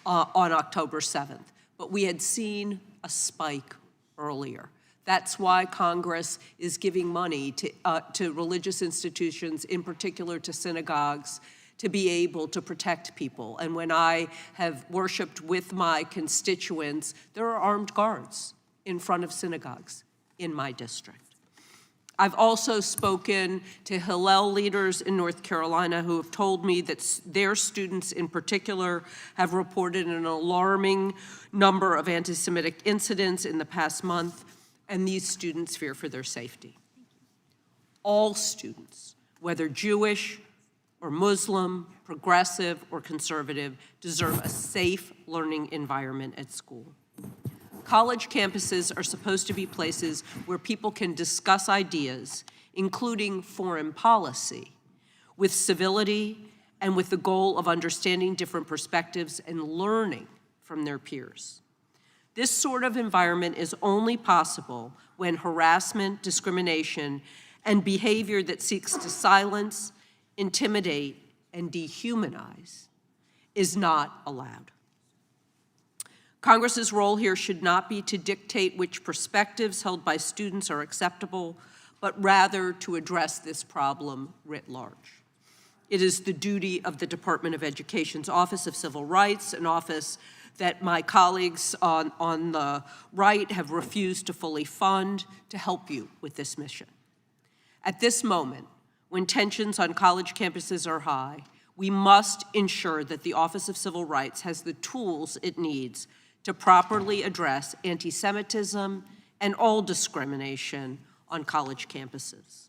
Speaker 19: on October 7th. But we had seen a spike earlier. That's why Congress is giving money to religious institutions, in particular to synagogues, to be able to protect people. And when I have worshiped with my constituents, there are armed guards in front of synagogues in my district. I've also spoken to Hillel leaders in North Carolina who have told me that their students in particular have reported an alarming number of anti-Semitic incidents in the past month, and these students fear for their safety. All students, whether Jewish or Muslim, progressive or conservative, deserve a safe learning environment at school. College campuses are supposed to be places where people can discuss ideas, including foreign policy, with civility and with the goal of understanding different perspectives and learning from their peers. This sort of environment is only possible when harassment, discrimination, and behavior that seeks to silence, intimidate, and dehumanize is not allowed. Congress's role here should not be to dictate which perspectives held by students are acceptable, but rather to address this problem writ large. It is the duty of the Department of Education's Office of Civil Rights, an office that my colleagues on the right have refused to fully fund, to help you with this mission. At this moment, when tensions on college campuses are high, we must ensure that the Office of Civil Rights has the tools it needs to properly address anti-Semitism and all discrimination on college campuses.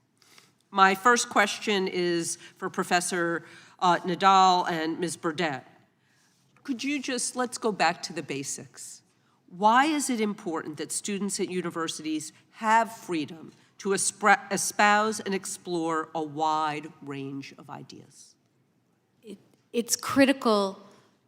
Speaker 19: My first question is for Professor Nadal and Ms. Burdett. Could you let's go back to the basics. Why is it important that students at universities have freedom to espouse and explore a wide range of ideas?
Speaker 5: It's critical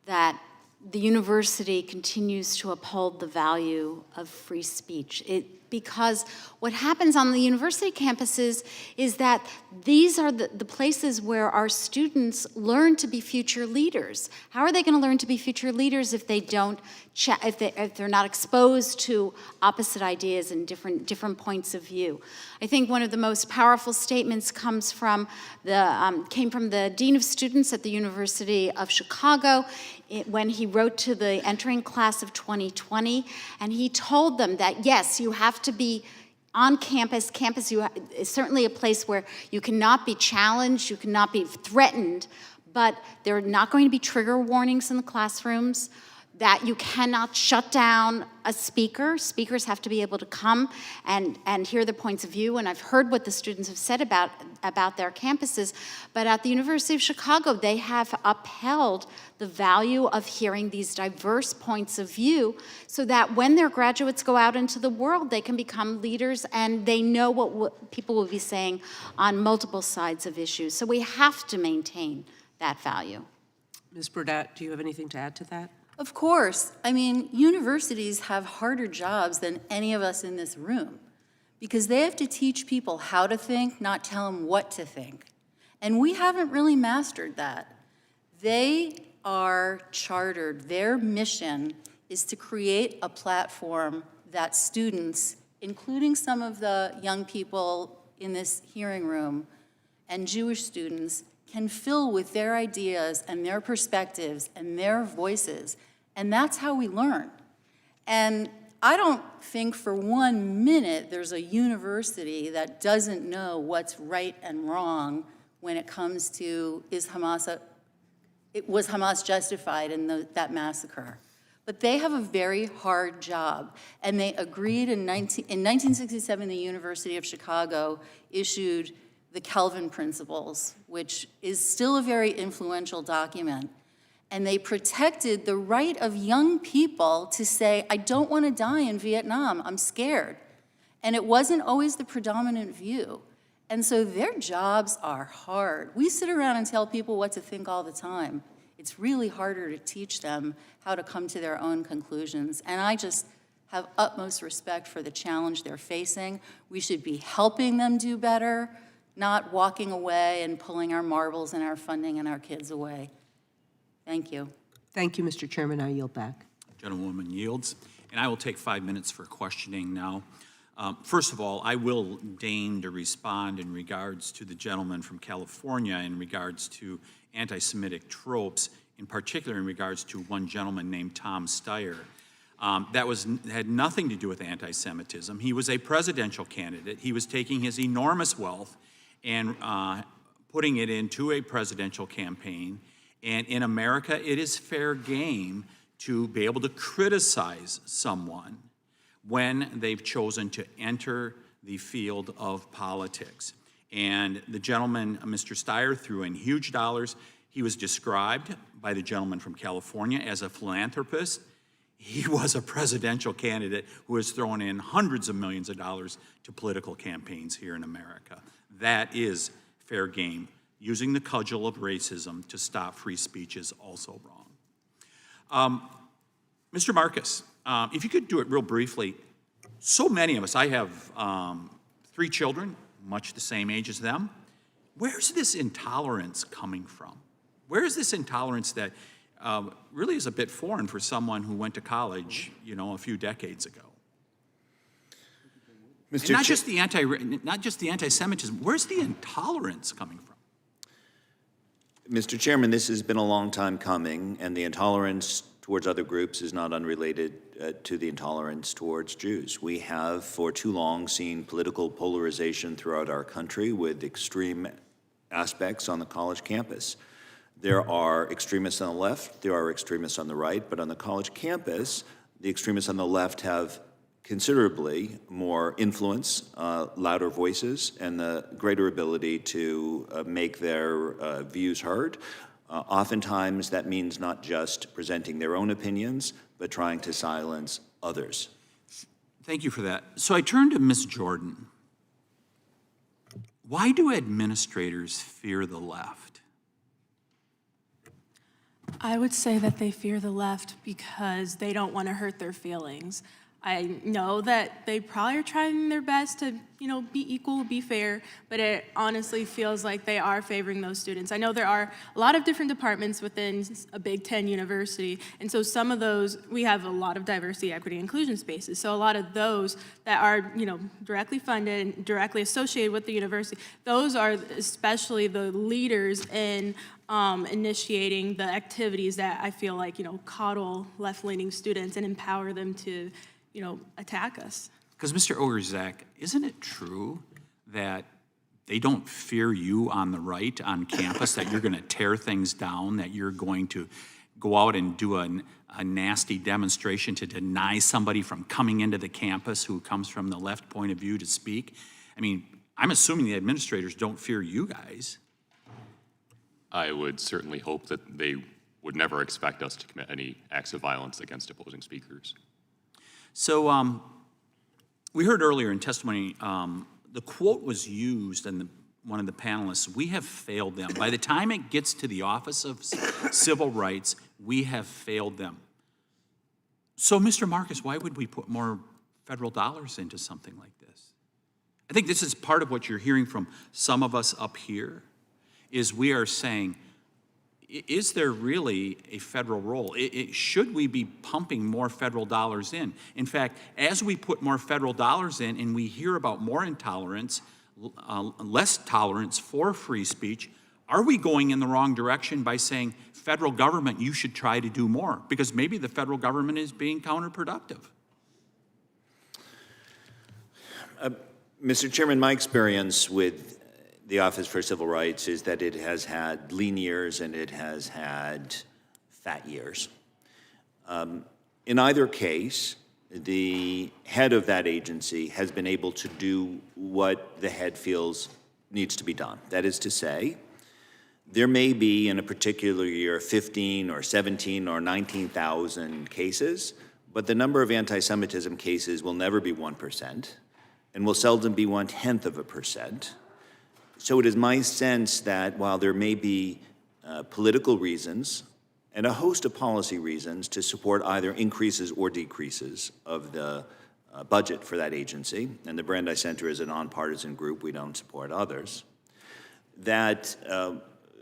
Speaker 5: that the university continues to uphold the value of free speech. because what happens on the university campuses is that these are the places where our students learn to be future leaders. How are they going to learn to be future leaders if they don't, if they're not exposed to opposite ideas and different points of view? I think one of the most powerful statements came from the Dean of Students at the University of Chicago when he wrote to the entering class of 2020, and he told them that, yes, you have to be on campus. Campus is certainly a place where you cannot be challenged, you cannot be threatened, but there are not going to be trigger warnings in the classrooms, that you cannot shut down a speaker. Speakers have to be able to come and hear the points of view, and I've heard what the students have said about their campuses, but at the University of Chicago, they have upheld the value of hearing these diverse points of view so that when their graduates go out into the world, they can become leaders and they know what people will be saying on multiple sides of issues. So we have to maintain that value.
Speaker 19: Ms. Burdett, do you have anything to add to that?
Speaker 6: Of course. I mean, universities have harder jobs than any of us in this room because they have to teach people how to think, not tell them what to think. And we haven't really mastered that. They are chartered. Their mission is to create a platform that students, including some of the young people in this hearing room and Jewish students, can fill with their ideas and their perspectives and their voices. And that's how we learn. And I don't think for 1 minute there's a university that doesn't know what's right and wrong when it comes to was Hamas justified in that massacre. But they have a very hard job. And they agreed in 1967, the University of Chicago issued the Kelvin Principles, which is still a very influential document. And they protected the right of young people to say, I don't want to die in Vietnam, I'm scared. And it wasn't always the predominant view. And so their jobs are hard. We sit around and tell people what to think all the time. It's really harder to teach them how to come to their own conclusions. And I just have utmost respect for the challenge they're facing. We should be helping them do better, not walking away and pulling our marbles and our funding and our kids away. Thank you.
Speaker 19: Thank you, Mr. Chairman. I yield back.
Speaker 11: Gentlewoman yields. And I will take 5 minutes for questioning now. First of all, I will deign to respond in regards to the gentleman from California in regards to anti-Semitic tropes, in particular in regards to one gentleman named Tom Steyer. That had nothing to do with anti-Semitism. He was a presidential candidate. He was taking his enormous wealth and putting it into a presidential campaign. And in America, it is fair game to be able to criticize someone when they've chosen to enter the field of politics. And the gentleman, Mr. Steyer, threw in huge dollars. He was described by the gentleman from California as a philanthropist. He was a presidential candidate who was throwing in hundreds of millions of dollars to political campaigns here in America. That is fair game. Using the cudgel of racism to stop free speech is also wrong. Mr. Marcus, if you could do it real briefly. So many of us, I have 3 children, much the same age as them. Where's this intolerance coming from? Where is this intolerance that really is a bit foreign for someone who went to college, a few decades ago? And not just the anti-Semitism. Where's the intolerance coming from?
Speaker 4: Mr. Chairman, this has been a long time coming, and the intolerance towards other groups is not unrelated to the intolerance towards Jews. We have, for too long, seen political polarization throughout our country with extreme aspects on the college campus. There are extremists on the left, there are extremists on the right, but on the college campus, the extremists on the left have considerably more influence, louder voices, and the greater ability to make their views heard. Oftentimes, that means not just presenting their own opinions, but trying to silence others.
Speaker 11: Thank you for that. So I turn to Ms. Jordan. Why do administrators fear the left?
Speaker 20: I would say that they fear the left because they don't want to hurt their feelings. I know that they probably are trying their best to, be equal, be fair, but it honestly feels like they are favoring those students. I know there are a lot of different departments within a Big Ten university, and so some of those, we have a lot of diversity, equity, inclusion spaces. So a lot of those that are, directly funded and directly associated with the university, those are especially the leaders in initiating the activities that I feel like, coddle left-leaning students and empower them to, attack us.
Speaker 11: Because Mr. Ogrzak, isn't it true that they don't fear you on the right on campus, that you're going to tear things down, that you're going to go out and do a nasty demonstration to deny somebody from coming into the campus who comes from the left point of view to speak? I mean, I'm assuming the administrators don't fear you guys.
Speaker 17: I would certainly hope that they would never expect us to commit any acts of violence against opposing speakers.
Speaker 11: So we heard earlier in testimony, the quote was used in one of the panelists, we have failed them. By the time it gets to the Office of Civil Rights, we have failed them. So Mr. Marcus, why would we put more federal dollars into something like this? I think this is part of what you're hearing from some of us up here, is we are saying, is there really a federal role? Should we be pumping more federal dollars in? In fact, as we put more federal dollars in and we hear about more intolerance, less tolerance for free speech, are we going in the wrong direction by saying, federal government, you should try to do more? Because maybe the federal government is being counterproductive.
Speaker 4: Mr. Chairman, my experience with the Office for Civil Rights is that it has had lean years and it has had fat years. In either case, the head of that agency has been able to do what the head feels needs to be done. That is to say, there may be in a particular year 15 or 17 or 19,000 cases, but the number of anti-Semitism cases will never be 1% and will seldom be 0.1%. So it is my sense that while there may be political reasons and a host of policy reasons to support either increases or decreases of the budget for that agency, and the Brandeis Center is a nonpartisan group, we don't support others, that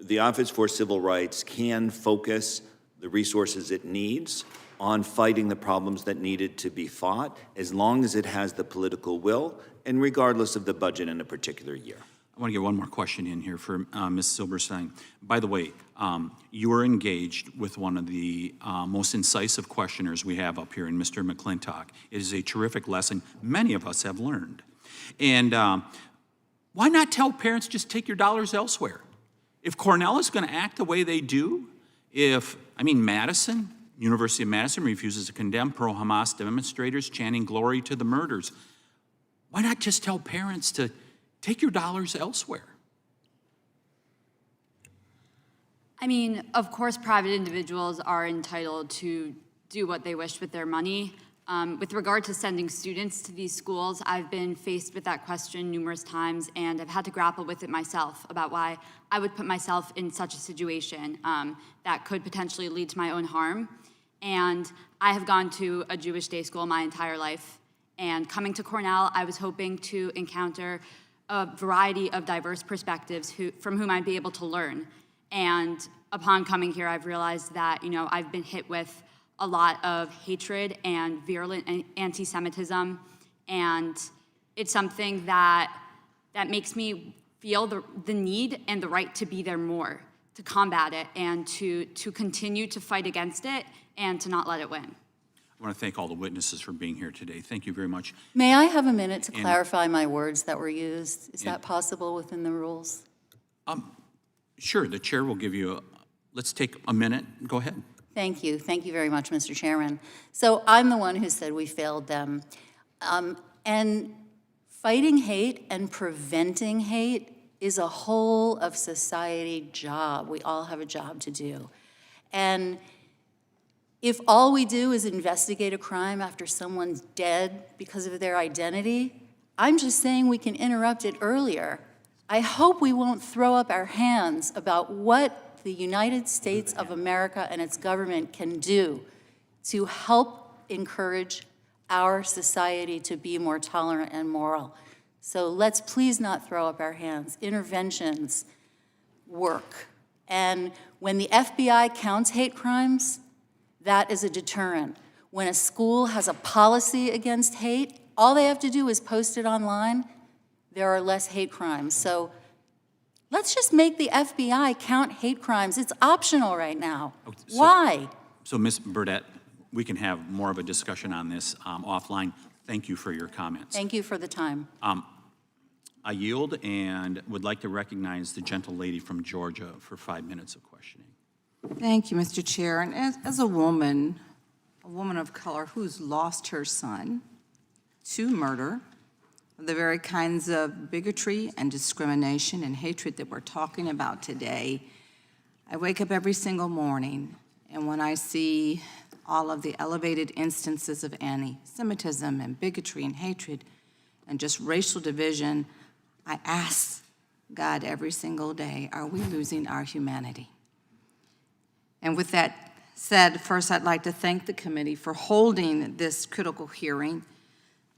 Speaker 4: the Office for Civil Rights can focus the resources it needs on fighting the problems that needed to be fought, as long as it has the political will and regardless of the budget in a particular year.
Speaker 11: I want to get one more question in here for Ms. Silberstein. By the way, you are engaged with one of the most incisive questioners we have up here in Mr. McClintock. It is a terrific lesson many of us have learned. And why not tell parents just take your dollars elsewhere? If Cornell is going to act the way they do, Madison, University of Madison refuses to condemn pro-Hamas demonstrators chanting glory to the murders. Why not just tell parents to take your dollars elsewhere?
Speaker 21: Of course, private individuals are entitled to do what they wish with their money. With regard to sending students to these schools, I've been faced with that question numerous times, and I've had to grapple with it myself about why I would put myself in such a situation that could potentially lead to my own harm. And I have gone to a Jewish day school my entire life, and coming to Cornell, I was hoping to encounter a variety of diverse perspectives from whom I'd be able to learn. And upon coming here, I've realized that, I've been hit with a lot of hatred and virulent anti-Semitism, and it's something that makes me feel the need and the right to be there more, to combat it, and to continue to fight against it, and to not let it win.
Speaker 11: I want to thank all the witnesses for being here today. Thank you very much.
Speaker 6: May I have a minute to clarify my words that were used? Is that possible within the rules?
Speaker 11: Sure, the chair will give you let's take a minute. Go ahead.
Speaker 6: Thank you. Thank you very much, Mr. Chairman. So I'm the one who said we failed them. And fighting hate and preventing hate is a whole of society job. We all have a job to do. And if all we do is investigate a crime after someone's dead because of their identity, I'm just saying we can interrupt it earlier. I hope we won't throw up our hands about what the United States of America and its government can do to help encourage our society to be more tolerant and moral. So let's please not throw up our hands. Interventions work. And when the FBI counts hate crimes, that is a deterrent. When a school has a policy against hate, all they have to do is post it online. There are less hate crimes. So let's just make the FBI count hate crimes. It's optional right now. Why?
Speaker 11: So, Ms. Burdett, we can have more of a discussion on this offline. Thank you for your comments.
Speaker 6: Thank you for the time.
Speaker 11: I yield and would like to recognize the gentle lady from Georgia for 5 minutes of questioning.
Speaker 3: Thank you, Mr. Chair. And as a woman of color who's lost her son to murder, the very kinds of bigotry and discrimination and hatred that we're talking about today, I wake up every single morning, and when I see all of the elevated instances of anti-Semitism and bigotry and hatred and just racial division, I ask God every single day, are we losing our humanity? And with that said, first I'd like to thank the committee for holding this critical hearing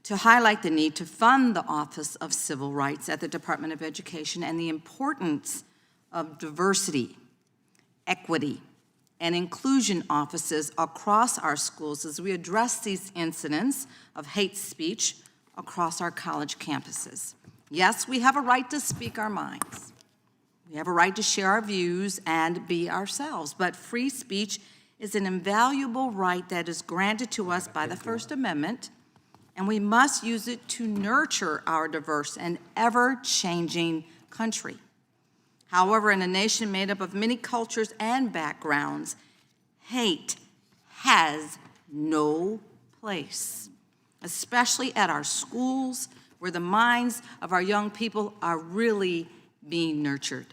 Speaker 3: to highlight the need to fund the Office of Civil Rights at the Department of Education and the importance of diversity, equity, and inclusion offices across our schools as we address these incidents of hate speech across our college campuses. Yes, we have a right to speak our minds. We have a right to share our views and be ourselves, but free speech is an invaluable right that is granted to us by the First Amendment, and we must use it to nurture our diverse and ever-changing country. However, in a nation made up of many cultures and backgrounds, hate has no place, especially at our schools, where the minds of our young people are really being nurtured.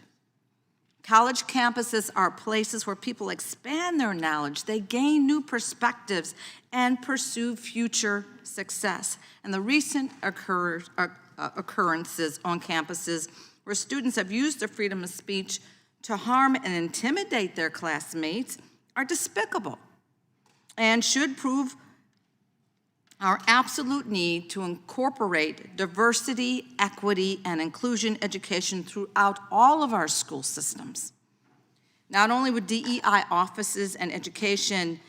Speaker 3: College campuses are places where people expand their knowledge, they gain new perspectives, and pursue future success. And the recent occurrences on campuses where students have used their freedom of speech to harm and intimidate their classmates are despicable and should prove our absolute need to incorporate diversity, equity, and inclusion education throughout all of our school systems. Not only would DEI offices and education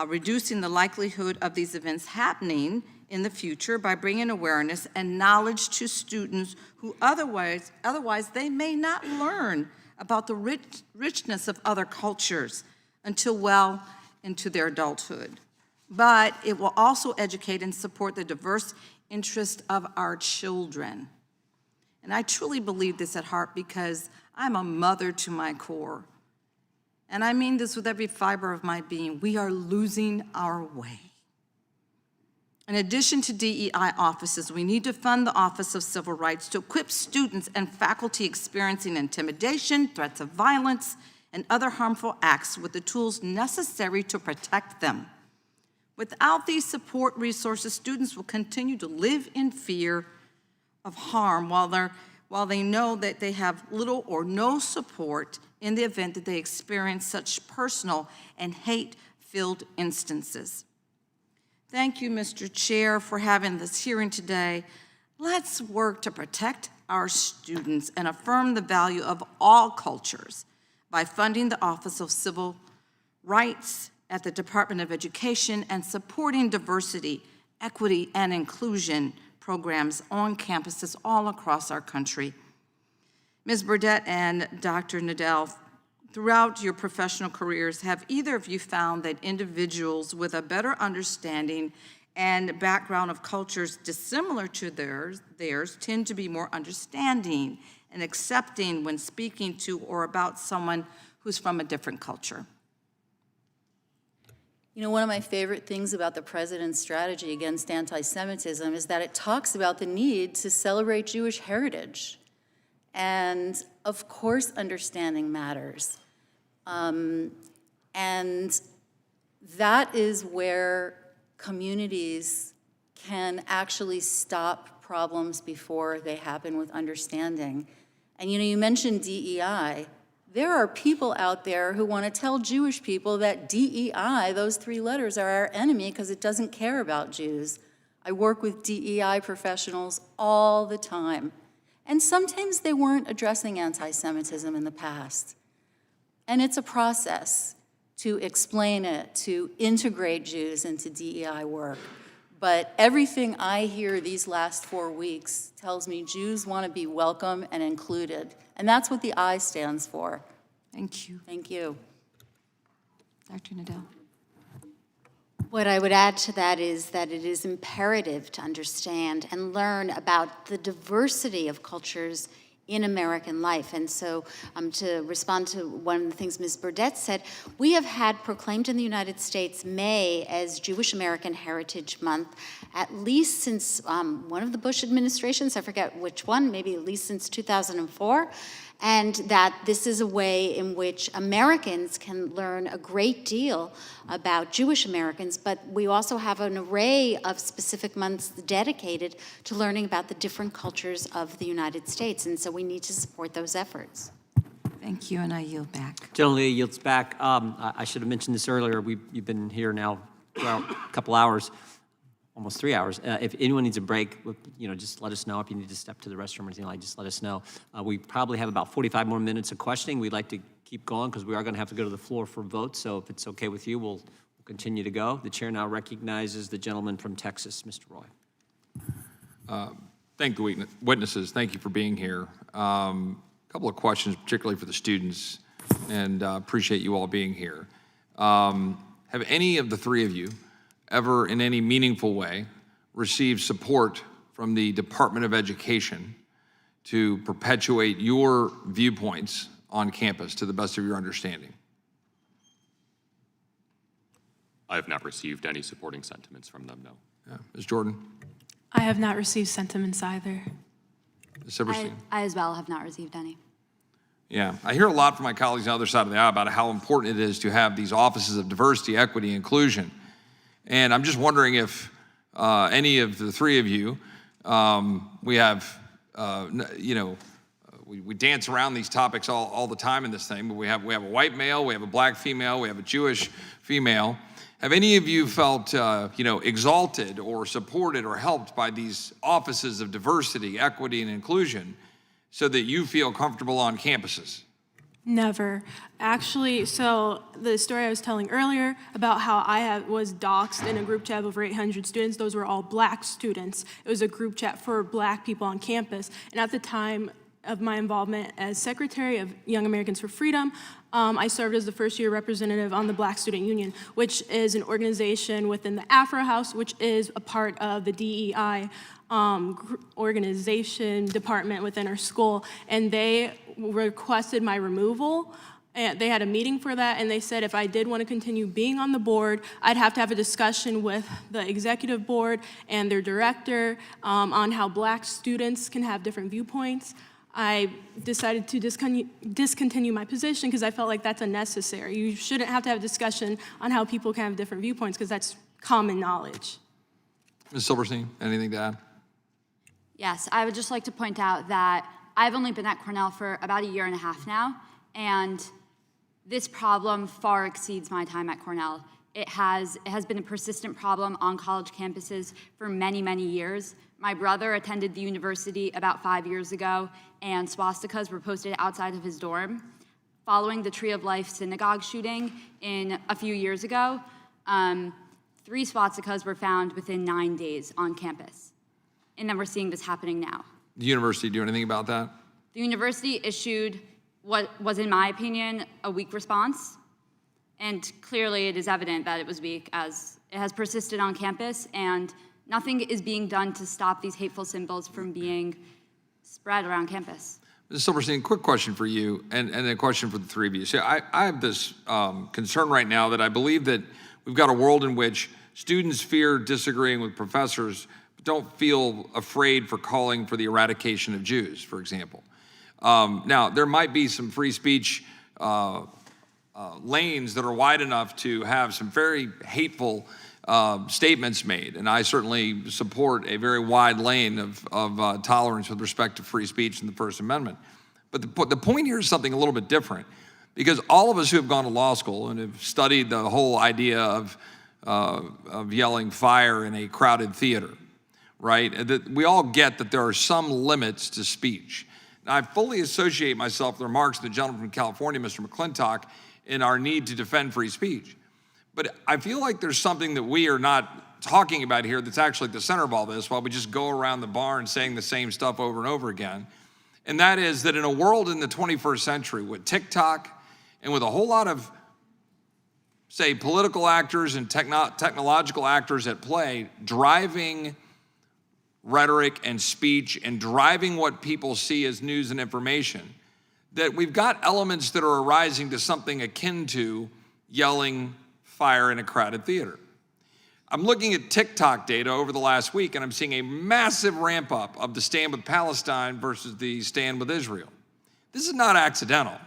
Speaker 3: reducing the likelihood of these events happening in the future by bringing awareness and knowledge to students who otherwise they may not learn about the richness of other cultures until well into their adulthood. But it will also educate and support the diverse interests of our children. And I truly believe this at heart because I'm a mother to my core. And I mean this with every fiber of my being. We are losing our way. In addition to DEI offices, we need to fund the Office of Civil Rights to equip students and faculty experiencing intimidation, threats of violence, and other harmful acts with the tools necessary to protect them. Without these support resources, students will continue to live in fear of harm while they know that they have little or no support in the event that they experience such personal and hate-filled instances. Thank you, Mr. Chair, for having this hearing today. Let's work to protect our students and affirm the value of all cultures by funding the Office of Civil Rights at the Department of Education and supporting diversity, equity, and inclusion programs on campuses all across our country. Ms. Burdett and Dr. Nadel, throughout your professional careers, have either of you found that individuals with a better understanding and background of cultures dissimilar to theirs tend to be more understanding and accepting when speaking to or about someone who's from a different culture?
Speaker 6: You know, one of my favorite things about the president's strategy against anti-Semitism is that it talks about the need to celebrate Jewish heritage. And of course, understanding matters. And that is where communities can actually stop problems before they happen with understanding. And you know, you mentioned DEI. There are people out there who want to tell Jewish people that DEI, those three letters, are our enemy because it doesn't care about Jews. I work with DEI professionals all the time, and sometimes they weren't addressing anti-Semitism in the past. And it's a process to explain it, to integrate Jews into DEI work. But everything I hear these last 4 weeks tells me Jews want to be welcome and included. And that's what the I stands for.
Speaker 3: Thank you.
Speaker 6: Thank you.
Speaker 3: Dr. Nadel.
Speaker 5: What I would add to that is that it is imperative to understand and learn about the diversity of cultures in American life. And so to respond to one of the things Ms. Burdett said, we have had proclaimed in the United States May as Jewish American Heritage Month at least since one of the Bush administrations, I forget which one, maybe at least since 2004. And that this is a way in which Americans can learn a great deal about Jewish Americans, but we also have an array of specific months dedicated to learning about the different cultures of the United States, and so we need to support those efforts.
Speaker 3: Thank you, and I yield back.
Speaker 1: General Lee yields back. I should have mentioned this earlier. You've been here now for a couple hours. Almost 3 hours. If anyone needs a break, just let us know. If you need to step to the restroom or anything like, just let us know. We probably have about 45 more minutes of questioning. We'd like to keep going because we are going to have to go to the floor for vote. So if it's okay with you, we'll continue to go. The chair now recognizes the gentleman from Texas, Mr. Roy.
Speaker 8: Thank the witnesses. Thank you for being here. A couple of questions, particularly for the students, and appreciate you all being here. Have any of the three of you ever in any meaningful way received support from the Department of Education to perpetuate your viewpoints on campus to the best of your understanding?
Speaker 17: I have not received any supporting sentiments from them, no.
Speaker 8: Yeah. Ms. Jordan?
Speaker 20: I have not received sentiments either.
Speaker 8: Ms. Silverstein?
Speaker 21: I as well have not received any.
Speaker 8: Yeah, I hear a lot from my colleagues on the other side of the aisle about how important it is to have these offices of diversity, equity, inclusion. And I'm just wondering if any of the three of you, we have, we dance around these topics all the time in this thing, but we have a white male, we have a black female, we have a Jewish female. Have any of you felt, exalted or supported or helped by these offices of diversity, equity, and inclusion so that you feel comfortable on campuses?
Speaker 20: Never. Actually, so the story I was telling earlier about how I was doxxed in a group chat of over 800 students, those were all black students. It was a group chat for black people on campus. And at the time of my involvement as secretary of Young Americans for Freedom, I served as the first-year representative on the Black Student Union, which is an organization within the Afro House, which is a part of the DEI organization department within our school, and they requested my removal. And they had a meeting for that, and they said if I did want to continue being on the board, I'd have to have a discussion with the executive board and their director on how black students can have different viewpoints. I decided to discontinue my position because I felt like that's unnecessary. You shouldn't have to have a discussion on how people can have different viewpoints because that's common knowledge.
Speaker 8: Ms. Silverstein, anything to add?
Speaker 21: Yes, I would just like to point out that I've only been at Cornell for about 1.5 years now, and this problem far exceeds my time at Cornell. It has been a persistent problem on college campuses for many, many years. My brother attended the university about 5 years ago, and swastikas were posted outside of his dorm. Following the Tree of Life synagogue shooting a few years ago, 3 swastikas were found within 9 days on campus. And then we're seeing this happening now.
Speaker 8: The university do anything about that?
Speaker 21: The university issued what was, in my opinion, a weak response. And clearly it is evident that it was weak as it has persisted on campus and nothing is being done to stop these hateful symbols from being spread around campus.
Speaker 8: Ms. Silverstein, quick question for you and a question for the three of you. So I have this concern right now that I believe that we've got a world in which students fear disagreeing with professors but don't feel afraid for calling for the eradication of Jews, for example. Now, there might be some free speech lanes that are wide enough to have some very hateful statements made, and I certainly support a very wide lane of tolerance with respect to free speech in the First Amendment. But the point here is something a little bit different, because all of us who have gone to law school and have studied the whole idea of yelling fire in a crowded theater, right? That we all get that there are some limits to speech. And I fully associate myself with the remarks of the gentleman from California, Mr. McClintock, in our need to defend free speech. But I feel like there's something that we are not talking about here that's actually at the center of all this, while we just go around the barn saying the same stuff over and over again. And that is that in a world in the 21st century with TikTok and with a whole lot of, say, political actors and technological actors at play, driving rhetoric and speech and driving what people see as news and information, that we've got elements that are arising to something akin to yelling fire in a crowded theater. I'm looking at TikTok data over the last week, and I'm seeing a massive ramp up of the stand with Palestine versus the stand with Israel. This is not accidental.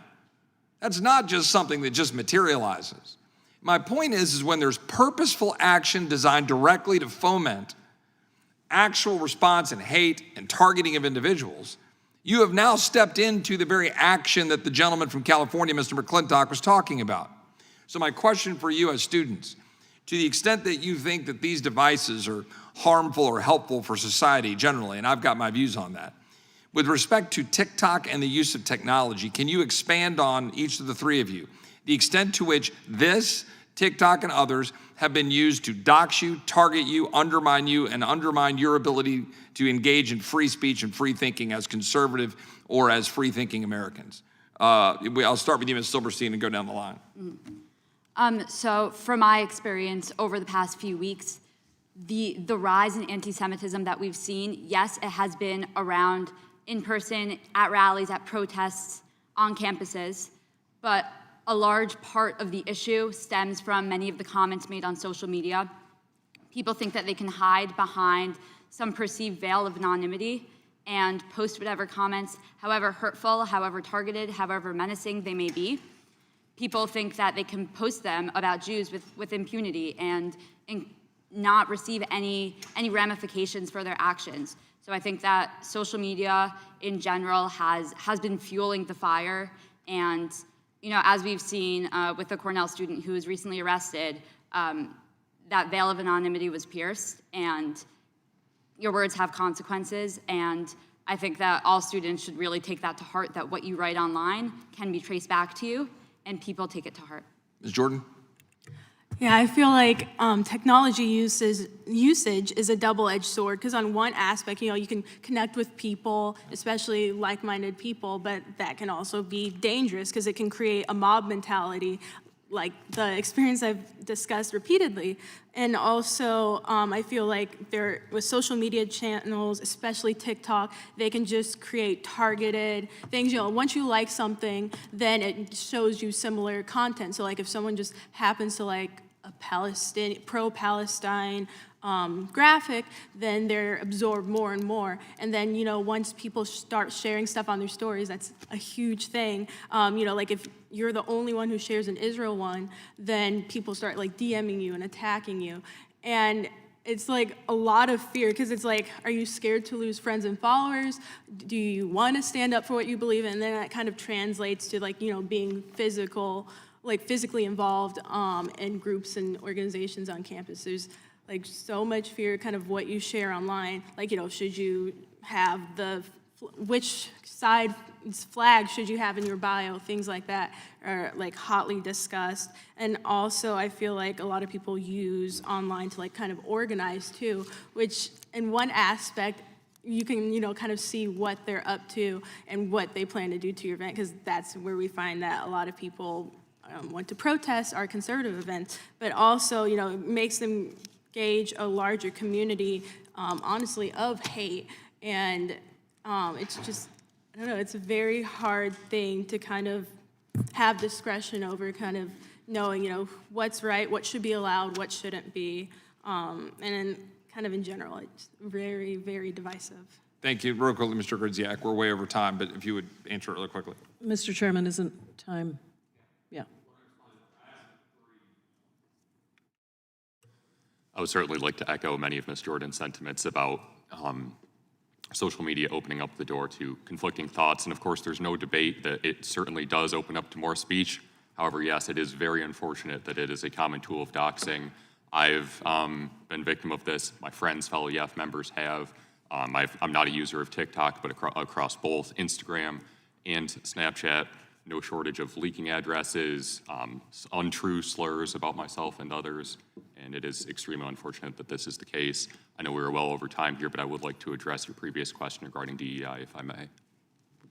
Speaker 8: That's not just something that just materializes. My point is when there's purposeful action designed directly to foment actual response and hate and targeting of individuals, you have now stepped into the very action that the gentleman from California, Mr. McClintock, was talking about. So my question for you as students, to the extent that you think that these devices are harmful or helpful for society generally, and I've got my views on that, with respect to TikTok and the use of technology, can you expand on, each of the three of you, the extent to which this, TikTok and others, have been used to dox you, target you, and undermine your ability to engage in free speech and free thinking as conservative or as free-thinking Americans? I'll start with you, Ms. Silberstein, and go down the line.
Speaker 21: So from my experience over the past few weeks, the rise in anti-Semitism that we've seen, yes, it has been around in person, at rallies, at protests, on campuses, but a large part of the issue stems from many of the comments made on social media. People think that they can hide behind some perceived veil of anonymity and post whatever comments, however hurtful, however targeted, however menacing they may be. People think that they can post them about Jews with impunity and not receive any ramifications for their actions. So I think that social media in general has been fueling the fire. And as we've seen with the Cornell student who was recently arrested, that veil of anonymity was pierced, and your words have consequences. And I think that all students should really take that to heart, that what you write online can be traced back to you, and people take it to heart.
Speaker 8: Ms. Jordan?
Speaker 20: Yeah, I feel like technology usage is a double-edged sword, because on one aspect, you can connect with people, especially like-minded people, but that can also be dangerous because it can create a mob mentality, like the experience I've discussed repeatedly. And also, I feel like with social media channels, especially TikTok, they can just create targeted things. Once you like something, then it shows you similar content. So like if someone just happens to like a pro-Palestine graphic, then they're absorbed more and more. And then, once people start sharing stuff on their stories, that's a huge thing. Like if you're the only one who shares an Israel one, then people start like DMing you and attacking you. And it's like a lot of fear, because it's like, are you scared to lose friends and followers? Do you want to stand up for what you believe in? And then that kind of translates to like, being physically involved in groups and organizations on campus. There's like so much fear, kind of what you share online. Like, should you have which side flag should you have in your bio? Things like that are like hotly discussed. And also I feel like a lot of people use online to like kind of organize too, which in one aspect, you can, kind of see what they're up to and what they plan to do to your event, because that's where we find that a lot of people want to protest our conservative events, but also, it makes them gauge a larger community, honestly, of hate. And it's just, I don't know, it's a very hard thing to kind of have discretion over, kind of knowing, what's right, what should be allowed, what shouldn't be. And then kind of in general, it's very, very divisive.
Speaker 8: Thank you. Real quickly, Mr. Gridziak, we're way over time, but if you would answer it really quickly.
Speaker 9: Mr. Chairman, isn't time? Yeah.
Speaker 17: I would certainly like to echo many of Ms. Jordan's sentiments about social media opening up the door to conflicting thoughts. And of course, there's no debate that it certainly does open up to more speech. However, yes, it is very unfortunate that it is a common tool of doxing I've been victim of this. My friends, fellow EF members have. I'm not a user of TikTok, but across both Instagram and Snapchat, no shortage of leaking addresses, untrue slurs about myself and others, and it is extremely unfortunate that this is the case. I know we're well over time here, but I would like to address your previous question regarding DEI, if I may.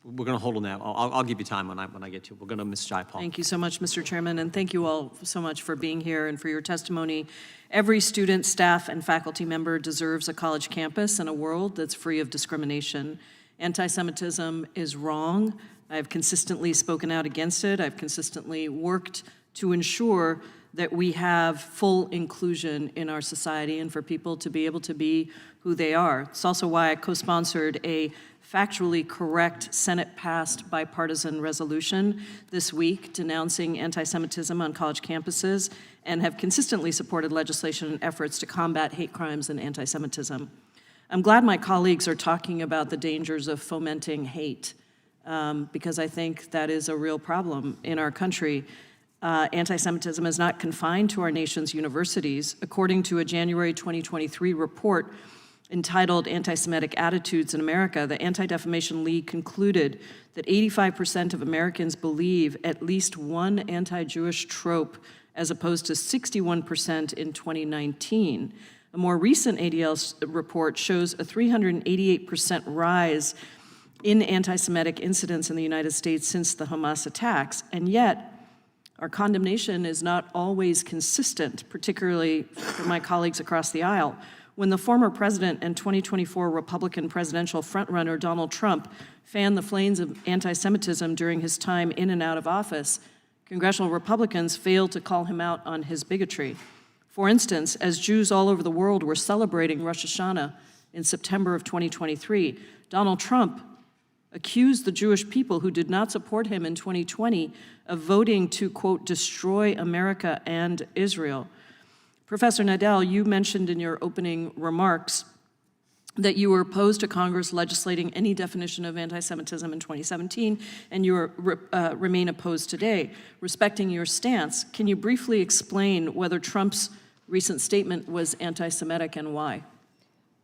Speaker 1: We're going to hold on that. I'll give you time when I get to it. We're going to Ms. Jayapal.
Speaker 9: Thank you so much, Mr. Chairman, and thank you all so much for being here and for your testimony. Every student, staff, and faculty member deserves a college campus and a world that's free of discrimination. Anti-Semitism is wrong. I've consistently spoken out against it. I've consistently worked to ensure that we have full inclusion in our society and for people to be able to be who they are. It's also why I co-sponsored a factually correct Senate-passed bipartisan resolution this week denouncing anti-Semitism on college campuses and have consistently supported legislation and efforts to combat hate crimes and anti-Semitism. I'm glad my colleagues are talking about the dangers of fomenting hate because I think that is a real problem in our country. Anti-Semitism is not confined to our nation's universities. According to a January 2023 report entitled Anti-Semitic Attitudes in America, the Anti-Defamation League concluded that 85% of Americans believe at least one anti-Jewish trope, as opposed to 61% in 2019. A more recent ADL report shows a 388% rise in anti-Semitic incidents in the United States since the Hamas attacks, and yet our condemnation is not always consistent, particularly for my colleagues across the aisle. When the former president and 2024 Republican presidential frontrunner Donald Trump fanned the flames of anti-Semitism during his time in and out of office, congressional Republicans failed to call him out on his bigotry. For instance, as Jews all over the world were celebrating Rosh Hashanah in September of 2023, Donald Trump accused the Jewish people who did not support him in 2020 of voting to, quote, destroy America and Israel. Professor Nadel, you mentioned in your opening remarks that you were opposed to Congress legislating any definition of anti-Semitism in 2017, and you remain opposed today. Respecting your stance, can you briefly explain whether Trump's recent statement was anti-Semitic and why?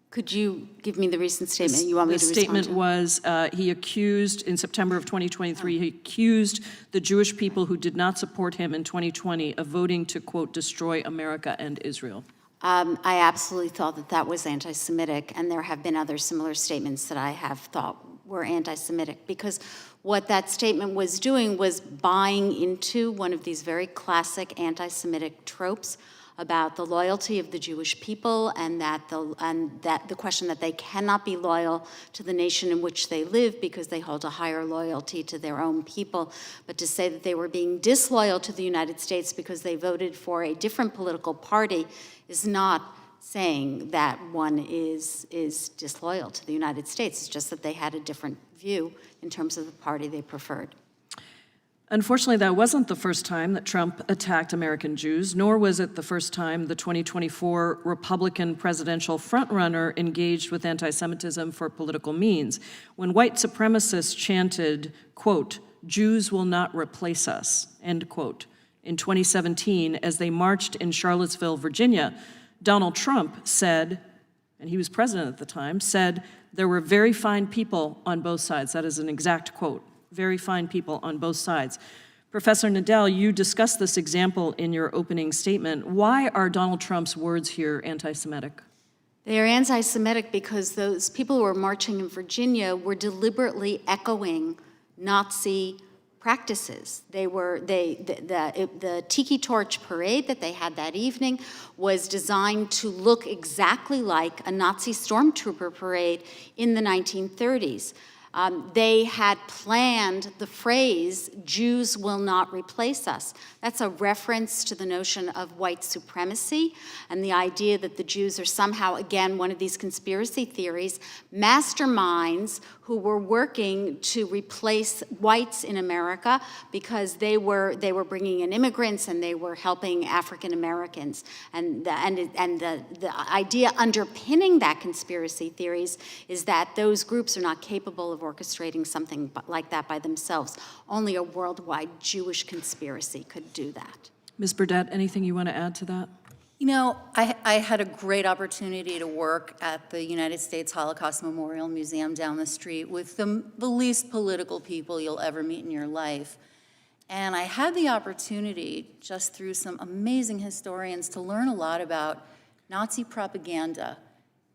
Speaker 5: Could you give me the recent statement you want me to respond to?
Speaker 9: The statement was, he accused, in September of 2023, he accused the Jewish people who did not support him in 2020 of voting to, quote, destroy America and Israel.
Speaker 5: I absolutely thought that that was anti-Semitic, and there have been other similar statements that I have thought were anti-Semitic, because what that statement was doing was buying into one of these very classic anti-Semitic tropes about the loyalty of the Jewish people and that the question that they cannot be loyal to the nation in which they live because they hold a higher loyalty to their own people, but to say that they were being disloyal to the United States because they voted for a different political party is not saying that one is disloyal to the United States. It's just that they had a different view in terms of the party they preferred.
Speaker 9: Unfortunately, that wasn't the first time that Trump attacked American Jews, nor was it the first time the 2024 Republican presidential frontrunner engaged with anti-Semitism for political means. When white supremacists chanted, quote, Jews will not replace us, end quote, in 2017 as they marched in Charlottesville, Virginia, Donald Trump said, and he was president at the time, said, there were very fine people on both sides. That is an exact quote. Very fine people on both sides. Professor Nadel, you discussed this example in your opening statement. Why are Donald Trump's words here anti-Semitic?
Speaker 5: They are anti-Semitic because those people who were marching in Virginia were deliberately echoing Nazi practices. The Tiki Torch parade that they had that evening was designed to look exactly like a Nazi stormtrooper parade in the 1930s. They had planned the phrase, Jews will not replace us. That's a reference to the notion of white supremacy and the idea that the Jews are somehow, again, one of these conspiracy theories, masterminds who were working to replace whites in America because they were bringing in immigrants and they were helping African Americans. And the idea underpinning that conspiracy theories is that those groups are not capable of orchestrating something like that by themselves. Only a worldwide Jewish conspiracy could do that.
Speaker 9: Ms. Burdett, anything you want to add to that?
Speaker 6: You know, I had a great opportunity to work at the United States Holocaust Memorial Museum down the street with the least political people you'll ever meet in your life. And I had the opportunity, just through some amazing historians, to learn a lot about Nazi propaganda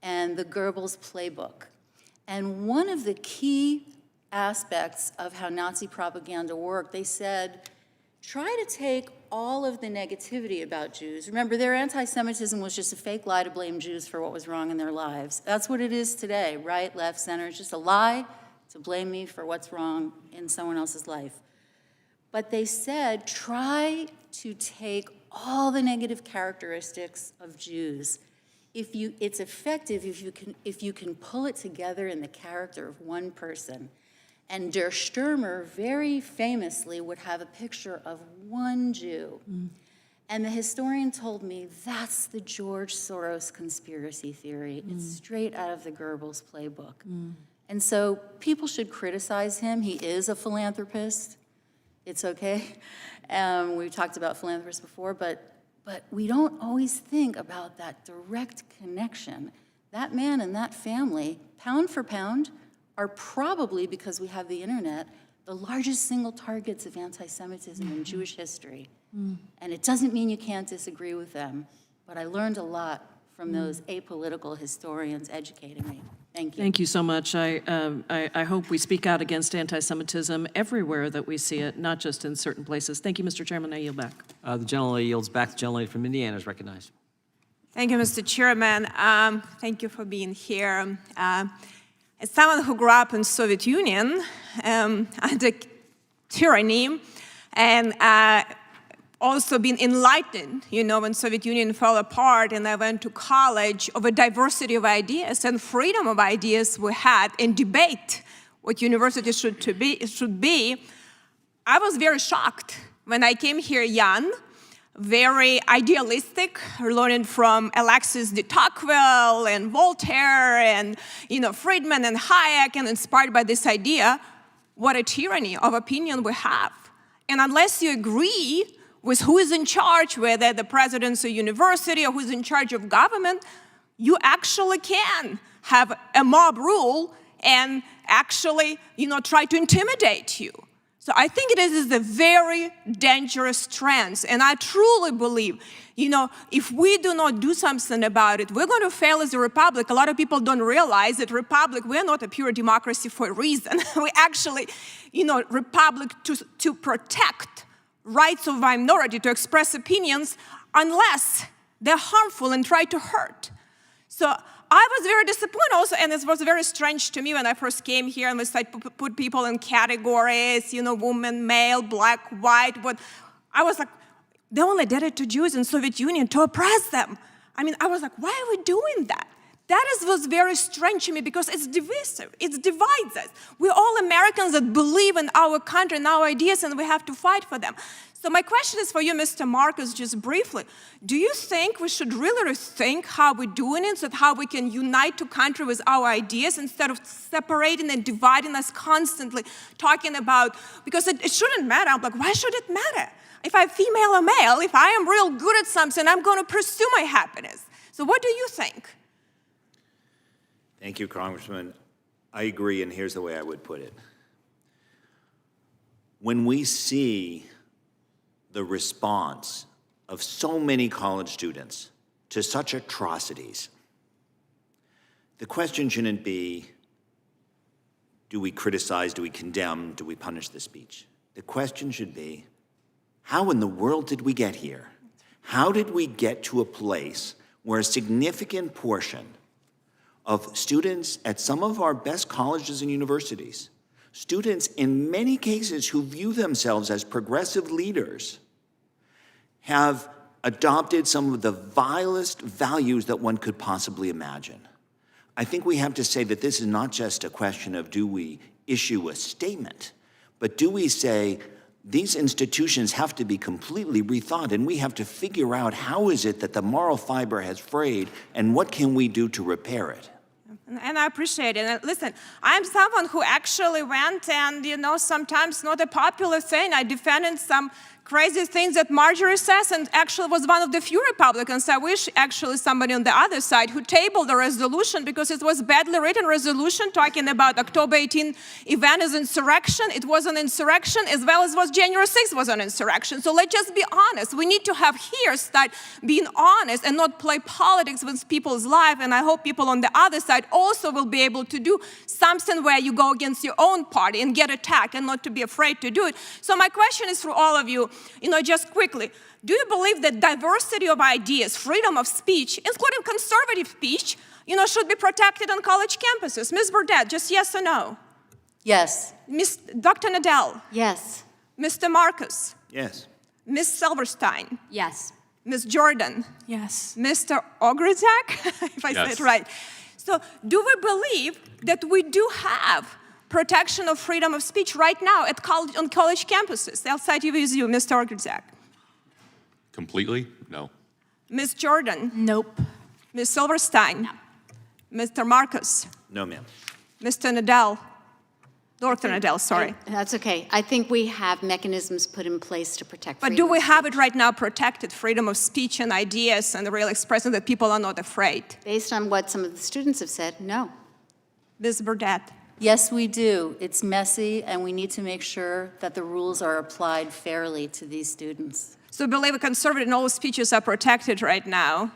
Speaker 6: and the Goebbels playbook. And one of the key aspects of how Nazi propaganda worked, they said, try to take all of the negativity about Jews. Remember, their anti-Semitism was just a fake lie to blame Jews for what was wrong in their lives. That's what it is today, right, left, center. It's just a lie to blame me for what's wrong in someone else's life. But they said, try to take all the negative characteristics of Jews. It's effective if you can pull it together in the character of one person. And Der Stürmer very famously would have a picture of one Jew. And the historian told me, that's the George Soros conspiracy theory. It's straight out of the Goebbels playbook. And so people should criticize him. He is a philanthropist. It's okay. We've talked about philanthropists before, but we don't always think about that direct connection. That man and that family, pound for pound, are probably, because we have the internet, the largest single targets of anti-Semitism in Jewish history. And it doesn't mean you can't disagree with them, but I learned a lot from those apolitical historians educating me. Thank you.
Speaker 9: Thank you so much. I hope we speak out against anti-Semitism everywhere that we see it, not just in certain places. Thank you, Mr. Chairman. I yield back.
Speaker 1: The gentleman yields back. The gentleman from Indiana is recognized.
Speaker 7: Thank you, Mr. Chairman. Thank you for being here. As someone who grew up in Soviet Union under tyranny, and also been enlightened, you know, when Soviet Union fell apart, and I went to college, of a diversity of ideas and freedom of ideas we had in debate what university should be, I was very shocked when I came here young, very idealistic, learning from Alexis de Tocqueville and Voltaire and, you know, Friedman and Hayek, and inspired by this idea, what a tyranny of opinion we have. And unless you agree with who is in charge, whether the president's a university or who's in charge of government, you actually can have a mob rule and actually, you know, try to intimidate you. So I think it is a very dangerous trend, and I truly believe, you know, if we do not do something about it, we're going to fail as a republic. A lot of people don't realize that republic, we're not a pure democracy for a reason. We actually, you know, republic to protect rights of minority to express opinions unless they're harmful and try to hurt. So I was very disappointed also, and it was very strange to me when I first came here and we started to put people in categories, you know, woman, male, black, white. But I was like, they only did it to Jews in Soviet Union to oppress them. I mean, I was like, why are we doing that? That was very strange to me because it's divisive. It divides us. We're all Americans that believe in our country and our ideas, and we have to fight for them. So my question is for you, Mr. Marcus, just briefly. Do you think we should really rethink how we're doing it, so how we can unite the country with our ideas instead of separating and dividing us constantly, talking about, because it shouldn't matter. I'm like, why should it matter? If I'm female or male, if I am real good at something, I'm going to pursue my happiness. So what do you think?
Speaker 4: Thank you, Congressman. I agree, and here's the way I would put it. When we see the response of so many college students to such atrocities, the question shouldn't be, do we criticize, do we condemn, do we punish the speech? The question should be, how in the world did we get here? How did we get to a place where a significant portion of students at some of our best colleges and universities, students in many cases who view themselves as progressive leaders, have adopted some of the vilest values that one could possibly imagine? I think we have to say that this is not just a question of do we issue a statement, but do we say these institutions have to be completely rethought, and we have to figure out how is it that the moral fiber has frayed and what can we do to repair it?
Speaker 7: And I appreciate it. And listen, I'm someone who actually went and, you know, sometimes not a popular thing. I defended some crazy things that Marjorie says, and actually was one of the few Republicans, I wish actually somebody on the other side, who tabled the resolution because it was badly written resolution talking about October 18 event as insurrection. It was an insurrection as well as was January 6th was an insurrection. So let's just be honest. We need to have here start being honest and not play politics with people's life. And I hope people on the other side also will be able to do something where you go against your own party and get attacked and not to be afraid to do it. So my question is for all of you, just quickly, do you believe that diversity of ideas, freedom of speech, including conservative speech, should be protected on college campuses? Ms. Burdett, just yes or no?
Speaker 6: Yes.
Speaker 7: Dr. Nadel?
Speaker 5: Yes.
Speaker 7: Mr. Marcus?
Speaker 4: Yes.
Speaker 7: Ms. Silverstein?
Speaker 21: Yes.
Speaker 7: Ms. Jordan?
Speaker 20: Yes.
Speaker 7: Mr. Ogryzak, if I said
Speaker 17: Yes.
Speaker 7: it right. So do we believe that we do have protection of freedom of speech right now on college campuses? I'll cite you with you, Mr. Ogryzak.
Speaker 17: Completely? No.
Speaker 7: Ms. Jordan?
Speaker 20: Nope.
Speaker 7: Ms. Silverstein? Mr. Marcus?
Speaker 4: No, ma'am.
Speaker 7: Mr. Nadel? Dr. Nadel, sorry.
Speaker 5: That's okay. I think we have mechanisms put in place to protect
Speaker 7: But
Speaker 5: freedom
Speaker 7: do we
Speaker 5: of
Speaker 7: have it right now protected, freedom of speech and ideas and the real expression that people are not afraid?
Speaker 5: Based on what some of the students have said, no.
Speaker 7: Ms. Burdett?
Speaker 6: Yes, we do. It's messy, and we need to make sure that the rules are applied fairly to these students.
Speaker 7: So I believe conservative and all speeches are protected right now.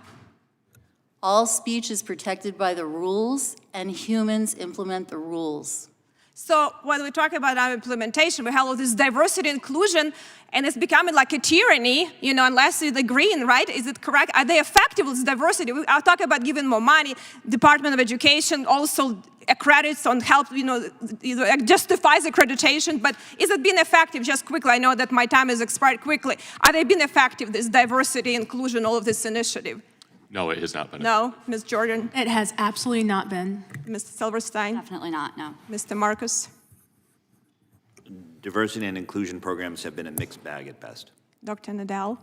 Speaker 6: All speech is protected by the rules, and humans implement the rules.
Speaker 7: So when we talk about our implementation, we have all this diversity inclusion, and it's becoming like a tyranny, unless it's the green, right? Is it correct? Are they effective with diversity? I'll talk about giving more money. Department of Education also accredits on help, justifies accreditation, but is it being effective? Just quickly, I know that my time has expired quickly. Are they being effective, this diversity, inclusion, all of this initiative?
Speaker 17: No, it has not been.
Speaker 7: No? Ms. Jordan?
Speaker 20: It has absolutely not been.
Speaker 7: Ms. Silverstein?
Speaker 21: Definitely not, no.
Speaker 7: Mr. Marcus?
Speaker 4: Diversity and inclusion programs have been a mixed bag at best.
Speaker 7: Dr. Nadel?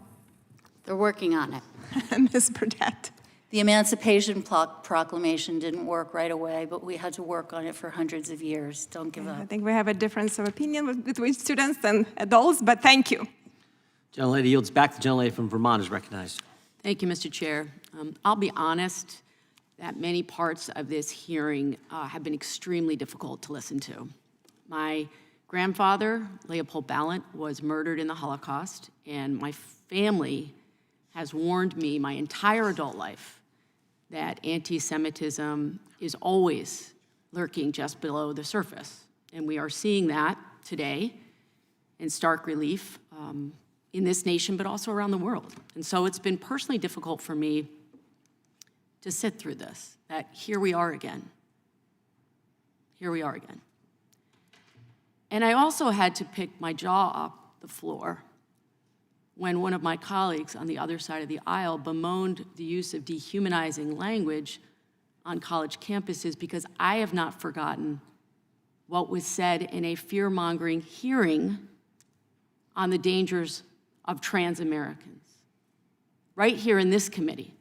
Speaker 5: They're working on it.
Speaker 7: Ms. Burdett?
Speaker 6: The Emancipation Proclamation didn't work right away, but we had to work on it for hundreds of years. Don't give
Speaker 7: I
Speaker 6: up.
Speaker 7: think we have a difference of opinion between students and adults, but thank you.
Speaker 1: Gentlelady yields back. The gentlelady from Vermont is recognized.
Speaker 10: Thank you, Mr. Chair. I'll be honest that many parts of this hearing have been extremely difficult to listen to. My grandfather, Leopold Ballant, was murdered in the Holocaust, and my family has warned me my entire adult life that anti-Semitism is always lurking just below the surface. And we are seeing that today in stark relief in this nation, but also around the world. And so it's been personally difficult for me to sit through this, that here we are again. Here we are again. And I also had to pick my jaw off the floor when one of my colleagues on the other side of the aisle bemoaned the use of dehumanizing language on college campuses, because I have not forgotten what was said in a fear-mongering hearing on the dangers of trans Americans. Right here in this committee,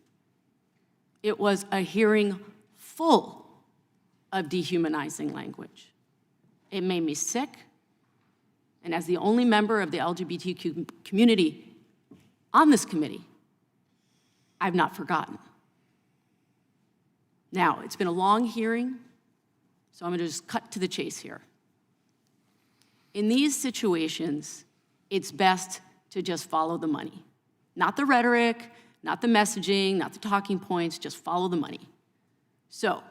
Speaker 10: it was a hearing full of dehumanizing language. It made me sick, and as the only member of the LGBTQ community on this committee, I've not forgotten. Now, it's been a long hearing, so I'm going to just cut to the chase here. In these situations, it's best to just follow the money. Not the rhetoric, not the messaging, not the talking points, just follow the money. So,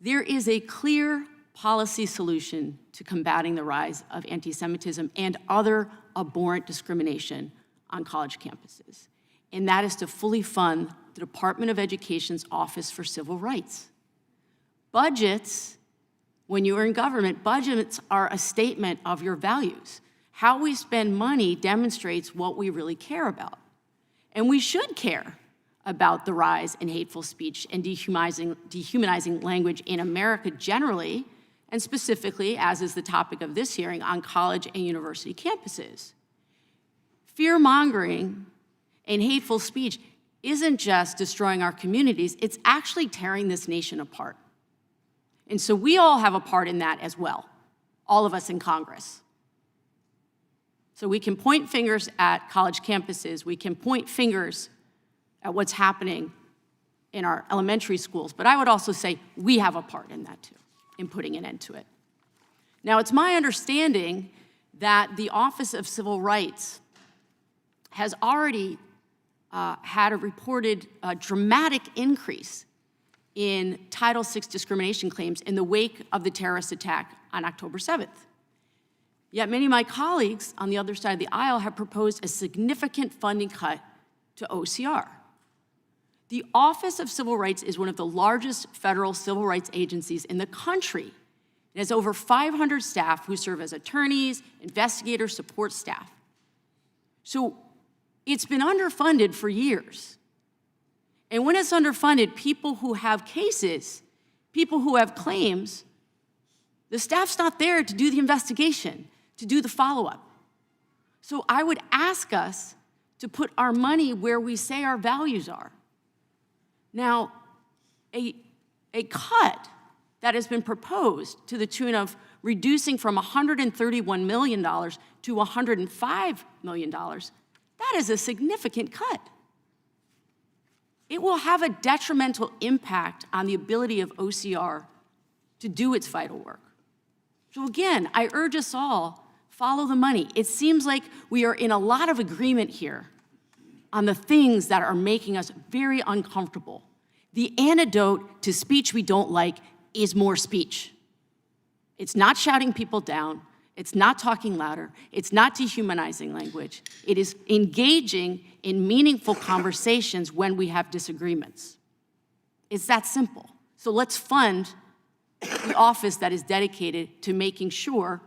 Speaker 10: there is a clear policy solution to combating the rise of anti-Semitism and other abhorrent discrimination on college campuses, and that is to fully fund the Department of Education's Office for Civil Rights. Budgets, when you are in government, budgets are a statement of your values. How we spend money demonstrates what we really care about. And we should care about the rise in hateful speech and dehumanizing language in America generally, and specifically, as is the topic of this hearing, on college and university campuses. Fear-mongering and hateful speech isn't just destroying our communities, it's actually tearing this nation apart. And so we all have a part in that as well, all of us in Congress. So we can point fingers at college campuses, we can point fingers at what's happening in our elementary schools, but I would also say we have a part in that too, in putting an end to it. Now, it's my understanding that the Office of Civil Rights has already had a reported dramatic increase in Title VI discrimination claims in the wake of the terrorist attack on October 7th. Yet many of my colleagues on the other side of the aisle have proposed a significant funding cut to OCR. The Office of Civil Rights is one of the largest federal civil rights agencies in the country. It has over 500 staff who serve as attorneys, investigators, support staff. So it's been underfunded for years. And when it's underfunded, people who have cases, people who have claims, the staff's not there to do the investigation, to do the follow-up. So I would ask us to put our money where we say our values are. Now, a cut that has been proposed to the tune of reducing from $131 million to $105 million, that is a significant cut. It will have a detrimental impact on the ability of OCR to do its vital work. So again, I urge us all, follow the money. It seems like we are in a lot of agreement here on the things that are making us very uncomfortable. The antidote to speech we don't like is more speech. It's not shouting people down. It's not talking louder. It's not dehumanizing language. It is engaging in meaningful conversations when we have disagreements. It's that simple. So let's fund the office that is dedicated to making sure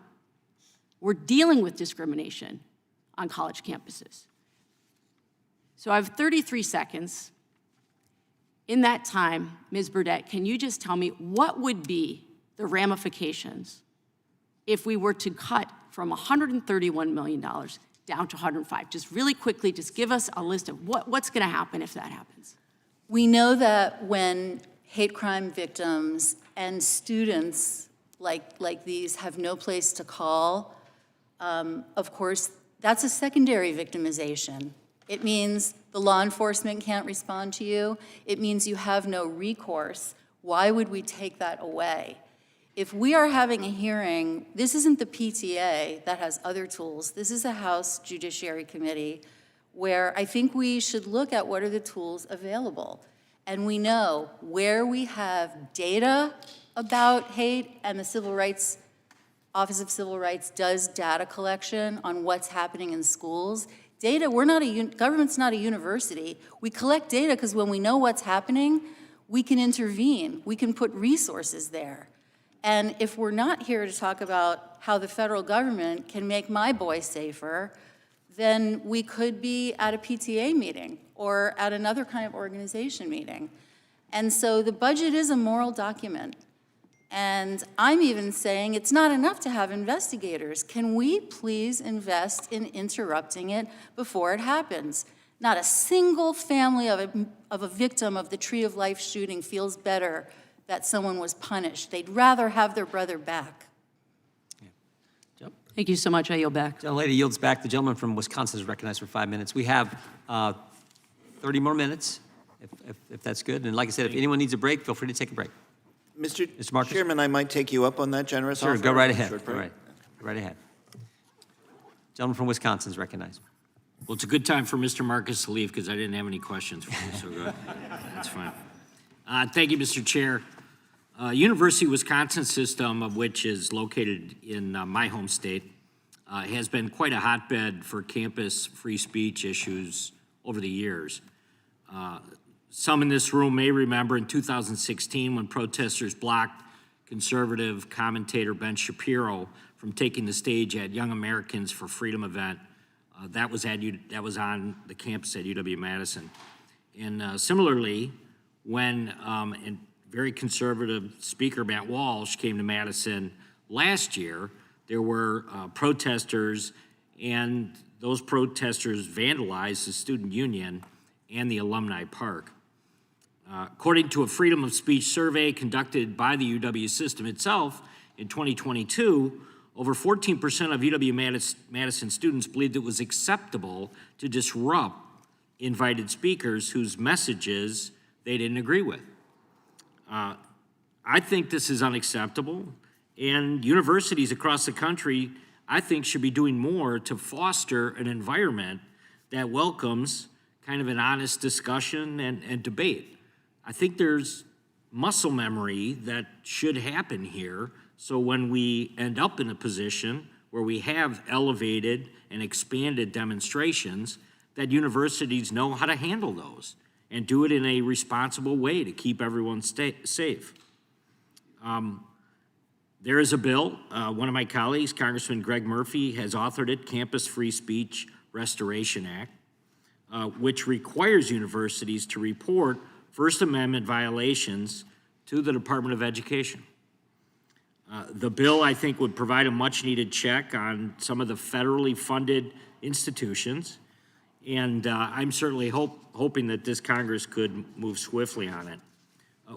Speaker 10: we're dealing with discrimination on college campuses. So I have 33 seconds. In that time, Ms. Burdett, can you just tell me what would be the ramifications if we were to cut from $131 million down to $105? Just really quickly, just give us a list of what's going to happen if that happens.
Speaker 6: We know that when hate crime victims and students like these have no place to call, of course, that's a secondary victimization. It means the law enforcement can't respond to you. It means you have no recourse. Why would we take that away? If we are having a hearing, this isn't the PTA that has other tools. This is a House Judiciary Committee where I think we should look at what are the tools available. And we know where we have data about hate, and the Civil Rights, Office of Civil Rights does data collection on what's happening in schools. Data, government's not a university. We collect data because when we know what's happening, we can intervene. We can put resources there. And if we're not here to talk about how the federal government can make my boy safer, then we could be at a PTA meeting or at another kind of organization meeting. And so the budget is a moral document. And I'm even saying it's not enough to have investigators. Can we please invest in interrupting it before it happens? Not a single family of a victim of the Tree of Life shooting feels better that someone was punished. They'd rather have their brother back.
Speaker 10: Thank you so much. I yield back.
Speaker 1: The lady yields back. The gentleman from Wisconsin is recognized for 5 minutes. We have 30 more minutes, if that's good. And like I said, if anyone needs a break, feel free to take a break.
Speaker 4: Mr.
Speaker 1: Marcus?
Speaker 4: Chairman, I might take you up on that generous offer.
Speaker 1: Sure, go right ahead.
Speaker 4: Short
Speaker 1: Go
Speaker 4: break.
Speaker 1: right ahead. Gentleman from Wisconsin is recognized.
Speaker 2: Well, it's a good time for Mr. Marcus to leave because I didn't have any questions for you, so go ahead. That's fine. Thank you, Mr. Chair. University of Wisconsin system, of which is located in my home state, has been quite a hotbed for campus free speech issues over the years. Some in this room may remember in 2016 when protesters blocked conservative commentator Ben Shapiro from taking the stage at Young Americans for Freedom event. That was on the campus at UW-Madison. And similarly, when a very conservative speaker, Matt Walsh, came to Madison last year, there were protesters, and those protesters vandalized the student union and the alumni park. According to a freedom of speech survey conducted by the UW system itself in 2022, Over 14% of UW-Madison students believed it was acceptable to disrupt invited speakers whose messages they didn't agree with. I think this is unacceptable, and universities across the country, I think, should be doing more to foster an environment that welcomes kind of an honest discussion and debate. I think there's muscle memory that should happen here, so when we end up in a position where we have elevated and expanded demonstrations, that universities know how to handle those and do it in a responsible way to keep everyone safe. There is a bill, one of my colleagues, Congressman Greg Murphy, has authored it, Campus Free Speech Restoration Act, which requires universities to report First Amendment violations to the Department of Education. The bill, I think, would provide a much-needed check on some of the federally funded institutions, and I'm certainly hoping that this Congress could move swiftly on it.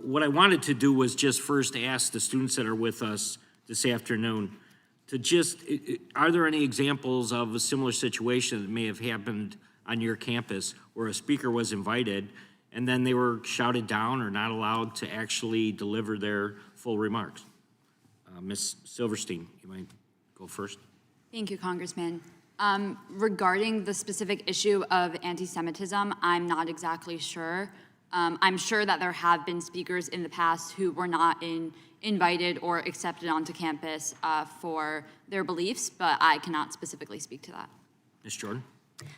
Speaker 2: What I wanted to do was just first ask the students that are with us this afternoon to just, are there any examples of a similar situation that may have happened on your campus where a speaker was invited and then they were shouted down or not allowed to actually deliver their full remarks? Ms. Silverstein, you might go first.
Speaker 21: Thank you, Congressman. Regarding the specific issue of anti-Semitism, I'm not exactly sure. I'm sure that there have been speakers in the past who were not invited or accepted onto campus for their beliefs, but I cannot specifically speak to that.
Speaker 2: Ms. Jordan?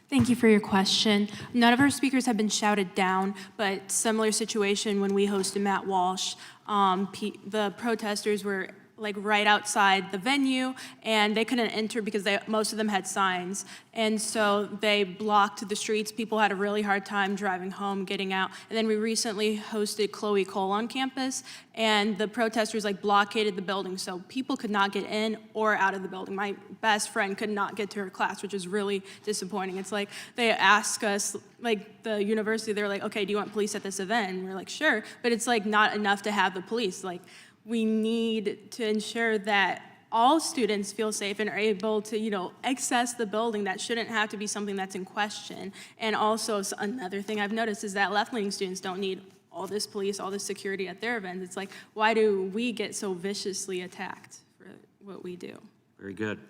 Speaker 20: Thank you for your question. None of our speakers have been shouted down, but similar situation when we hosted Matt Walsh. The protesters were like right outside the venue, and they couldn't enter because most of them had signs. And so they blocked the streets. People had a really hard time driving home, getting out. And then we recently hosted Chloe Cole on campus, and the protesters like blockaded the building, so people could not get in or out of the building. My best friend could not get to her class, which is really disappointing. It's like they ask us, like the university, they're like, okay, do you want police at this event? And we're like, sure, but it's like not enough to have the police. Like, we need to ensure that all students feel safe and are able to, access the building. That shouldn't have to be something that's in question. And also, another thing I've noticed is that left-leaning students don't need all this police, all this security at their events. It's like, why do we get so viciously attacked for what we do?
Speaker 2: Very good.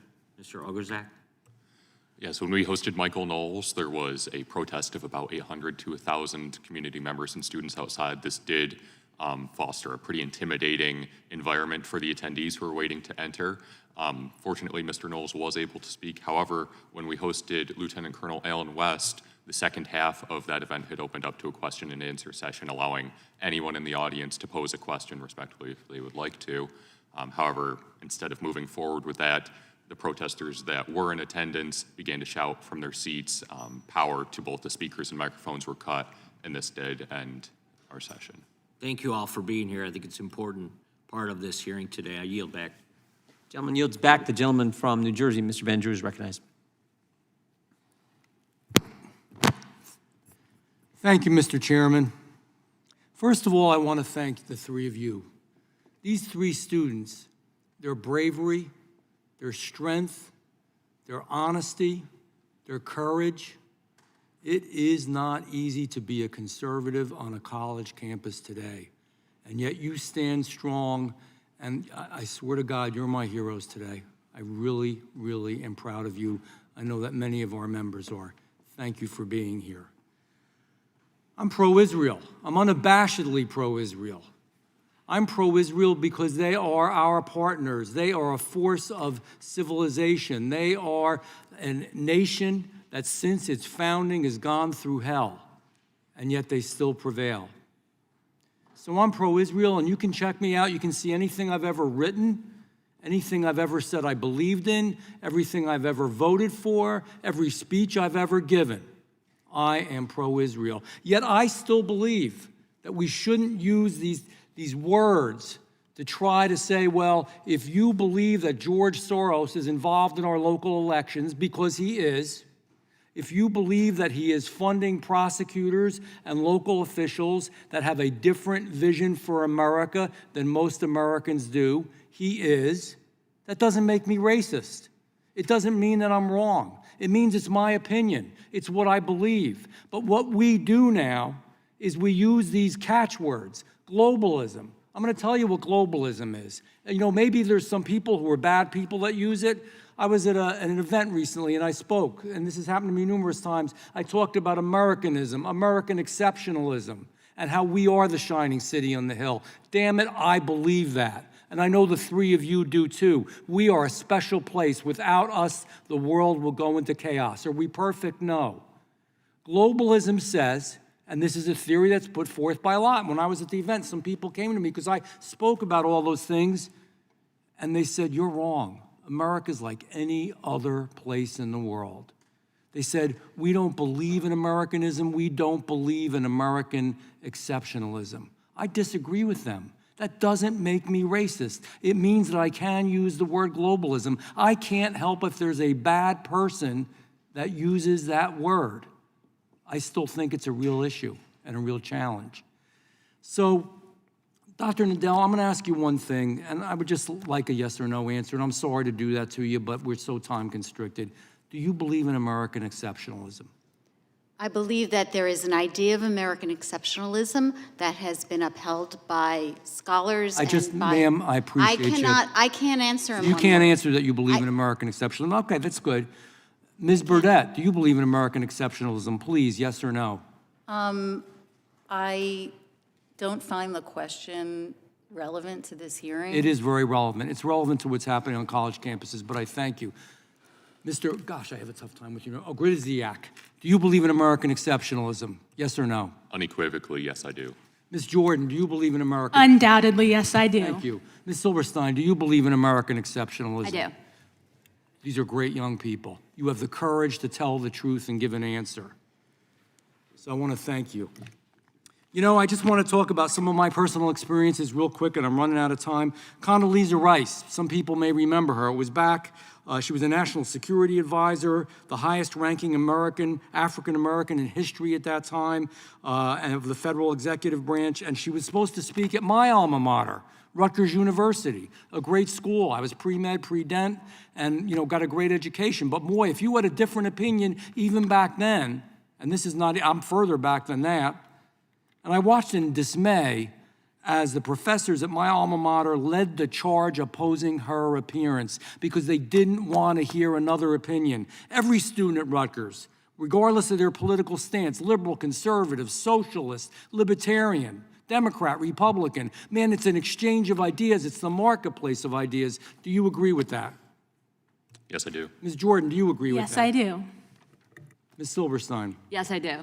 Speaker 2: Mr. Ogrzak?
Speaker 17: Yes, when we hosted Michael Knowles, there was a protest of about 800 to 1,000 community members and students outside. This did foster a pretty intimidating environment for the attendees who were waiting to enter. Fortunately, Mr. Knowles was able to speak. However, when we hosted Lieutenant Colonel Alan West, the second half of that event had opened up to a question and answer session, allowing anyone in the audience to pose a question respectfully if they would like to. However, instead of moving forward with that, the protesters that were in attendance began to shout from their seats. Power to both the speakers and microphones were cut, and this did end our session.
Speaker 2: Thank you all for being here. I think it's an important part of this hearing today. I yield back.
Speaker 1: Gentleman yields back. The gentleman from New Jersey, Mr. Van Drew, is recognized.
Speaker 12: Thank you, Mr. Chairman. First of all, I want to thank the three of you. These three students, their bravery, their strength, their honesty, their courage. It is not easy to be a conservative on a college campus today, and yet you stand strong, and I swear to God, you're my heroes today. I really, really am proud of you. I know that many of our members are. Thank you for being here. I'm pro-Israel. I'm unabashedly pro-Israel. I'm pro-Israel because they are our partners. They are a force of civilization. They are a nation that since its founding has gone through hell, and yet they still prevail. So I'm pro-Israel, and you can check me out. You can see anything I've ever written, anything I've ever said I believed in, everything I've ever voted for, every speech I've ever given. I am pro-Israel. Yet I still believe that we shouldn't use these words to try to say, well, if you believe that George Soros is involved in our local elections, because he is, if you believe that he is funding prosecutors and local officials that have a different vision for America than most Americans do, he is, That doesn't make me racist. It doesn't mean that I'm wrong. It means it's my opinion. It's what I believe. But what we do now is we use these catchwords. Globalism. I'm going to tell you what globalism is. And, you know, maybe there's some people who are bad people that use it. I was at an event recently and I spoke, and this has happened to me numerous times. I talked about Americanism, American exceptionalism, and how we are the shining city on the hill. Damn it, I believe that. And I know the three of you do too. We are a special place. Without us, the world will go into chaos. Are we perfect? No. Globalism says, and this is a theory that's put forth by a lot. When I was at the event, some people came to me because I spoke about all those things, and they said, you're wrong. America's like any other place in the world. They said, we don't believe in Americanism. We don't believe in American exceptionalism. I disagree with them. That doesn't make me racist. It means that I can use the word globalism. I can't help if there's a bad person that uses that word. I still think it's a real issue and a real challenge. So, Dr. Nadel, I'm going to ask you one thing, and I would just like a yes or no answer, and I'm sorry to do that to you, but we're so time constricted. Do you believe in American exceptionalism?
Speaker 5: I believe that there is an idea of American exceptionalism that has been upheld by scholars
Speaker 12: Ma'am, I appreciate you.
Speaker 5: I can't answer him.
Speaker 12: You can't answer that you believe in American exceptionalism. Okay, that's good. Ms. Burdett, do you believe in American exceptionalism? Please, yes or no?
Speaker 6: I don't find the question relevant to this hearing.
Speaker 12: It is very relevant. It's relevant to what's happening on college campuses, but I thank you. Mr., gosh, I have a tough time with you. Oh, Griziak, do you believe in American exceptionalism? Yes or no?
Speaker 17: Unequivocally, yes, I do.
Speaker 12: Ms. Jordan, do you believe in American?
Speaker 20: Undoubtedly, yes, I do.
Speaker 12: Thank you. Ms. Silverstein, do you believe in American exceptionalism?
Speaker 21: I do.
Speaker 12: These are great young people. You have the courage to tell the truth and give an answer. So I want to thank you. You know, I just want to talk about some of my personal experiences real quick, and I'm running out of time. Condoleezza Rice, some people may remember her. It was back, she was a national security advisor, the highest ranking African-American in history at that time, and of the federal executive branch, and she was supposed to speak at my alma mater, Rutgers University, a great school. I was pre-med, pre-dent, and, you know, got a great education. But boy, if you had a different opinion even back then, and this is not, I'm further back than that, and I watched in dismay as the professors at my alma mater led the charge opposing her appearance because they didn't want to hear another opinion. Every student at Rutgers, regardless of their political stance, liberal, conservative, socialist, libertarian, Democrat, Republican, man, it's an exchange of ideas. It's the marketplace of ideas. Do you agree with that?
Speaker 17: Yes, I do.
Speaker 12: Ms. Jordan, do you agree with that?
Speaker 20: Yes, I do.
Speaker 12: Ms. Silverstein.
Speaker 21: Yes, I do.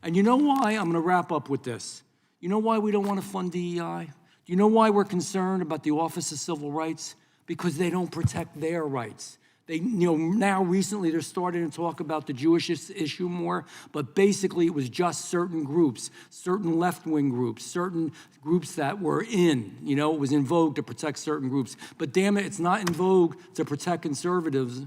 Speaker 12: And you know why? I'm going to wrap up with this. You know why we don't want to fund DEI? Do you know why we're concerned about the Office of Civil Rights? Because they don't protect their rights. They, you know, now recently they're starting to talk about the Jewish issue more, but basically it was just certain groups, certain left-wing groups, certain groups that were in, you know, it was in vogue to protect certain groups. But damn it, it's not in vogue to protect conservatives.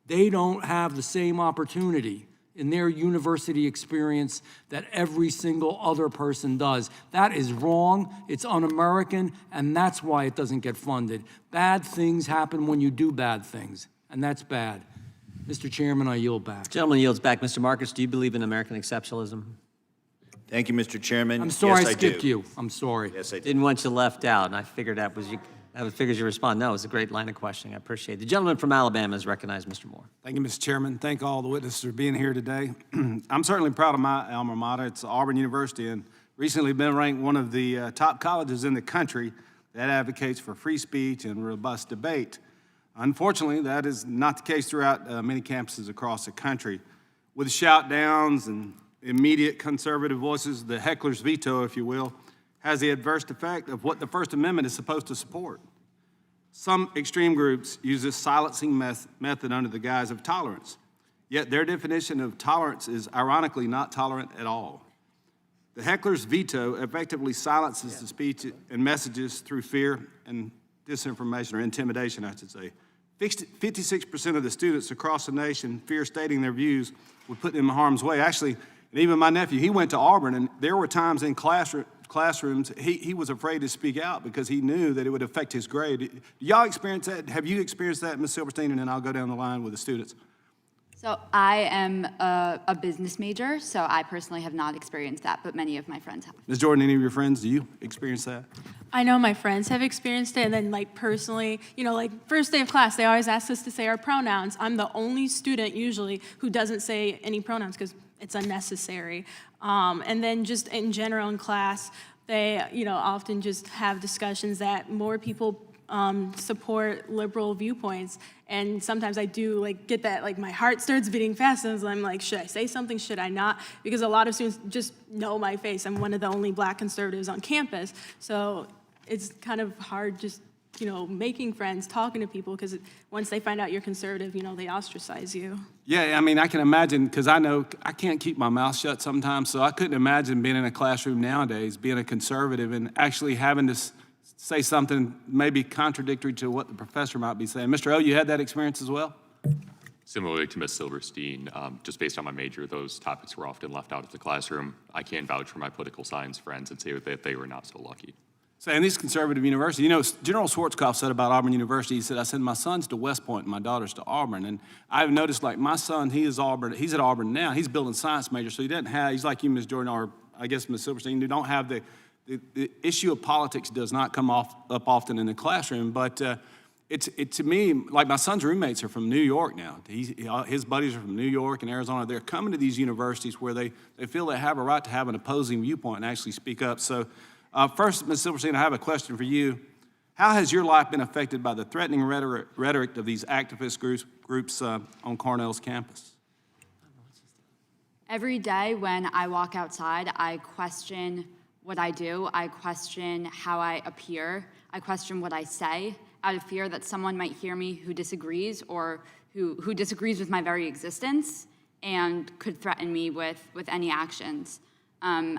Speaker 12: They don't have the same opportunity in their university experience that every single other person does. That is wrong, it's un-American, and that's why it doesn't get funded. Bad things happen when you do bad things, and that's bad. Mr. Chairman, I yield back.
Speaker 1: Gentleman yields back. Mr. Marcus, do you believe in American exceptionalism?
Speaker 4: Thank you, Mr. Chairman.
Speaker 12: I'm sorry
Speaker 4: Yes,
Speaker 12: I skipped
Speaker 4: do.
Speaker 12: you. I'm sorry.
Speaker 4: Yes, I do.
Speaker 1: Didn't want you left out, and I figured that was you. I figured you respond. No, it was a great line of questioning. I appreciate it. The gentleman from Alabama is recognized, Mr. Moore.
Speaker 13: Thank you, Mr. Chairman. Thank all the witnesses for being here today. I'm certainly proud of my alma mater. It's Auburn University, and recently been ranked one of the top colleges in the country that advocates for free speech and robust debate. Unfortunately, that is not the case throughout many campuses across the country. With shout downs and immediate conservative voices, the heckler's veto, if you will, has the adverse effect of what the First Amendment is supposed to support. Some extreme groups use this silencing method under the guise of tolerance, yet their definition of tolerance is ironically not tolerant at all. The heckler's veto effectively silences the speech and messages through fear and disinformation, or intimidation, I should say. 56% of the students across the nation fear stating their views would put them in harm's way. Actually, and even my nephew, he went to Auburn, and there were times in classrooms classrooms, he was afraid to speak out because he knew that it would affect his grade. Do y'all experience that? Have you experienced that, Ms. Silverstein? And then I'll go down the line with the students.
Speaker 21: So I am a business major, so I personally have not experienced that, but many of my friends have.
Speaker 13: Ms. Jordan, any of your friends, do you experience that?
Speaker 20: I know my friends have experienced it, and then like personally, you know, like first day of class, they always ask us to say our pronouns. I'm the only student usually who doesn't say any pronouns because it's unnecessary. And then just in general in class, they, you know, often just have discussions that more people support liberal viewpoints. And sometimes I do like get that, like my heart starts beating fast and I'm like, should I say something, should I not? Because a lot of students just know my face. I'm one of the only black conservatives on campus. So it's kind of hard just, you know, making friends, talking to people, because once they find out you're conservative, you know, they ostracize you.
Speaker 13: Yeah, I mean, I can imagine, because I know I can't keep my mouth shut sometimes, so I couldn't imagine being in a classroom nowadays, being a conservative and actually having to say something maybe contradictory to what the professor might be saying. Mr. O, you had that experience as well?
Speaker 17: Similarly to Ms. Silverstein, just based on my major, those topics were often left out of the classroom. I can vouch for my political science friends and say that they were not so lucky.
Speaker 13: So in these conservative universities, you know, General Schwarzkopf said about Auburn University, he said, I send my sons to West Point and my daughters to Auburn. And I've noticed, like, my son, he's at Auburn now. He's building science major, so he doesn't have, he's like you, Ms. Jordan, or I guess Ms. Silverstein, you don't have the issue of politics does not come up often in the classroom. But to me, like my son's roommates are from New York now. His buddies are from New York and Arizona. They're coming to these universities where they feel they have a right to have an opposing viewpoint and actually speak up. So first, Ms. Silverstein, I have a question for you. How has your life been affected by the threatening rhetoric of these activist groups on Cornell's campus?
Speaker 21: Every day when I walk outside, I question what I do. I question how I appear. I question what I say out of fear that someone might hear me who disagrees or who disagrees with my very existence and could threaten me with any actions. I'm,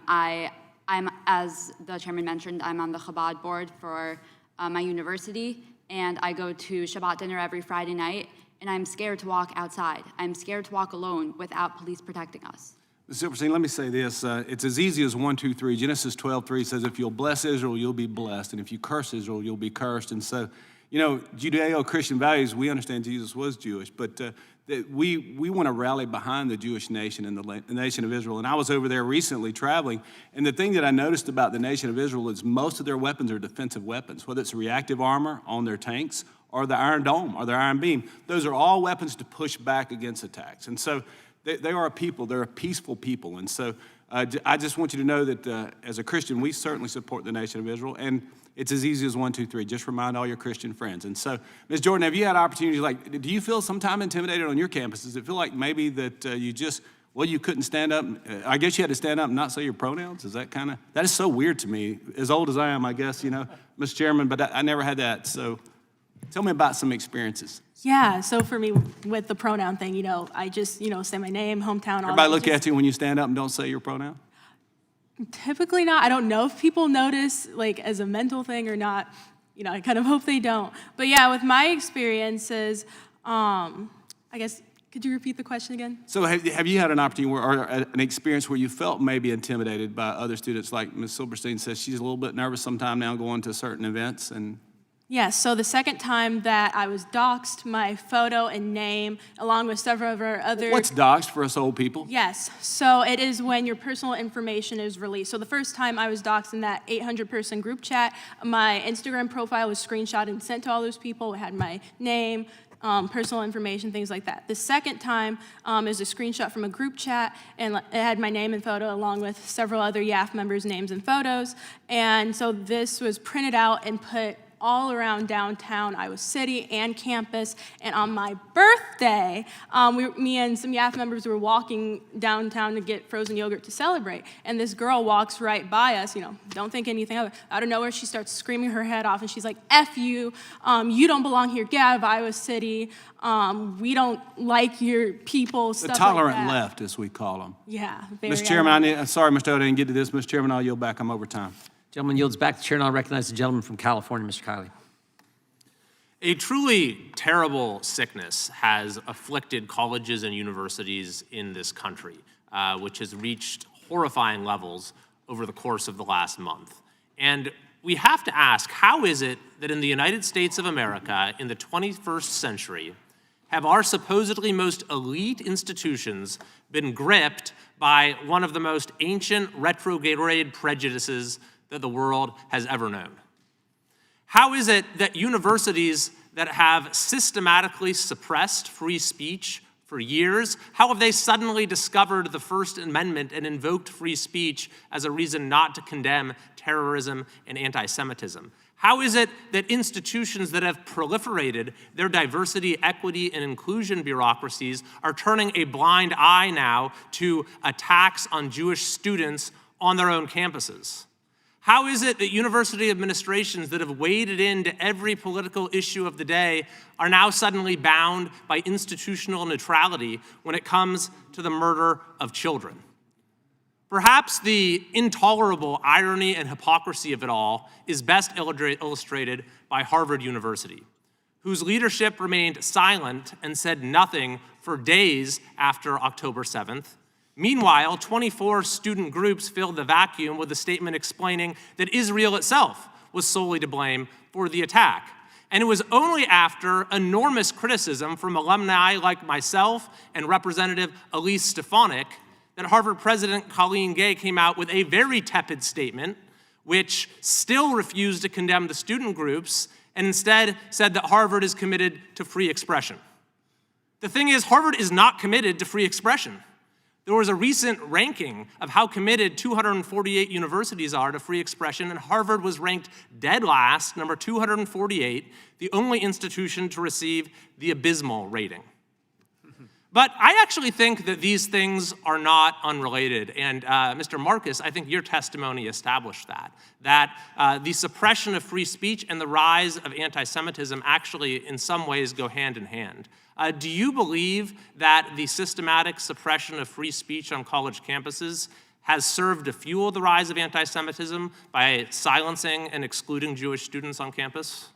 Speaker 21: as the chairman mentioned, I'm on the Chabad board for my university, and I go to Shabbat dinner every Friday night, and I'm scared to walk outside. I'm scared to walk alone without police protecting us.
Speaker 13: Ms. Silverstein, let me say this. It's as easy as 1, 2, 3. Genesis 12:3 says, if you'll bless Israel, you'll be blessed. And if you curse Israel, you'll be cursed. And so, you know, Judeo-Christian values, we understand Jesus was Jewish, but we want to rally behind the Jewish nation and the nation of Israel. And I was over there recently traveling, and the thing that I noticed about the nation of Israel is most of their weapons are defensive weapons, whether it's reactive armor on their tanks or the Iron Dome or their Iron Beam. Those are all weapons to push back against attacks. And so they are a people. They're a peaceful people. And so I just want you to know that as a Christian, we certainly support the nation of Israel. And it's as easy as 1, 2, 3. Just remind all your Christian friends. And so, Ms. Jordan, have you had opportunities, like, do you feel sometime intimidated on your campus? Does it feel like maybe that you couldn't stand up? I guess you had to stand up and not say your pronouns? Is that that is so weird to me. As old as I am, I guess, you know, Mr. Chairman, but I never had that. So tell me about some experiences.
Speaker 20: Yeah, so for me, with the pronoun thing, you know, I just, you know, say my name, hometown, all
Speaker 13: Everybody
Speaker 20: that.
Speaker 13: look at you when you stand up and don't say your pronoun?
Speaker 20: Typically not. I don't know if people notice, like, as a mental thing or not. You know, I kind of hope they don't. But yeah, with my experiences, I guess, could you repeat the question again?
Speaker 13: So have you had an opportunity or an experience where you felt maybe intimidated by other students? Like Ms. Silverstein says, she's a little bit nervous sometime now going to certain events. And
Speaker 20: Yes, so the second time that I was doxxed, my photo and name, along with several of our other...
Speaker 13: What's doxxed for us old people?
Speaker 20: Yes, so it is when your personal information is released. So the first time I was doxxed in that 800-person group chat, my Instagram profile was screenshotted and sent to all those people. It had my name, personal information, things like that. The second time is a screenshot from a group chat, and it had my name and photo along with several other YAF members' names and photos. And so this was printed out and put all around downtown Iowa City and campus. And on my birthday, me and some YAF members were walking downtown to get frozen yogurt to celebrate. And this girl walks right by us, you know, don't think anything of it. Out of nowhere, she starts screaming her head off, and she's like, F you, you don't belong here, get out of Iowa City, we don't like your people, stuff like that.
Speaker 13: The tolerant left, as we call them.
Speaker 20: Yeah.
Speaker 13: Mr. Chairman, sorry, Mr. O, I didn't get to this. Mr. Chairman, I'll yield back. I'm over time.
Speaker 1: Gentleman yields back. The chair now recognizes the gentleman from California, Mr. Kiley.
Speaker 15: A truly terrible sickness has afflicted colleges and universities in this country, which has reached horrifying levels over the course of the last month. And we have to ask, how is it that in the United States of America in the 21st century have our supposedly most elite institutions been gripped by one of the most ancient retrograde prejudices that the world has ever known? How is it that universities that have systematically suppressed free speech for years, how have they suddenly discovered the First Amendment and invoked free speech as a reason not to condemn terrorism and anti-Semitism? How is it that institutions that have proliferated their diversity, equity, and inclusion bureaucracies are turning a blind eye now to attacks on Jewish students on their own campuses? How is it that university administrations that have waded into every political issue of the day are now suddenly bound by institutional neutrality when it comes to the murder of children? Perhaps the intolerable irony and hypocrisy of it all is best illustrated by Harvard University, whose leadership remained silent and said nothing for days after October 7th. Meanwhile, 24 student groups filled the vacuum with a statement explaining that Israel itself was solely to blame for the attack. And it was only after enormous criticism from alumni like myself and Representative Elise Stefanik that Harvard President Colleen Gay came out with a very tepid statement, which still refused to condemn the student groups and instead said that Harvard is committed to free expression. The thing is, Harvard is not committed to free expression. There was a recent ranking of how committed 248 universities are to free expression, and Harvard was ranked dead last, number 248, the only institution to receive the abysmal rating. But I actually think that these things are not unrelated. And Mr. Marcus, I think your testimony established that the suppression of free speech and the rise of anti-Semitism actually in some ways go hand in hand. Do you believe that the systematic suppression of free speech on college campuses has served to fuel the rise of anti-Semitism by silencing and excluding Jewish students on campus?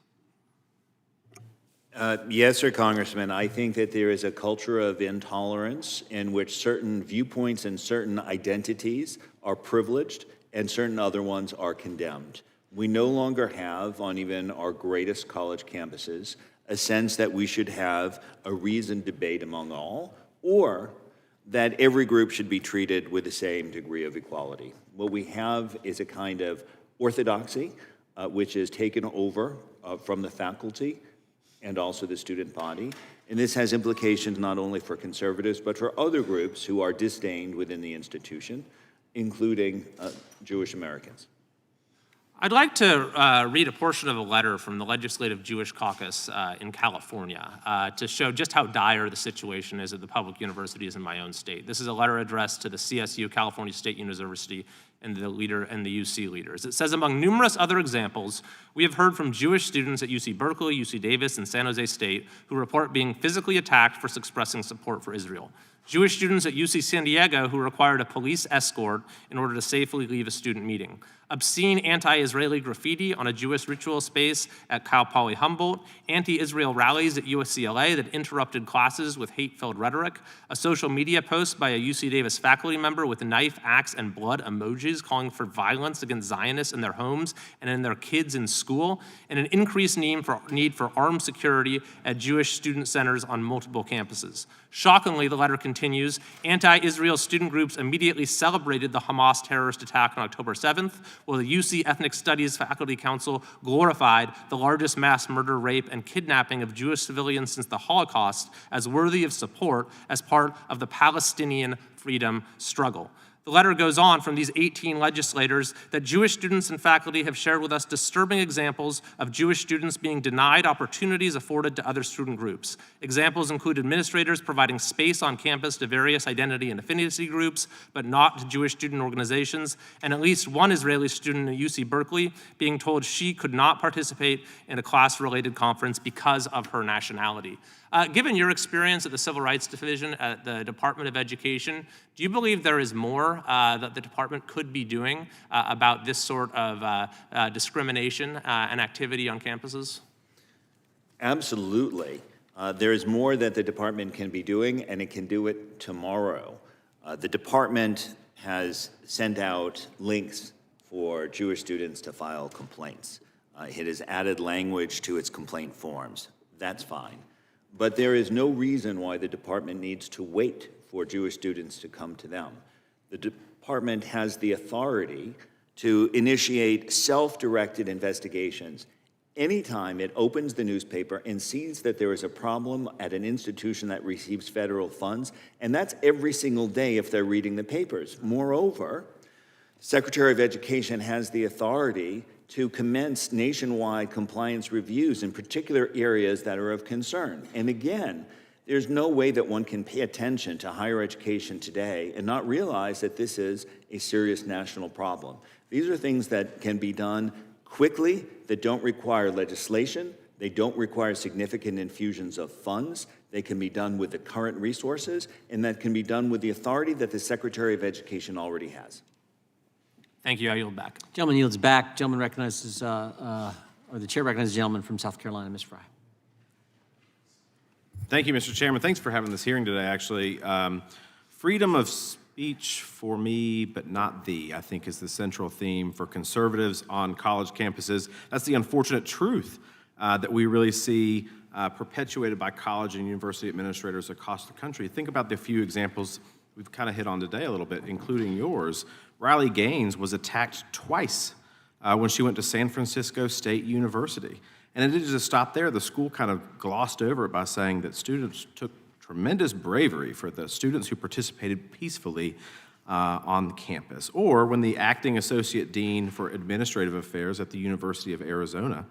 Speaker 4: Yes, sir, Congressman. I think that there is a culture of intolerance in which certain viewpoints and certain identities are privileged and certain other ones are condemned. We no longer have, on even our greatest college campuses, a sense that we should have a reasoned debate among all, or that every group should be treated with the same degree of equality. What we have is a kind of orthodoxy, which is taken over from the faculty and also the student body. And this has implications not only for conservatives, but for other groups who are disdained within the institution, including Jewish Americans.
Speaker 15: I'd like to read a portion of a letter from the Legislative Jewish Caucus in California to show just how dire the situation is at the public universities in my own state. This is a letter addressed to the CSU, California State University, and the UC leaders. It says, among numerous other examples, we have heard from Jewish students at UC Berkeley, UC Davis, and San Jose State who report being physically attacked for expressing support for Israel. Jewish students at UC San Diego who required a police escort in order to safely leave a student meeting. Obscene anti-Israeli graffiti on a Jewish ritual space at Cal Poly Humboldt, anti-Israel rallies at USCLA that interrupted classes with hate-filled rhetoric, a social media post by a UC Davis faculty member with knife, axe, and blood emojis calling for violence against Zionists in their homes and in their kids in school, and an increased need for armed security at Jewish student centers on multiple campuses. Shockingly, the letter continues, anti-Israel student groups immediately celebrated the Hamas terrorist attack on October 7th, while the UC Ethnic Studies Faculty Council glorified the largest mass murder, rape, and kidnapping of Jewish civilians since the Holocaust as worthy of support as part of the Palestinian freedom struggle. The letter goes on from these 18 legislators that Jewish students and faculty have shared with us disturbing examples of Jewish students being denied opportunities afforded to other student groups. Examples include administrators providing space on campus to various identity and affinity groups, but not to Jewish student organizations, and at least one Israeli student at UC Berkeley being told she could not participate in a class-related conference because of her nationality. Given your experience at the Civil Rights Division at the Department of Education, do you believe there is more that the department could be doing about this sort of discrimination and activity on campuses?
Speaker 4: Absolutely. There is more that the department can be doing, and it can do it tomorrow. The department has sent out links for Jewish students to file complaints. It has added language to its complaint forms. That's fine. But there is no reason why the department needs to wait for Jewish students to come to them. The department has the authority to initiate self-directed investigations anytime it opens the newspaper and sees that there is a problem at an institution that receives federal funds, and that's every single day if they're reading the papers. Moreover, Secretary of Education has the authority to commence nationwide compliance reviews in particular areas that are of concern. And again, there's no way that one can pay attention to higher education today and not realize that this is a serious national problem. These are things that can be done quickly, that don't require legislation, they don't require significant infusions of funds, they can be done with the current resources, and that can be done with the authority that the Secretary of Education already has.
Speaker 15: Thank you. I yield back.
Speaker 1: Gentleman yields back. Gentleman recognizes, or the chair recognizes the gentleman from South Carolina, Ms. Fry.
Speaker 16: Thank you, Mr. Chairman. Thanks for having this hearing today, actually. Freedom of speech for me, but not thee, I think is the central theme for conservatives on college campuses. That's the unfortunate truth that we really see perpetuated by college and university administrators across the country. Think about the few examples we've kind of hit on today a little bit, including yours. Riley Gaines was attacked twice when she went to San Francisco State University. And it didn't just stop there. The school kind of glossed over it by saying that students took tremendous bravery for the students who participated peacefully on campus. Or when the acting associate dean for administrative affairs at the University of Arizona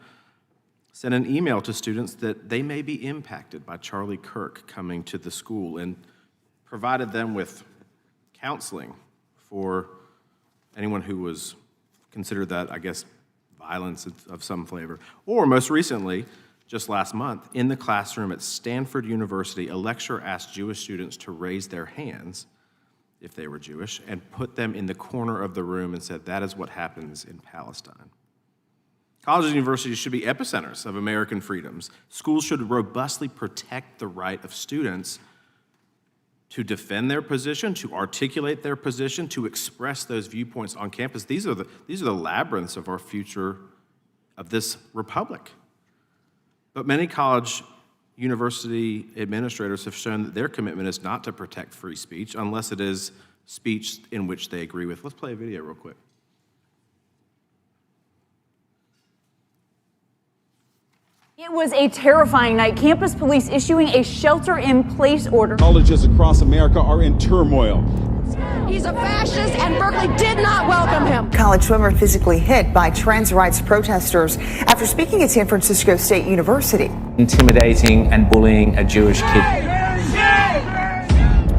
Speaker 16: sent an email to students that they may be impacted by Charlie Kirk coming to the school and provided them with counseling for anyone who was considered that, I guess, violence of some flavor. Or most recently, just last month, in the classroom at Stanford University, a lecturer asked Jewish students to raise their hands if they were Jewish and put them in the corner of the room and said, that is what happens in Palestine. Colleges and universities should be epicenters of American freedoms. Schools should robustly protect the right of students to defend their position, to articulate their position, to express those viewpoints on campus. These are the labyrinths of our future of this republic. But many college university administrators have shown that their commitment is not to protect free speech unless it is speech in which they agree with. Let's play a video real quick.
Speaker 22: It was a terrifying night. Campus police issuing a shelter-in-place order.
Speaker 23: Colleges across America are in turmoil.
Speaker 22: He's a fascist, and Berkeley did not welcome him.
Speaker 24: College swimmer physically hit by trans rights protesters after speaking at San Francisco State University.
Speaker 25: Intimidating and bullying a Jewish kid.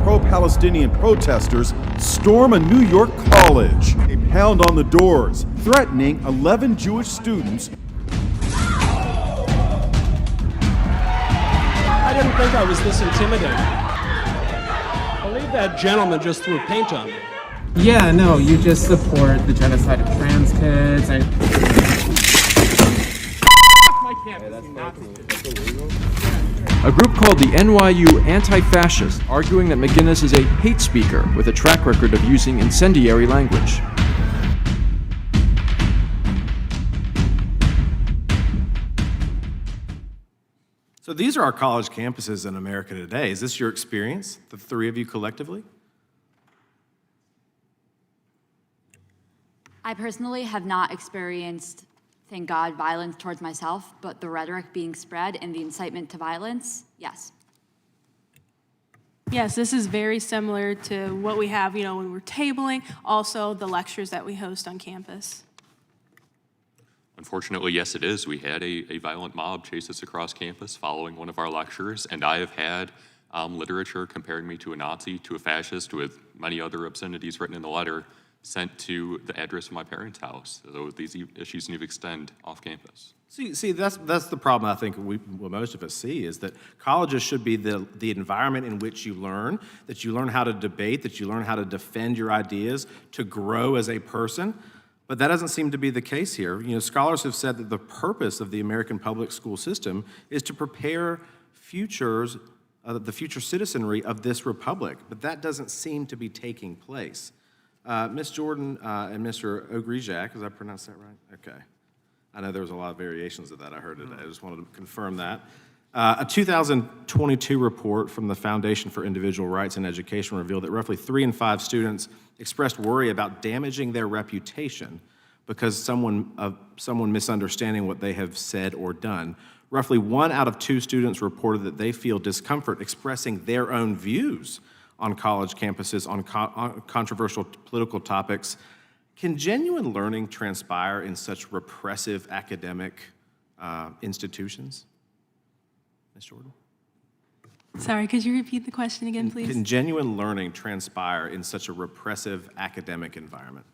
Speaker 23: Pro-Palestinian protesters storm a New York college. They pound on the doors, threatening 11 Jewish students.
Speaker 26: I didn't think I was this intimidated. I believe that gentleman just threw paint on me.
Speaker 27: Yeah, no, you just support the genocide of trans kids.
Speaker 28: A group called the NYU Anti-Fascists, arguing that McGinnis is a hate speaker with a track record of using incendiary language.
Speaker 16: So these are our college campuses in America today. Is this your experience, the three of you collectively?
Speaker 21: I personally have not experienced, thank God, violence towards myself, but the rhetoric being spread and the incitement to violence, yes.
Speaker 20: Yes, this is very similar to what we have, when we're tabling, also the lectures that we host on campus.
Speaker 17: Unfortunately, yes, it is. We had a violent mob chase us across campus following one of our lectures, and I have had literature comparing me to a Nazi, to a fascist, with many other obscenities written in the letter sent to the address of my parents' house. So these issues need to extend off campus.
Speaker 16: See, that's the problem I think what most of us see is that colleges should be the environment in which you learn, that you learn how to debate, that you learn how to defend your ideas, to grow as a person. But that doesn't seem to be the case here. Scholars have said that the purpose of the American public school system is to prepare the future citizenry of this republic, but that doesn't seem to be taking place. Ms. Jordan and Mr. Ogrijak, did I pronounce that right? Okay. I know there was a lot of variations of that I heard today. I just wanted to confirm that. A 2022 report from the Foundation for Individual Rights in Education revealed that roughly 3 in 5 students expressed worry about damaging their reputation because someone misunderstanding what they have said or done. Roughly 1 out of 2 students reported that they feel discomfort expressing their own views on college campuses on controversial political topics. Can genuine learning transpire in such repressive academic institutions? Ms. Jordan?
Speaker 20: Sorry, could you repeat the question again, please?
Speaker 16: Can genuine learning transpire in such a repressive academic environment?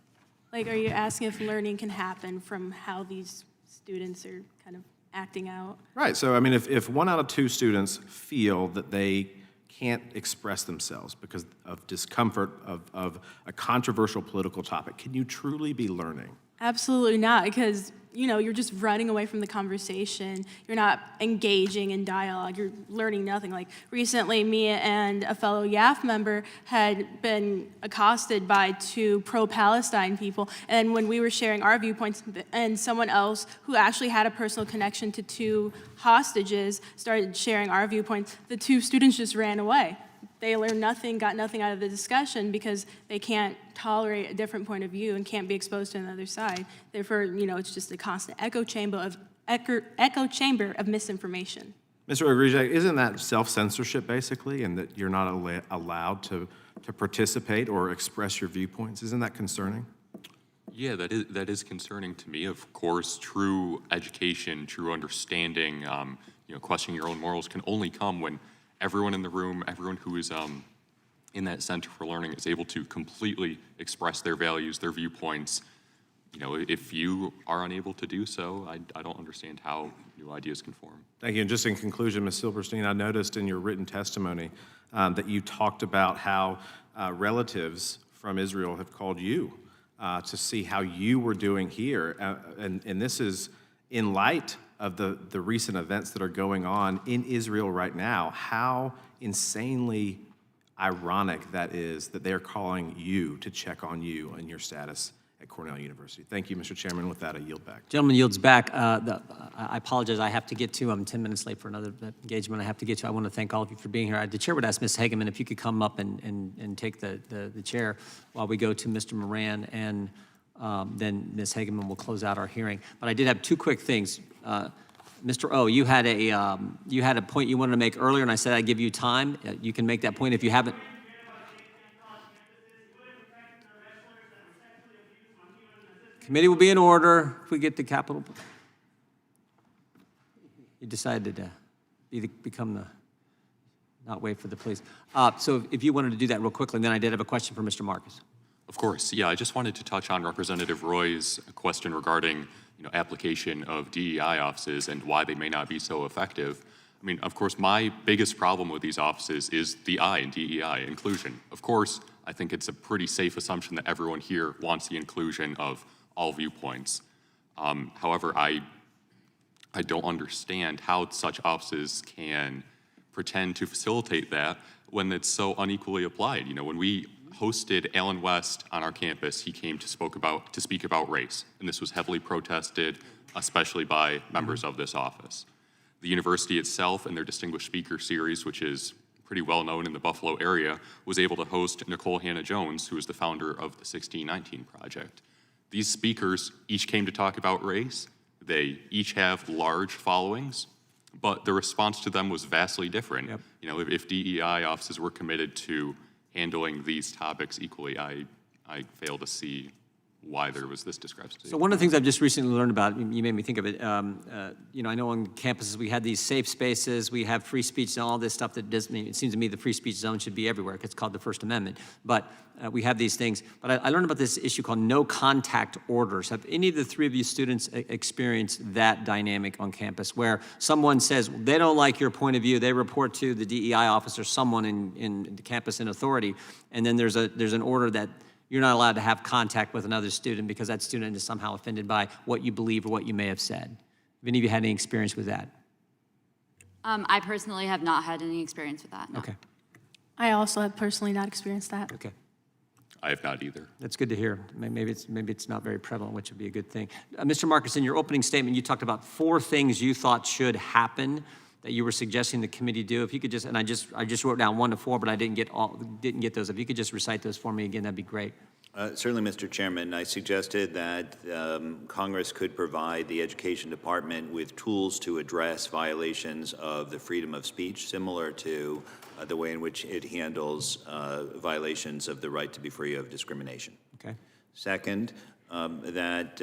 Speaker 20: Like, are you asking if learning can happen from how these students are kind of acting out?
Speaker 16: Right, so I mean, if 1 out of 2 students feel that they can't express themselves because of discomfort of a controversial political topic, can you truly be learning?
Speaker 20: Absolutely not, because you're just running away from the conversation. You're not engaging in dialogue. You're learning nothing. Like recently, me and a fellow YAF member had been accosted by 2 pro-Palestine people, and when we were sharing our viewpoints, and someone else who actually had a personal connection to 2 hostages started sharing our viewpoints, the 2 students just ran away. They learned nothing, got nothing out of the discussion because they can't tolerate a different point of view and can't be exposed to another side. Therefore, it's just a constant echo chamber of misinformation.
Speaker 16: Mr. Ogrijak, isn't that self-censorship basically, and that you're not allowed to participate or express your viewpoints? Isn't that concerning?
Speaker 17: Yeah, that is concerning to me. Of course, true education, true understanding, questioning your own morals can only come when everyone in the room, everyone who is in that Center for Learning is able to completely express their values, their viewpoints. If you are unable to do so, I don't understand how new ideas can form.
Speaker 16: Thank you. And just in conclusion, Ms. Silberstein, I noticed in your written testimony that you talked about how relatives from Israel have called you to see how you were doing here. And this is in light of the recent events that are going on in Israel right now. How insanely ironic that is that they're calling you to check on you and your status at Cornell University. Thank you, Mr. Chairman. With that, I yield back.
Speaker 1: Gentleman yields back. I apologize. I have to get to, I'm 10 minutes late for another engagement I have to get to. I want to thank all of you for being here. The chair would ask Ms. Hageman if you could come up and take the chair while we go to Mr. Moran, and then Ms. Hageman will close out our hearing. But I did have 2 quick things. Mr. O, you had a point you wanted to make earlier, and I said I'd give you time. You can make that point if you haven't. Committee will be in order if we get the Capitol. You decided to not wait for the police. So if you wanted to do that real quickly, and then I did have a question for Mr. Marcus.
Speaker 17: Of course, yeah, I just wanted to touch on Representative Roy's question regarding application of DEI offices and why they may not be so effective. I mean, of course, my biggest problem with these offices is the I in DEI, inclusion. Of course, I think it's a pretty safe assumption that everyone here wants the inclusion of all viewpoints. However, I don't understand how such offices can pretend to facilitate that when it's so unequally applied. When we hosted Alan West on our campus, he came to speak about race, and this was heavily protested, especially by members of this office. The university itself and their Distinguished Speaker Series, which is pretty well known in the Buffalo area, was able to host Nicole Hannah-Jones, who is the founder of the 1619 Project. These speakers each came to talk about race. They each have large followings, but the response to them was vastly different.
Speaker 1: Yep.
Speaker 17: If DEI offices were committed to handling these topics equally, I fail to see why there was this discrepancy.
Speaker 1: So one of the things I've just recently learned about, you made me think of it, I know on campuses we had these safe spaces, we have free speech and all this stuff that doesn't mean, it seems to me the free speech zone should be everywhere. It's called the First Amendment. But we have these things. But I learned about this issue called no contact orders. Have any of the 3 of you students experienced that dynamic on campus where someone says they don't like your point of view, they report to the DEI officer, someone in the campus in authority, and then there's an order that you're not allowed to have contact with another student because that student is somehow offended by what you believe or what you may have said. Have any of you had any experience with that?
Speaker 21: I personally have not had any experience with that. No.
Speaker 1: Okay.
Speaker 20: I also have personally not experienced that.
Speaker 1: Okay.
Speaker 17: I have not either.
Speaker 1: That's good to hear. Maybe it's not very prevalent, which would be a good thing. Mr. Marcus, in your opening statement, you talked about 4 things you thought should happen that you were suggesting the committee do. If you could just, and I just wrote down 1 to 4, but I didn't get those. If you could just recite those for me again, that'd be great.
Speaker 4: Certainly, Mr. Chairman. I suggested that Congress could provide the Education Department with tools to address violations of the freedom of speech, similar to the way in which it handles violations of the right to be free of discrimination.
Speaker 1: Okay.
Speaker 4: Second, that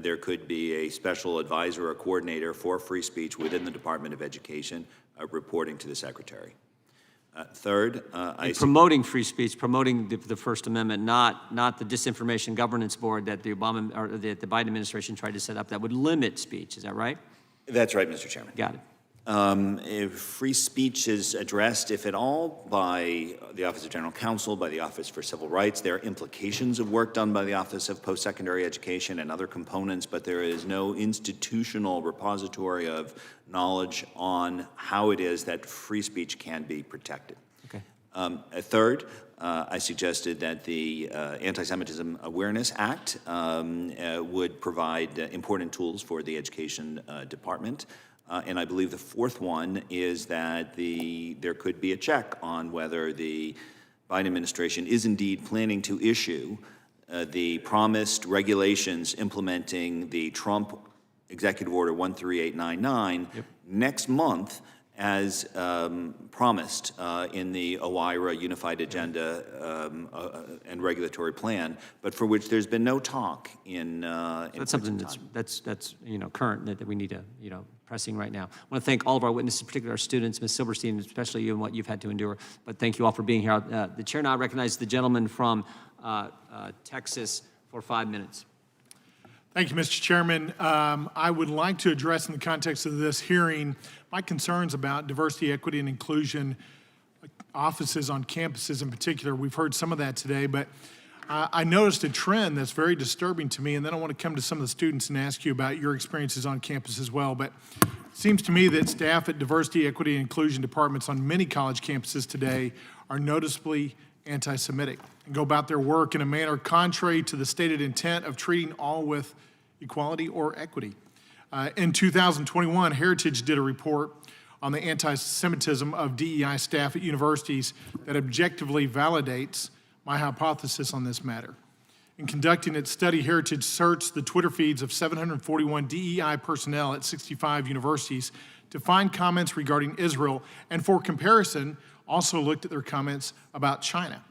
Speaker 4: there could be a special advisor or coordinator for free speech within the Department of Education reporting to the Secretary. Third,
Speaker 1: promoting free speech, promoting the First Amendment, not the Disinformation Governance Board that the Biden administration tried to set up that would limit speech. Is that right?
Speaker 4: That's right, Mr. Chairman.
Speaker 1: Got it.
Speaker 4: If free speech is addressed, if at all, by the Office of General Counsel, by the Office for Civil Rights, there are implications of work done by the Office of Post-Secondary Education and other components, but there is no institutional repository of knowledge on how it is that free speech can be protected.
Speaker 1: Okay.
Speaker 4: Third, I suggested that the Anti-Semitism Awareness Act would provide important tools for the Education Department. And I believe the fourth one is that there could be a check on whether the Biden administration is indeed planning to issue the promised regulations implementing the Trump Executive Order 13899 next month as promised in the OIRA Unified Agenda and Regulatory Plan, but for which there's been no talk in
Speaker 1: That's something that's current that we need to pressing right now. I want to thank all of our witnesses, particularly our students, Ms. Silberstein, especially you and what you've had to endure. But thank you all for being here. The chair now recognizes the gentleman from Texas for 5 minutes.
Speaker 3: Thank you, Mr. Chairman. I would like to address in the context of this hearing my concerns about diversity, equity, and inclusion offices on campuses in particular. We've heard some of that today, but I noticed a trend that's very disturbing to me, and then I want to come to some of the students and ask you about your experiences on campus as well. But it seems to me that staff at diversity, equity, and inclusion departments on many college campuses today are noticeably anti-Semitic and go about their work in a manner contrary to the stated intent of treating all with equality or equity. In 2021, Heritage did a report on the anti-Semitism of DEI staff at universities that objectively validates my hypothesis on this matter. In conducting its study, Heritage searched the Twitter feeds of 741 DEI personnel at 65 universities to find comments regarding Israel, and for comparison, also looked at their comments about China.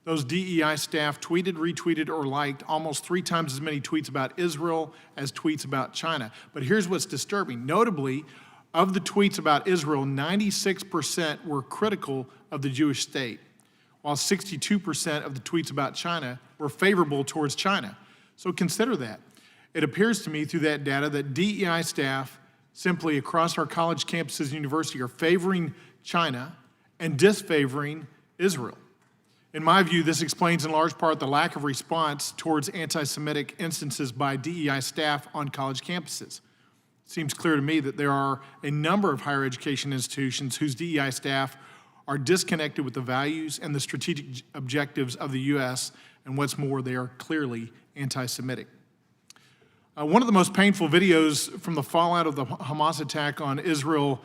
Speaker 3: Those DEI staff tweeted, retweeted, or liked almost 3 times as many tweets about Israel as tweets about China. But here's what's disturbing. Notably, of the tweets about Israel, 96% were critical of the Jewish state, while 62% of the tweets about China were favorable towards China. So consider that. It appears to me through that data that DEI staff simply across our college campuses and university are favoring China and disfavoring Israel. In my view, this explains in large part the lack of response towards anti-Semitic instances by DEI staff on college campuses. It seems clear to me that there are a number of higher education institutions whose DEI staff are disconnected with the values and the strategic objectives of the U.S., and what's more, they are clearly anti-Semitic. One of the most painful videos from the fallout of the Hamas attack on Israel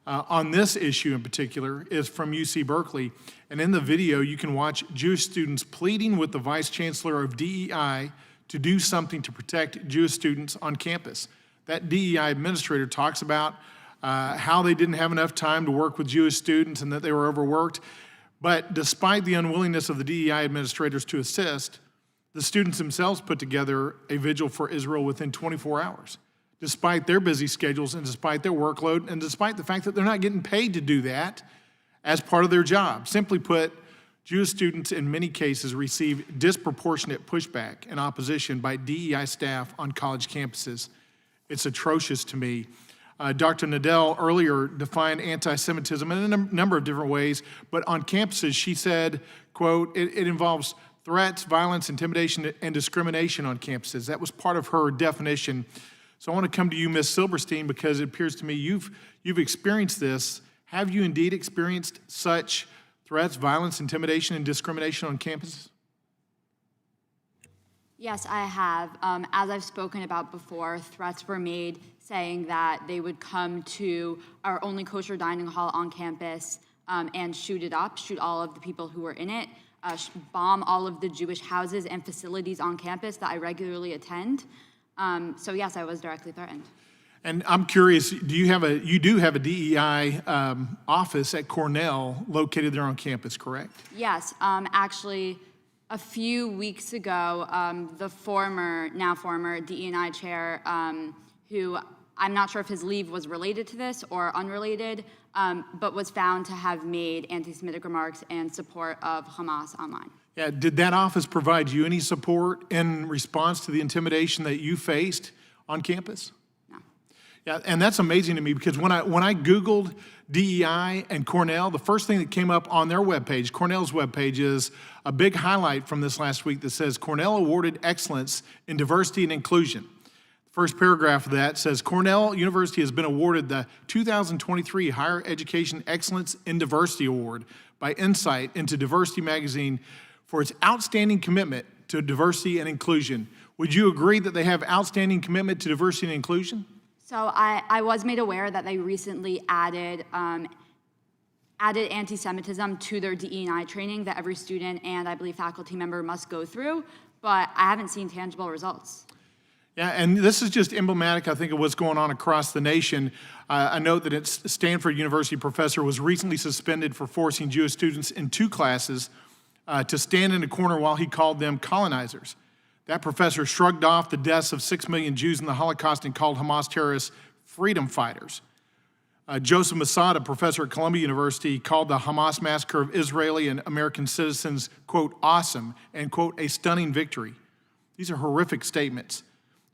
Speaker 3: on this issue in particular is from UC Berkeley, and in the video you can watch Jewish students pleading with the Vice Chancellor of DEI to do something to protect Jewish students on campus. That DEI administrator talks about how they didn't have enough time to work with Jewish students and that they were overworked. But despite the unwillingness of the DEI administrators to assist, the students themselves put together a vigil for Israel within 24 hours, despite their busy schedules and despite their workload and despite the fact that they're not getting paid to do that as part of their job. Simply put, Jewish students in many cases receive disproportionate pushback and opposition by DEI staff on college campuses. It's atrocious to me. Dr. Nadel earlier defined anti-Semitism in a number of different ways, but on campuses she said, quote, it involves threats, violence, intimidation, and discrimination on campuses. That was part of her definition. So I want to come to you, Ms. Silberstein, because it appears to me you've experienced this. Have you indeed experienced such threats, violence, intimidation, and discrimination on campuses?
Speaker 21: Yes, I have. As I've spoken about before, threats were made saying that they would come to our only kosher dining hall on campus and shoot it up, shoot all of the people who were in it, bomb all of the Jewish houses and facilities on campus that I regularly attend. So yes, I was directly threatened.
Speaker 3: And I'm curious, you do have a DEI office at Cornell located there on campus, correct?
Speaker 21: Yes, actually, a few weeks ago, the now former DE&I chair, who I'm not sure if his leave was related to this or unrelated, but was found to have made anti-Semitic remarks in support of Hamas online.
Speaker 3: Yeah, did that office provide you any support in response to the intimidation that you faced on campus?
Speaker 21: No.
Speaker 3: Yeah, and that's amazing to me because when I Googled DEI and Cornell, the first thing that came up on their webpage, Cornell's webpage, is a big highlight from this last week that says Cornell awarded excellence in diversity and inclusion. The first paragraph of that says Cornell University has been awarded the 2023 Higher Education Excellence in Diversity Award by Insight into Diversity Magazine for its outstanding commitment to diversity and inclusion. Would you agree that they have outstanding commitment to diversity and inclusion?
Speaker 21: So I was made aware that they recently added anti-Semitism to their DE&I training that every student and I believe faculty member must go through, but I haven't seen tangible results.
Speaker 3: Yeah, and this is just emblematic, I think, of what's going on across the nation. I note that its Stanford University professor was recently suspended for forcing Jewish students in 2 classes to stand in a corner while he called them colonizers. That professor shrugged off the deaths of 6 million Jews in the Holocaust and called Hamas terrorists freedom fighters. Joseph Masada, professor at Columbia University, called the Hamas massacre of Israeli and American citizens, quote, awesome, and, quote, a stunning victory. These are horrific statements.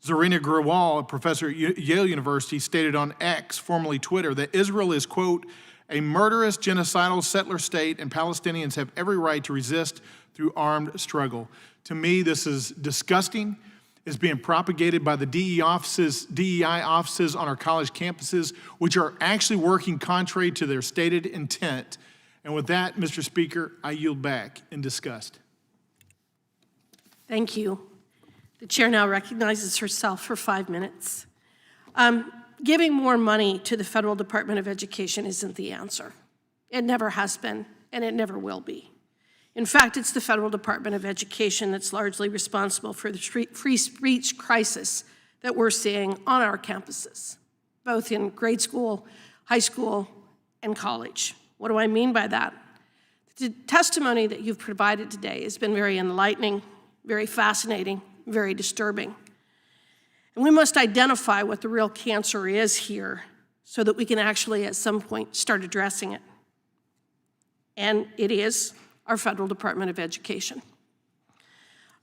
Speaker 3: Zarina Grewal, a professor at Yale University, stated on X, formerly Twitter, that Israel is, quote, a murderous, genocidal settler state, and Palestinians have every right to resist through armed struggle. To me, this is disgusting. It's being propagated by the DEI offices on our college campuses, which are actually working contrary to their stated intent. And with that, Mr. Speaker, I yield back in disgust.
Speaker 7: Thank you. The chair now recognizes herself for 5 minutes. Giving more money to the Federal Department of Education isn't the answer. It never has been, and it never will be. In fact, it's the Federal Department of Education that's largely responsible for the free speech crisis that we're seeing on our campuses, both in grade school, high school, and college. What do I mean by that? The testimony that you've provided today has been very enlightening, very fascinating, very disturbing. And we must identify what the real cancer is here so that we can actually at some point start addressing it. And it is our Federal Department of Education.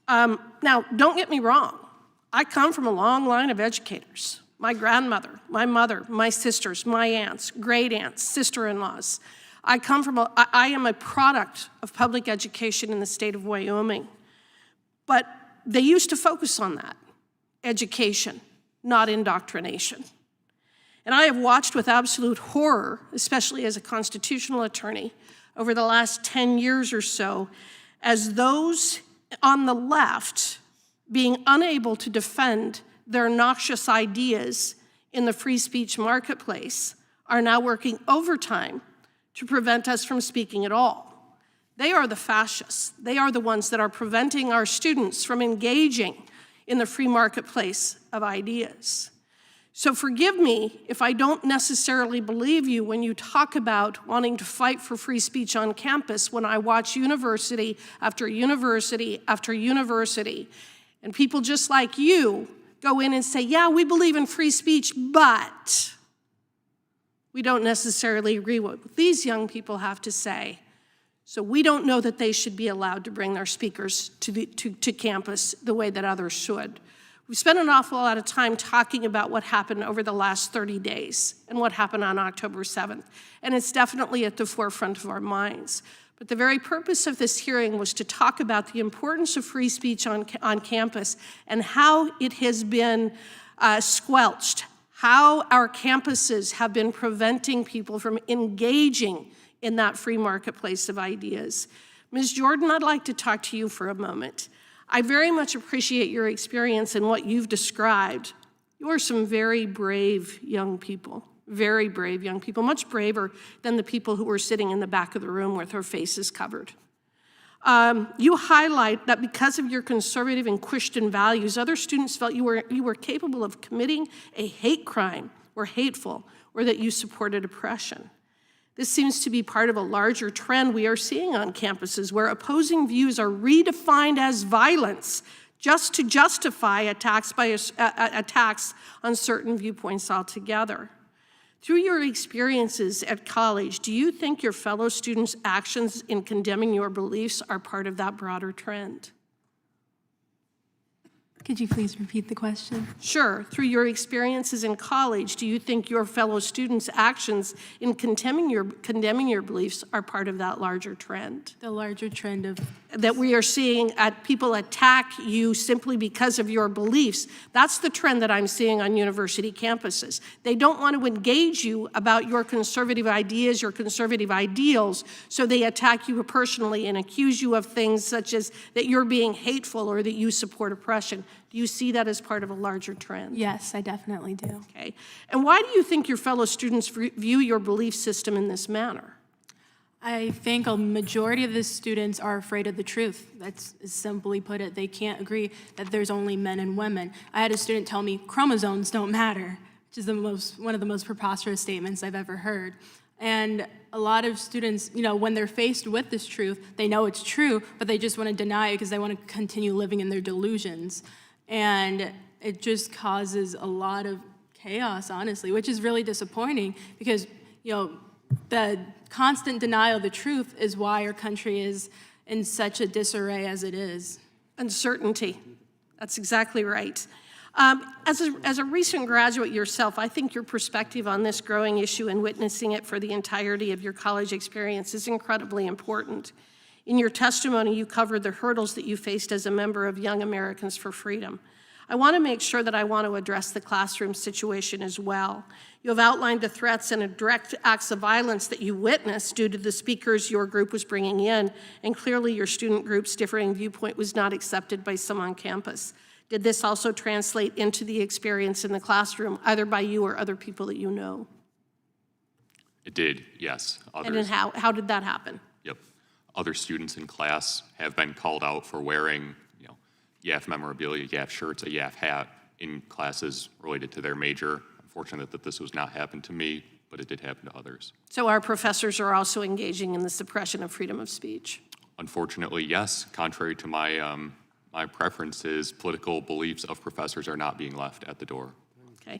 Speaker 7: Now, don't get me wrong. I come from a long line of educators. My grandmother, my mother, my sisters, my aunts, great aunts, sister-in-laws. I am a product of public education in the state of Wyoming. But they used to focus on that, education, not indoctrination. And I have watched with absolute horror, especially as a constitutional attorney, over the last 10 years or so, as those on the left being unable to defend their noxious ideas in the free speech marketplace are now working overtime to prevent us from speaking at all. They are the fascists. They are the ones that are preventing our students from engaging in the free marketplace of ideas. So forgive me if I don't necessarily believe you when you talk about wanting to fight for free speech on campus when I watch university after university after university, and people just like you go in and say, yeah, we believe in free speech, but we don't necessarily agree with what these young people have to say. So we don't know that they should be allowed to bring their speakers to campus the way that others should. We've spent an awful lot of time talking about what happened over the last 30 days and what happened on October 7th, and it's definitely at the forefront of our minds. But the very purpose of this hearing was to talk about the importance of free speech on campus and how it has been squelched, how our campuses have been preventing people from engaging in that free marketplace of ideas. Ms. Jordan, I'd like to talk to you for a moment. I very much appreciate your experience and what you've described. You are some very brave young people, very brave young people, much braver than the people who were sitting in the back of the room with their faces covered. You highlight that because of your conservative and Christian values, other students felt you were capable of committing a hate crime or hateful, or that you supported oppression. This seems to be part of a larger trend we are seeing on campuses where opposing views are redefined as violence just to justify attacks on certain viewpoints altogether. Through your experiences at college, do you think your fellow students' actions in condemning your beliefs are part of that broader trend?
Speaker 20: Could you please repeat the question?
Speaker 7: Sure. Through your experiences in college, do you think your fellow students' actions in condemning your beliefs are part of that larger trend?
Speaker 20: The larger trend of
Speaker 7: that we are seeing people attack you simply because of your beliefs. That's the trend that I'm seeing on university campuses. They don't want to engage you about your conservative ideas, your conservative ideals, so they attack you personally and accuse you of things such as that you're being hateful or that you support oppression. Do you see that as part of a larger trend?
Speaker 20: Yes, I definitely do.
Speaker 7: Okay. And why do you think your fellow students view your belief system in this manner?
Speaker 20: I think a majority of the students are afraid of the truth. That's simply put it. They can't agree that there's only men and women. I had a student tell me chromosomes don't matter, which is one of the most preposterous statements I've ever heard. And a lot of students, when they're faced with this truth, they know it's true, but they just want to deny it because they want to continue living in their delusions. And it just causes a lot of chaos, honestly, which is really disappointing because, the constant denial of the truth is why our country is in such a disarray as it is.
Speaker 7: Uncertainty. That's exactly right. As a recent graduate yourself, I think your perspective on this growing issue and witnessing it for the entirety of your college experience is incredibly important. In your testimony, you covered the hurdles that you faced as a member of Young Americans for Freedom. I want to make sure that I want to address the classroom situation as well. You have outlined the threats and direct acts of violence that you witnessed due to the speakers your group was bringing in, and clearly your student group's differing viewpoint was not accepted by some on campus. Did this also translate into the experience in the classroom, either by you or other people that you know?
Speaker 17: It did, yes.
Speaker 7: And then how did that happen?
Speaker 17: Yep. Other students in class have been called out for wearing YAF memorabilia, YAF shirts, a YAF hat in classes related to their major. I'm fortunate that this was not happened to me, but it did happen to others.
Speaker 7: So our professors are also engaging in the suppression of freedom of speech?
Speaker 17: Unfortunately, yes. Contrary to my preferences, political beliefs of professors are not being left at the door.
Speaker 7: Okay.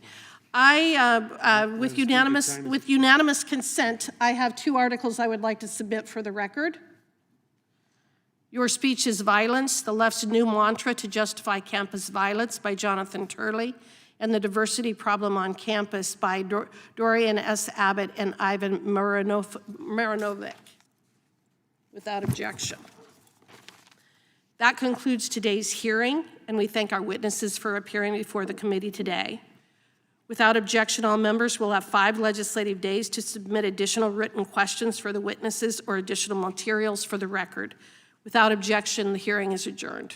Speaker 7: With unanimous consent, I have 2 articles I would like to submit for the record. Your Speech is Violence, the Left's New Mantra to Justify Campus Violence by Jonathan Turley, and The Diversity Problem on Campus by Dorian S. Abbott and Ivan Marinovic. Without objection. That concludes today's hearing, and we thank our witnesses for appearing before the committee today. Without objection, all members will have 5 legislative days to submit additional written questions for the witnesses or additional materials for the record. Without objection, the hearing is adjourned.